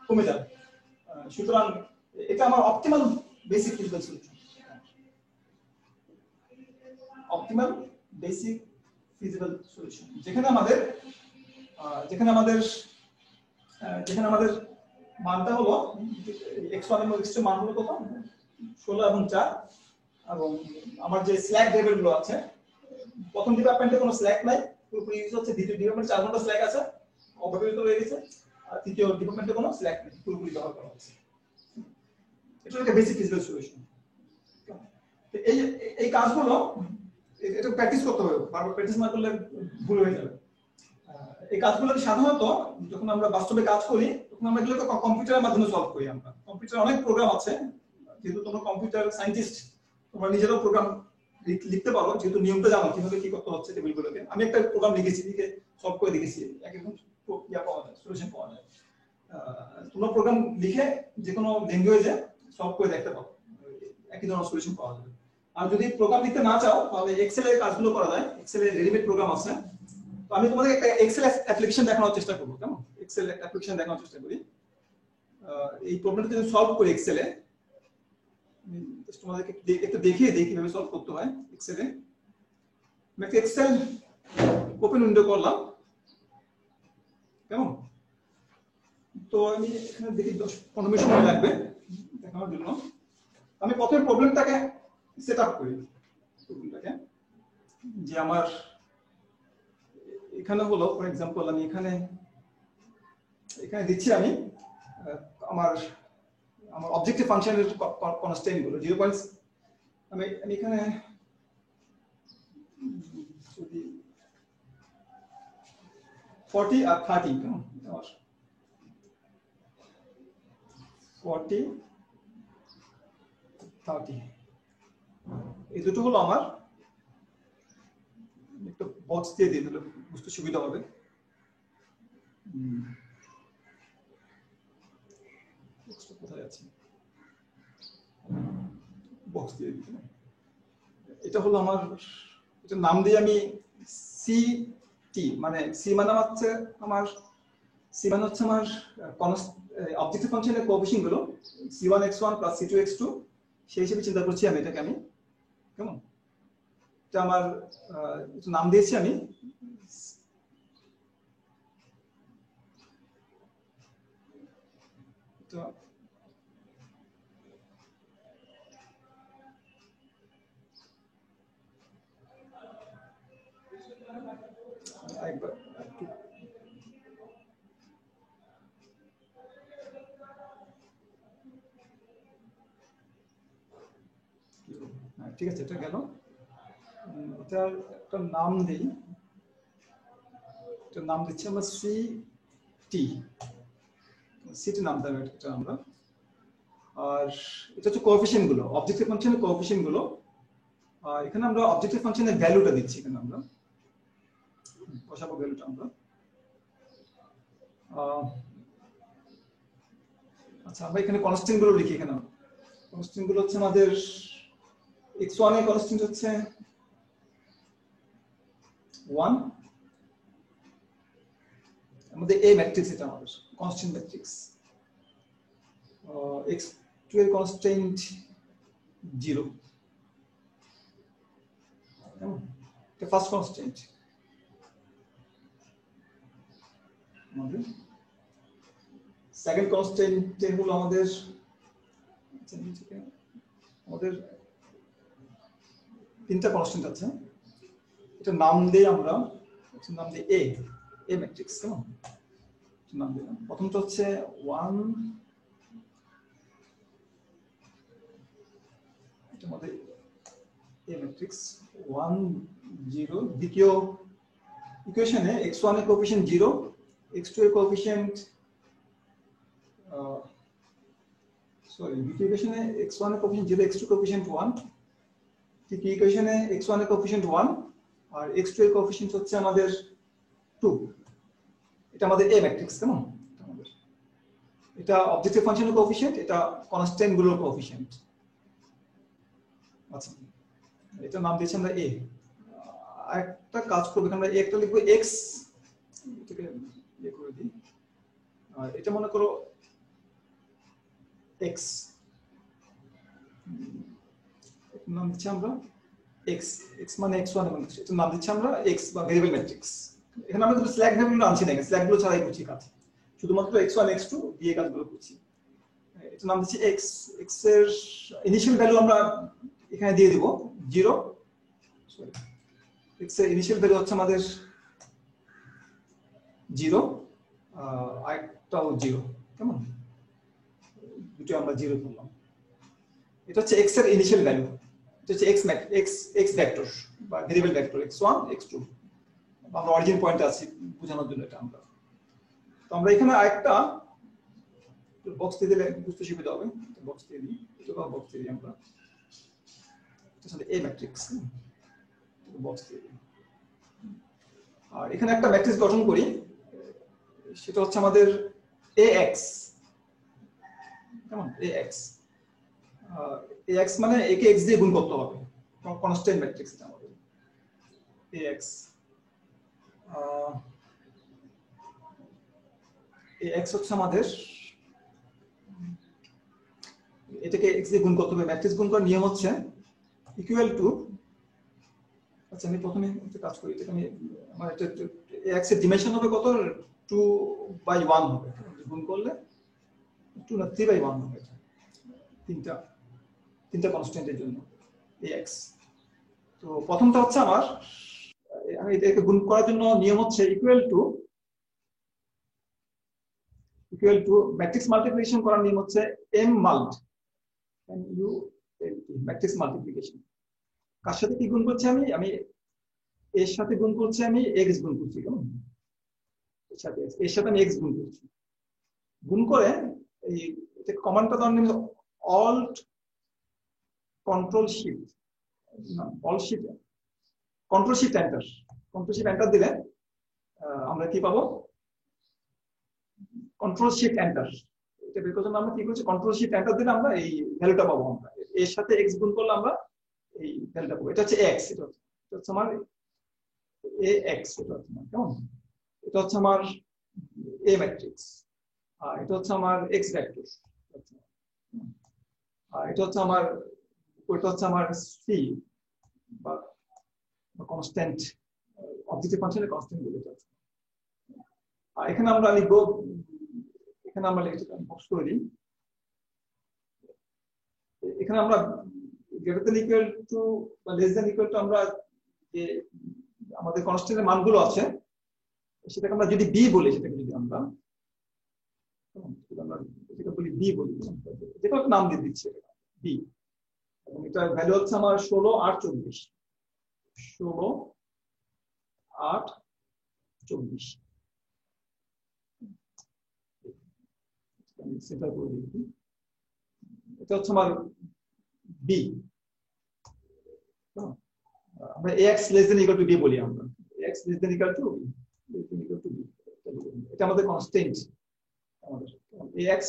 কমে যাবে। সুতরাং এটা আমার optimal basic physical solution, optimal basic physical solution, যেখানে আমাদের মানটা হলো x1 এবং x2 মান হলো কত, 16 এবং 4, এবং আমার যে স্ল্যাক ভেরিয়েবল গুলো আছে, প্রথম ডিপার্টমেন্টে কোনো স্ল্যাক নাই, পুরোপুরি ইউজ হচ্ছে, দ্বিতীয় ডিপার্টমেন্টে 4 ঘন্টা স্ল্যাক আছে, অব্যবহৃত হয়ে গেছে, আর তৃতীয় ডিপার্টমেন্টে কোনো স্ল্যাক নেই, পুরোপুরি ব্যবহার করা হচ্ছে। এটা একটা বেসিক ফিজিক্যাল সলিউশন। এই কাজগুলো এটা প্র্যাকটিস করতে হবে, বারবার প্র্যাকটিস না করলে ভুল হয়ে যাবে। এই কাজগুলো সাধারণত যখন আমরা বাস্তবে কাজ করি তখন আমরা এগুলোকে কম্পিউটারের মাধ্যমে সলভ করি। আমরা কম্পিউটারে অনেক প্রোগ্রাম আছে, যেহেতু তোমরা কম্পিউটার সায়েন্টিস্ট, তোমরা নিজেরাও প্রোগ্রাম লিখতে পারো, যেহেতু নিয়মটা জানো কিভাবে কি করতে হচ্ছে টেবিলগুলোকে। আমি একটা প্রোগ্রাম লিখেছি, লিখে সলভ করে দেখেছি, একদম পাওয়া যায়, সলিউশন পাওয়া যায়। তোমরা প্রোগ্রাম লিখে যে কোনো ল্যাঙ্গুয়েজে সলভ করে দেখতে পারো, একই ধরনের সলিউশন পাওয়া যাবে। আর যদি প্রোগ্রাম লিখতে না চাও তাহলে এক্সেল এর কাজগুলো করা যায়, এক্সেল এর রেডিমেড প্রোগ্রাম আছে, তো আমি তোমাদের একটা এক্সেল অ্যাপ্লিকেশন দেখানোর চেষ্টা করব, কেমন? এক্সেল অ্যাপ্লিকেশন দেখানোর চেষ্টা করি। এই প্রবলেমটা যদি সলভ করি এক্সেলে, তোমাদেরকে একটু দেখিয়ে দিই কিভাবে সলভ করতে হয় এক্সেলে। আমি একটা এক্সেল ওপেন উইন্ডো করলাম, কেমন? তো আমি এখানে দেখি 10-15 মিনিট সময় লাগবে দেখানোর জন্য। আমি প্রথমে প্রবলেমটাকে সেট আপ করি, প্রবলেমটাকে যে আমার এখানে হলো ফর এক্সাম্পল আমি এখানে দিচ্ছি আমি আমার অবজেক্টিভ ফাংশনের কনস্ট্যান্ট গুলো 0. আমি এখানে যদি 40 আর 30 কেমন? আমার 40 30 এই দুটো হলো আমার, একটা বক্স দিয়ে দিই তাহলে বুঝতে সুবিধা হবে। কোথায় আছে বক্স দিয়ে দিই, এটা হলো আমার, এটা নাম দিয়ে আমি সি টি, মানে সি মানে হচ্ছে আমার অবজেক্টিভ ফাংশনের কোএফিসিয়েন্ট গুলো c1 x1 + c2 x2 সেই হিসেবে চিন্তা করছি আমি এটাকে, আমি কেমন? এটা আমার নাম দিয়েছি আমি একবার ঠিক আছে, এটা গেল। এটার একটা নাম দিই, এটার নাম দিচ্ছি আমরা সিটি নাম দেবো এটা আমরা। আর এটা হচ্ছে কোএফিসিয়েন্ট গুলো, অবজেক্টিভ ফাংশনের কোএফিসিয়েন্ট গুলো। আর এখানে আমরা অবজেক্টিভ ফাংশনের ভ্যালুটা দিচ্ছি, এখানে আমরা বসাবো ভ্যালুটা আমরা। আচ্ছা, আমরা এখানে কনস্ট্যান্ট গুলো লিখি। এখানে কনস্ট্যান্ট গুলো হচ্ছে আমাদের x1 এর কনস্ট্যান্ট হচ্ছে 1, আমাদের a ম্যাট্রিক্স, এটা আমাদের কনস্ট্যান্ট ম্যাট্রিক্স। x2 এর কনস্ট্যান্ট 0, এটা ফার্স্ট কনস্ট্যান্ট। আমাদের সেকেন্ড কনস্ট্যান্ট হলো আমাদের তিনটা কনস্ট্যান্ট আছে, এটা নাম দেই আমরা, নাম দিই এ ম্যাট্রিক্স, কেমন? নাম দিলাম। প্রথমটা হচ্ছে 1, এটা আমাদের এ ম্যাট্রিক্স 1 0। দ্বিতীয় ইকুয়েশনে x1 এর কোএফিসিয়েন্ট 0, x2 এর কোএফিসিয়েন্ট দ্বিতীয় ইকুয়েশনে x1 এর কোএফিসিয়েন্ট 0, x2 কোএফিসিয়েন্ট 1। তৃতীয় ইকুয়েশনে x1 এর কোএফিসিয়েন্ট 1 আর x2 এর কোএফিসিয়েন্ট হচ্ছে আমাদের 2। এটা আমাদের এ ম্যাট্রিক্স, কেমন? এটা অবজেক্টিভ ফাংশনের কোএফিসিয়েন্ট, এটা কনস্ট্যান্ট গুলোর কোএফিসিয়েন্ট। আচ্ছা, এটা নাম দিয়েছি আমরা এ। একটা কাজ করব, আমরা একটা লিখবো x, এটাকে ইয়ে করে দিই। আর এটা মনে করো x, নাম দিচ্ছি আমরা x মানে x1 এবং এটা নাম দিচ্ছি আমরা x বা ভেরিয়েবল ম্যাট্রিক্স। এখানে আমরা কিন্তু স্ল্যাগ ভ্যালুগুলো আনছি না, স্ল্যাগ গুলো ছাড়াই করছি কাজ, শুধুমাত্র x1 x2 দিয়ে কাজগুলো করছি। এটা নাম দিচ্ছি x এর ইনিশিয়াল ভ্যালু আমরা এখানে দিয়ে দিব 0, সরি x এর ইনিশিয়াল ভ্যালু হচ্ছে আমাদের 0, আরেকটাও 0, কেমন? দুটো আমরা 0 করলাম। এটা হচ্ছে x এর ইনিশিয়াল ভ্যালু, এটা হচ্ছে x ভেক্টর বা ভেরিয়েবল ভেক্টর x1 x2। আমরা অরিজিন পয়েন্টে আছি বোঝানোর জন্য এটা আমরা। তো আমরা এখানে আরেকটা বক্স দিয়ে দিলে বুঝতে সুবিধা হবে, বক্স দিয়ে দিই, এটা বক্স দিয়ে দিই আমরা, এটা হচ্ছে এ ম্যাট্রিক্স, বক্স দিয়ে দিই। আর এখানে একটা ম্যাট্রিক্স গঠন করি, সেটা হচ্ছে আমাদের ax, কেমন? ax মানে একে x দিয়ে গুণ করতে হবে, কনস্ট্যান্ট ম্যাট্রিক্স এটা আমাদের ax। এই x হচ্ছে আমাদের, এটাকে x দিয়ে গুণ করতে হবে। ম্যাট্রিক্স গুণ করার নিয়ম হচ্ছে ইকুয়াল টু, আচ্ছা আমি প্রথমে একটা কাজ করি, এটা আমি আমার এটা x এর ডিমেনশন হবে কত, 2/1 হবে, গুণ করলে 2 না 3/1 হবে, তিনটা কনস্ট্যান্টের জন্য এই x। তো প্রথমটা হচ্ছে আমার, আমি এটাকে গুণ করার জন্য নিয়ম হচ্ছে ইকুয়াল টু ম্যাট্রিক্স মাল্টিপ্লিকেশন করার নিয়ম হচ্ছে m মাল্ট, ম্যাট্রিক্স মাল্টিপ্লিকেশন। কার সাথে কি গুণ করছি আমি এর সাথে গুণ করছি, আমি x গুণ করছি, কেমন, এর সাথে আমি x গুণ করছি, গুণ করে এই এটা কমান্ডটা দেওয়ার নিয়ম alt control shift, control shift enter দিলে আমরা কি পাবো, কন্ট্রোল শিফট এন্টার। এটা বের করার জন্য আমরা কি করছি, কন্ট্রোল শিফট এন্টার দিলে আমরা এই ভ্যালুটা পাবো। আমরা এর সাথে x গুণ করলে আমরা এই ভ্যালুটা পাবো। এটা হচ্ছে x, এটা হচ্ছে আমার ax, এটা হচ্ছে কেমন, এটা হচ্ছে আমার a ম্যাট্রিক্স, আর এটা হচ্ছে আমার x ভেক্টর, আর এটা হচ্ছে আমার, ওইটা হচ্ছে আমার c বা কনস্ট্যান্ট, অবজেক্টিভ ফাংশনের কনস্ট্যান্ট বলে এটা। আর এখানে আমরা লিখবো, এখানে আমরা বক্স করে দিই, এখানে আমরা গ্রেটার দ্যান ইকুয়াল টু বা লেস দ্যান ইকুয়াল টু আমরা যে আমাদের কনস্ট্যান্টের মানগুলো আছে সেটাকে আমরা যদি বি বলি, সেটাকে যদি আমরা বলি বি বলি, যেটা নাম দিয়ে দিচ্ছি বি, এবং এটা ভ্যালু হচ্ছে আমার 16, 8, 24, 16, 8, 24। সেটা করে দিচ্ছি, এটা হচ্ছে আমার বি। আমরা ax less than equal to b বলি, আমরা ax less than equal to b, এটা আমাদের কনস্ট্যান্ট, আমাদের ax,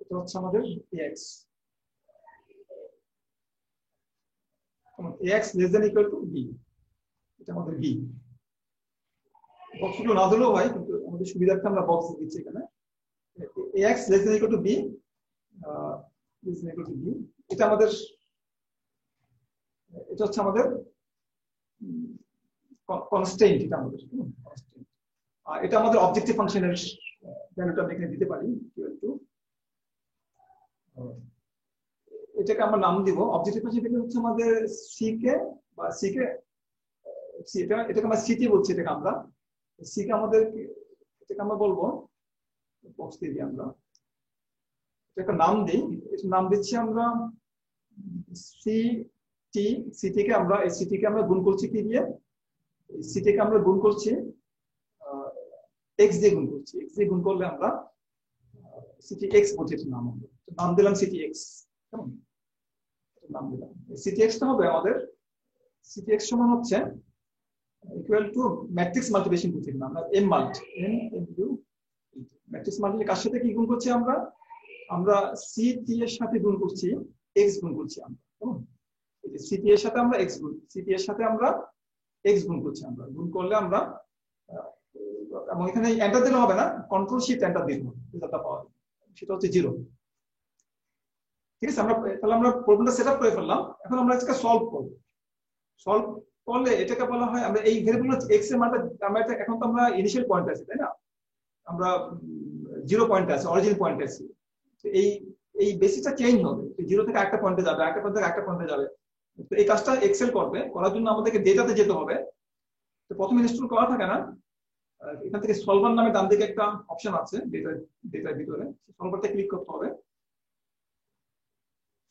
এটা হচ্ছে আমাদের ax less than equal to b, এটা আমাদের b। বক্সগুলো না দিলেও হয়, কিন্তু আমাদের সুবিধার্থে আমরা বক্স দিচ্ছি এখানে, ax less than equal to b, less than equal to b, এটা আমাদের, এটা হচ্ছে আমাদের কনস্ট্যান্ট, এটা আমাদের কনস্ট্যান্ট। আর এটা আমাদের অবজেক্টিভ ফাংশনের ভ্যালুটা আমরা এখানে দিতে পারি ইকুয়াল টু, এটাকে আমরা নাম দিব অবজেক্টিভ ফাংশন থেকে হচ্ছে আমাদের c কে বা c কে, এটাকে আমরা সিটি বলছি, এটাকে আমরা c কে আমাদের, এটাকে আমরা বলবো বক্স দিয়ে দিই, আমরা এটাকে নাম দিই, নাম দিচ্ছি আমরা সিটি কে আমরা, এই সিটি কে আমরা গুণ করছি কি দিয়ে, সিটি কে আমরা গুণ করছি x দিয়ে গুণ করছি, x দিয়ে গুণ করলে আমরা সিটি এক্স বলছি, নাম দিলাম সিটি এক্স, কেমন নাম দিলাম সিটি এক্স। হবে আমাদের সিটি এক্স সমান হচ্ছে ইকুয়াল টু ম্যাট্রিক্স মাল্টিপ্লিকেশন করছি আমরা m মাল্ট, ম্যাট্রিক্স মাল্টিপ্লিকেশন কার সাথে কি গুণ করছি, আমরা সিটি এর সাথে গুণ করছি, x গুণ করছি আমরা, কেমন এই যে সিটি এর সাথে আমরা x গুণ, সিটি এর সাথে আমরা x গুণ করছি, আমরা গুণ করলে আমরা, এবং এখানে এন্টার দিলে হবে না, কন্ট্রোল শিফট এন্টার দিলে রেজাল্টটা পাওয়া যাবে, সেটা হচ্ছে 0। ঠিক আছে, আমরা তাহলে আমরা প্রবলেমটা সেটআপ করে ফেললাম। এখন আমরা এটাকে সলভ করব। সলভ করলে এটাকে বলা হয়, আমরা এই ভেরিয়েবল x এর মানটা, আমরা এখন তো আমরা ইনিশিয়াল পয়েন্ট আছে, তাই না, আমরা 0 পয়েন্টে আছে, অরিজিন পয়েন্টে আছে, এই বেসিসটা চেঞ্জ হবে, 0 থেকে একটা পয়েন্টে যাবে, একটা পয়েন্ট থেকে একটা পয়েন্টে যাবে। তো এই কাজটা এক্সেল করবে, করার জন্য আমাদেরকে ডেটাতে যেতে হবে। তো প্রথমে ইনস্টল করা থাকে না, এখান থেকে সলভার নামে ডান দিকে একটা অপশন আছে ডেটার ভিতরে, সলভারটা ক্লিক করতে হবে।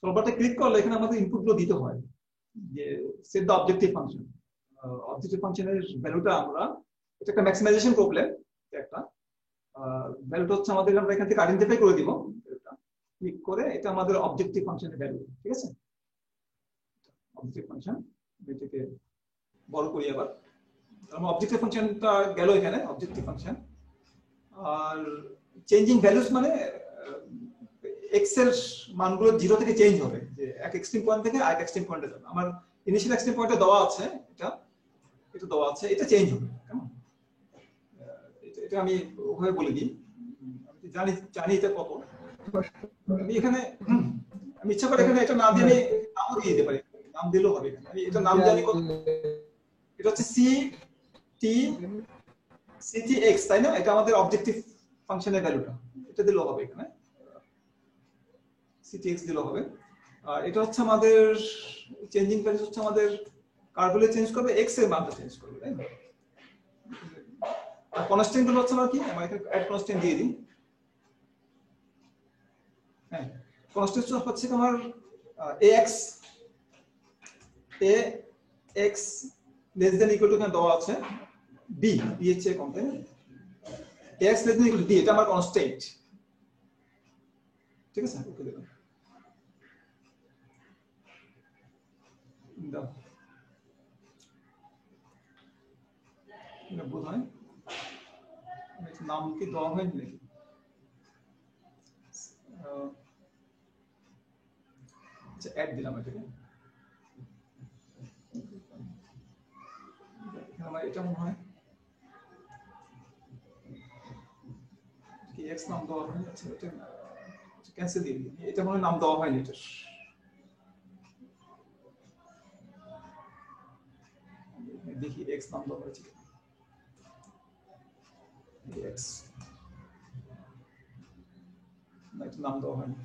সলভারটা ক্লিক করলে এখানে আমাদের ইনপুটগুলো দিতে হয়, যে set the objective function, objective ফাংশনের ভ্যালুটা আমরা, এটা একটা ম্যাক্সিমাইজেশন প্রবলেম, একটা ভ্যালুটা হচ্ছে আমাদের, আমরা এখান থেকে আইডেন্টিফাই করে দিব, ক্লিক করে এটা আমাদের অবজেক্টিভ ফাংশনের ভ্যালু। ঠিক আছে, অবজেক্টিভ ফাংশন, এটাকে বড় করি আবার, আমরা অবজেক্টিভ ফাংশনটা গেল এখানে, অবজেক্টিভ ফাংশন। আর চেঞ্জিং ভ্যালুস মানে এক্স এর মানগুলো 0 থেকে চেঞ্জ হবে, যে এক এক্সট্রিম পয়েন্ট থেকে আরেক এক্সট্রিম পয়েন্টে যাবে। আমার ইনিশিয়াল এক্সট্রিম পয়েন্টটা দেওয়া আছে, এটা দেওয়া আছে, এটা চেঞ্জ হবে, কেমন? এটা আমি ওভাবে বলে দিই, আমি জানি এটা কত। আমি এখানে আমি ইচ্ছা করে এখানে এটা নাম দিয়ে আমি নামও দিয়ে দিতে পারি, নাম দিলেও হবে। আমি এটা নাম জানি কত, এটা হচ্ছে CTX, তাই না? এটা আমাদের অবজেক্টিভ ফাংশনের ভ্যালুটা, এটা দিলেও হবে এখানে, CTX দিলেও হবে। আর এটা হচ্ছে আমাদের চেঞ্জিং ভ্যালু, হচ্ছে আমাদের কার্ভলে চেঞ্জ করবে, x এর মানটা চেঞ্জ করবে, তাই না? আর কনস্ট্যান্ট গুলো হচ্ছে আমরা কি, আমরা এখানে অ্যাড কনস্ট্যান্ট দিয়ে দিই। হ্যাঁ, কনস্ট্যান্ট হচ্ছে আমার ax less than equal to এখানে দেওয়া আছে b এর চেয়ে কম, তাই না? ax less than equal to b, এটা আমার কনস্ট্যান্ট, ঠিক আছে? ওকে দেখুন দাও, এটা বোধ হয় নাম কি দেওয়া হয়নি নাকি? আচ্ছা, অ্যাড দিলাম এটাকে, আমার এটা মনে হয় কি এক্স নাম দেওয়া হয়নি। আচ্ছা, এটা ক্যান্সেল দিয়ে দিই, এটা মনে হয় নাম দেওয়া হয়নি এটা। দেখি এক্স নাম দেওয়া হয়েছে, এক্স না, এটা নাম দেওয়া হয়নি।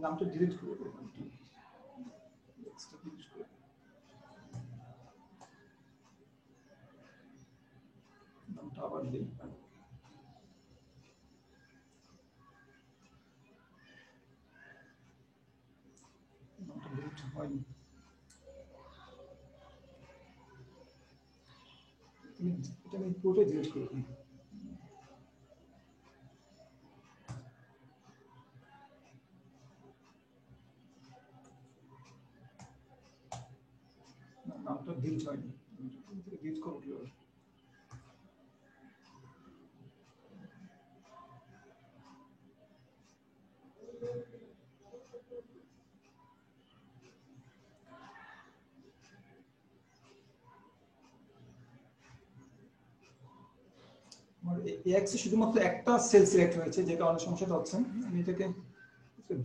নামটা ডিলিট করে দেবো, নামটা আবার দিই। নামটা ডিলিট হয়নি, এটা আমি পুরোটাই ডিলিট করে দিই। নামটা ডিলিট হয়নি, ডিলিট করে দিও। এক্স শুধুমাত্র একটা সেল সিলেক্ট হয়েছে, যে কারণে সমস্যাটা হচ্ছে। আমি এটাকে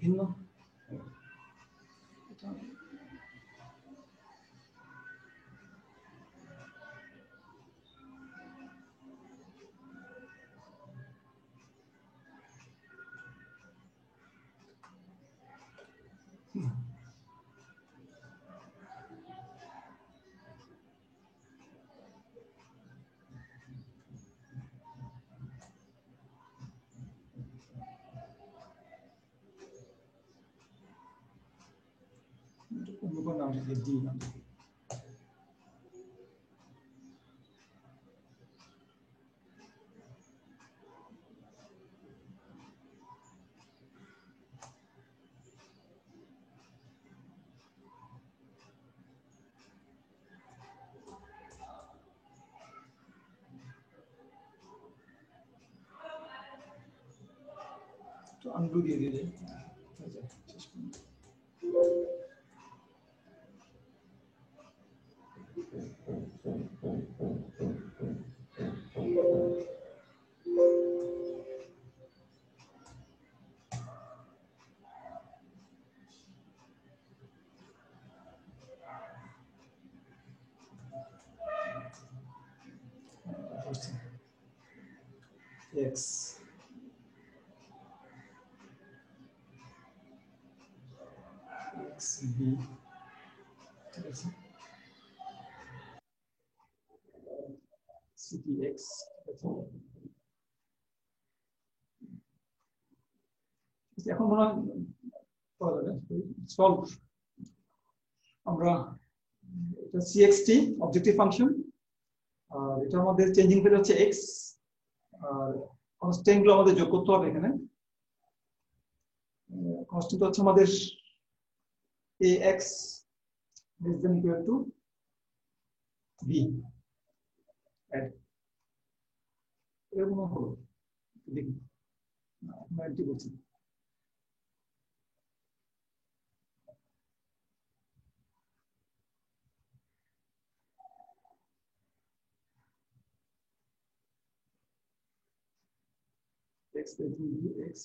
ভিন্ন নাম দিয়ে ডি নাম দিয়ে। তো আনডু দিয়ে দিয়ে যাই, শেষ পর্যন্ত। X XB, ঠিক আছে, CTX, এখন মনে হয় সলভ। আমরা এটা CXT অবজেক্টিভ ফাংশন, আর এটা আমাদের চেঞ্জিং ভ্যালু হচ্ছে x, আর কনস্ট্যান্ট গুলো আমাদের যোগ করতে হবে এখানে। কনস্ট্যান্ট হচ্ছে আমাদের ax less than equal to b এর এরকম হলো দেখি না আমরা এন্টি বলছি x x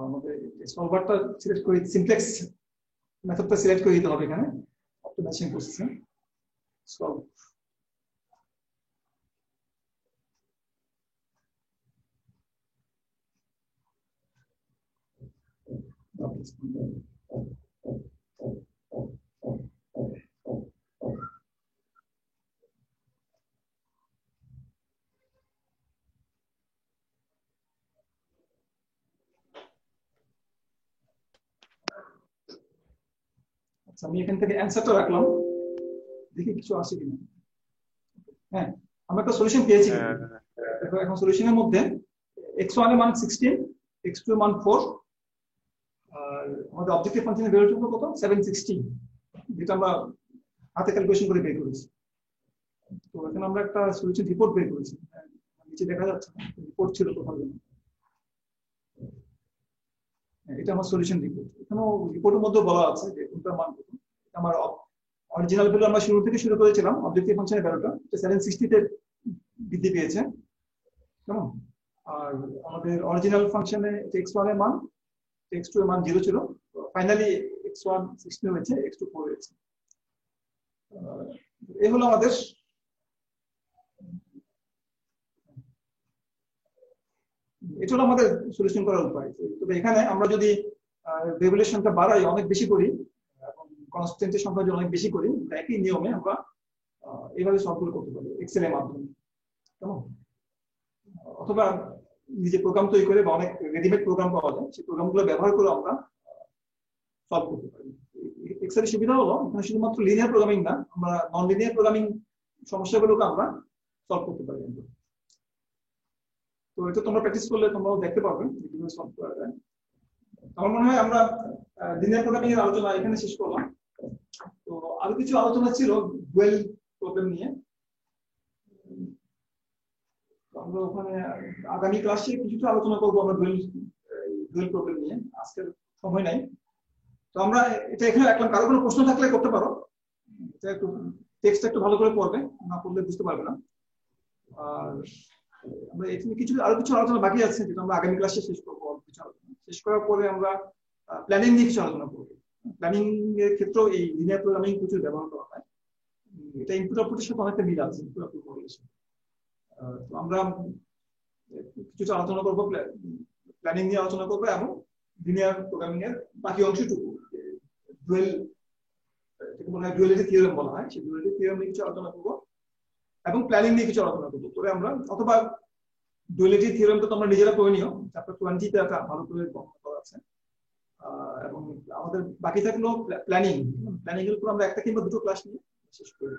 আমাদের সলভারটা সিলেক্ট করে সিমপ্লেক্স মেথডটা সিলেক্ট করে দিতে হবে এখানে অপটিমাইজেশন প্রসেসে সলভ আচ্ছা আমি এখান থেকে অ্যানসারটা রাখলাম দেখি কিছু আসে কিনা হ্যাঁ আমরা একটা সলিউশন পেয়েছি দেখো এখন সলিউশনের মধ্যে x1 এর মান 16 x2 এর মান 4 আর আমাদের অবজেক্টিভ ফাংশনের ভ্যালু হলো কত 716 যেটা আমরা হাতে ক্যালকুলেশন করে বের করেছি তো এখন আমরা একটা সলিউশন রিপোর্ট বের করেছি নিচে দেখা যাচ্ছে রিপোর্ট ছিল তো ভালো এটা আমার সলিউশন রিপোর্ট এখানে রিপোর্টের মধ্যে বলা আছে যে কোনটার মান কত আমার অরিজিনাল ভ্যালু আমরা শুরু থেকে শুরু করেছিলাম অবজেক্টিভ ফাংশনের ভ্যালুটা 760 তে বৃদ্ধি পেয়েছে কেমন আর আমাদের অরিজিনাল ফাংশনে x1 এর মান x2 এর মান 0 ছিল ফাইনালি x1 16 হয়েছে x2 4 হয়েছে এই হলো আমাদের এটা হলো আমাদের সলিউশন করার উপায় তবে এখানে আমরা যদি রেগুলেশনটা বাড়াই অনেক বেশি করি এবং কনস্ট্যান্টের সংখ্যা যদি অনেক বেশি করি একই নিয়মে আমরা এইভাবে সলভ করতে পারি এক্সেল এর মাধ্যমে কেমন অথবা নিজে প্রোগ্রাম তৈরি করে বা অনেক রেডিমেড প্রোগ্রাম পাওয়া যায় সেই প্রোগ্রামগুলো ব্যবহার করে আমরা সলভ করতে পারি এক্সেলের সুবিধা হলো এখানে শুধুমাত্র লিনিয়ার প্রোগ্রামিং না আমরা নন লিনিয়ার প্রোগ্রামিং সমস্যাগুলোকে আমরা সলভ করতে পারি তো এটা তোমরা প্র্যাকটিস করলে তোমরাও দেখতে পারবে কিভাবে সলভ করা যায় আমার মনে হয় আমরা লিনিয়ার প্রোগ্রামিং এর আলোচনা এখানে শেষ করলাম তো আরো কিছু আলোচনা ছিল ডুয়েল প্রবলেম নিয়ে আমরা ওখানে আগামী ক্লাসে কিছুটা আলোচনা করবো আমরা ডুয়েল প্রবলেম নিয়ে আজকের সময় নাই তো আমরা এটা এখানে রাখলাম কারো কোনো প্রশ্ন থাকলে করতে পারো এটা একটু টেক্সটটা একটু ভালো করে পড়বে না পড়লে বুঝতে পারবে না আর আমরা এখানে আরো কিছু আলোচনা বাকি আছে যেটা আমরা আগামী ক্লাসে শেষ করবো কিছু আলোচনা শেষ করার পরে আমরা প্ল্যানিং নিয়ে কিছু আলোচনা করবো প্ল্যানিং এর ক্ষেত্রেও এই লিনিয়ার প্রোগ্রামিং প্রচুর ব্যবহার করা হয় এটা ইনপুট আউটপুটের সাথে অনেকটা মিল আছে ইনপুট আউটপুট মডেলের সাথে তো আমরা কিছু আলোচনা করবো প্ল্যানিং নিয়ে আলোচনা করবো এবং লিনিয়ার প্রোগ্রামিং এর বাকি অংশটুকু ডুয়ালিটি থিওরেম বলা হয় সেই ডুয়ালিটি থিওরেম নিয়ে কিছু আলোচনা করবো এবং প্ল্যানিং নিয়ে কিছু আলোচনা করবো করে আমরা অথবা ডুয়ালিটি থিওরেম তো তোমরা নিজেরা করে নিও চ্যাপ্টার 20 তে একটা ভালো করে বর্ণনা করা আছে এবং আমাদের বাকি থাকলো প্ল্যানিং এর উপর আমরা একটা কিংবা দুটো ক্লাস নিয়ে শেষ করি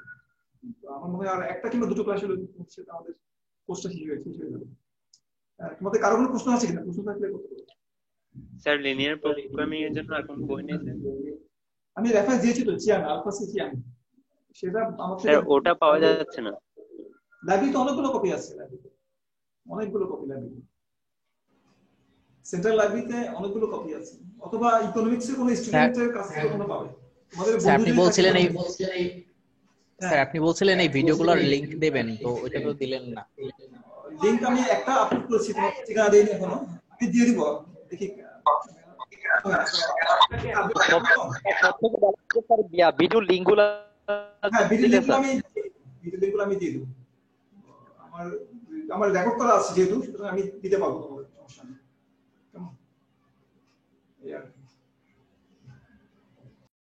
আমার মনে হয় আর একটা কিংবা দুটো ক্লাস হলে সেটা আমাদের কোর্সটা শেষ হয়ে যাবে তোমাদের কারো কোনো প্রশ্ন আছে কিনা প্রশ্ন থাকলে করতে পারো স্যার লিনিয়ার প্রোগ্রামিং এর জন্য এখন বই নেই আমি রেফারেন্স দিয়েছি তো চিয়ান আলফা সি চিয়ান সেটা আমাদের স্যার ওটা পাওয়া যাচ্ছে না লাইব্রেরিতে অনেকগুলো কপি আছে অনেকগুলো কপি লাইব্রেরি সেন্ট্রাল লাইব্রেরিতে অনেকগুলো কপি আছে অথবা ইকোনমিক্স এর কোনো স্টুডেন্টের কাছ থেকে তোমরা পাবে তোমাদের স্যার আপনি বলছিলেন এই স্যার আপনি বলছিলেন এই ভিডিওগুলোর লিংক দেবেন তো ওইটা তো দিলেন না লিংক আমি একটা আপলোড করেছি তোমার ঠিকানা দেইনি এখনো আমি দিয়ে দিব দেখি ভিডিও লিংকগুলো হ্যাঁ ভিডিও লিংকগুলো আমি দিয়ে দেব আমার রেকর্ড করা আছে যেহেতু আমি দিতে পারবো তোমাদের সমস্যা নেই কেমন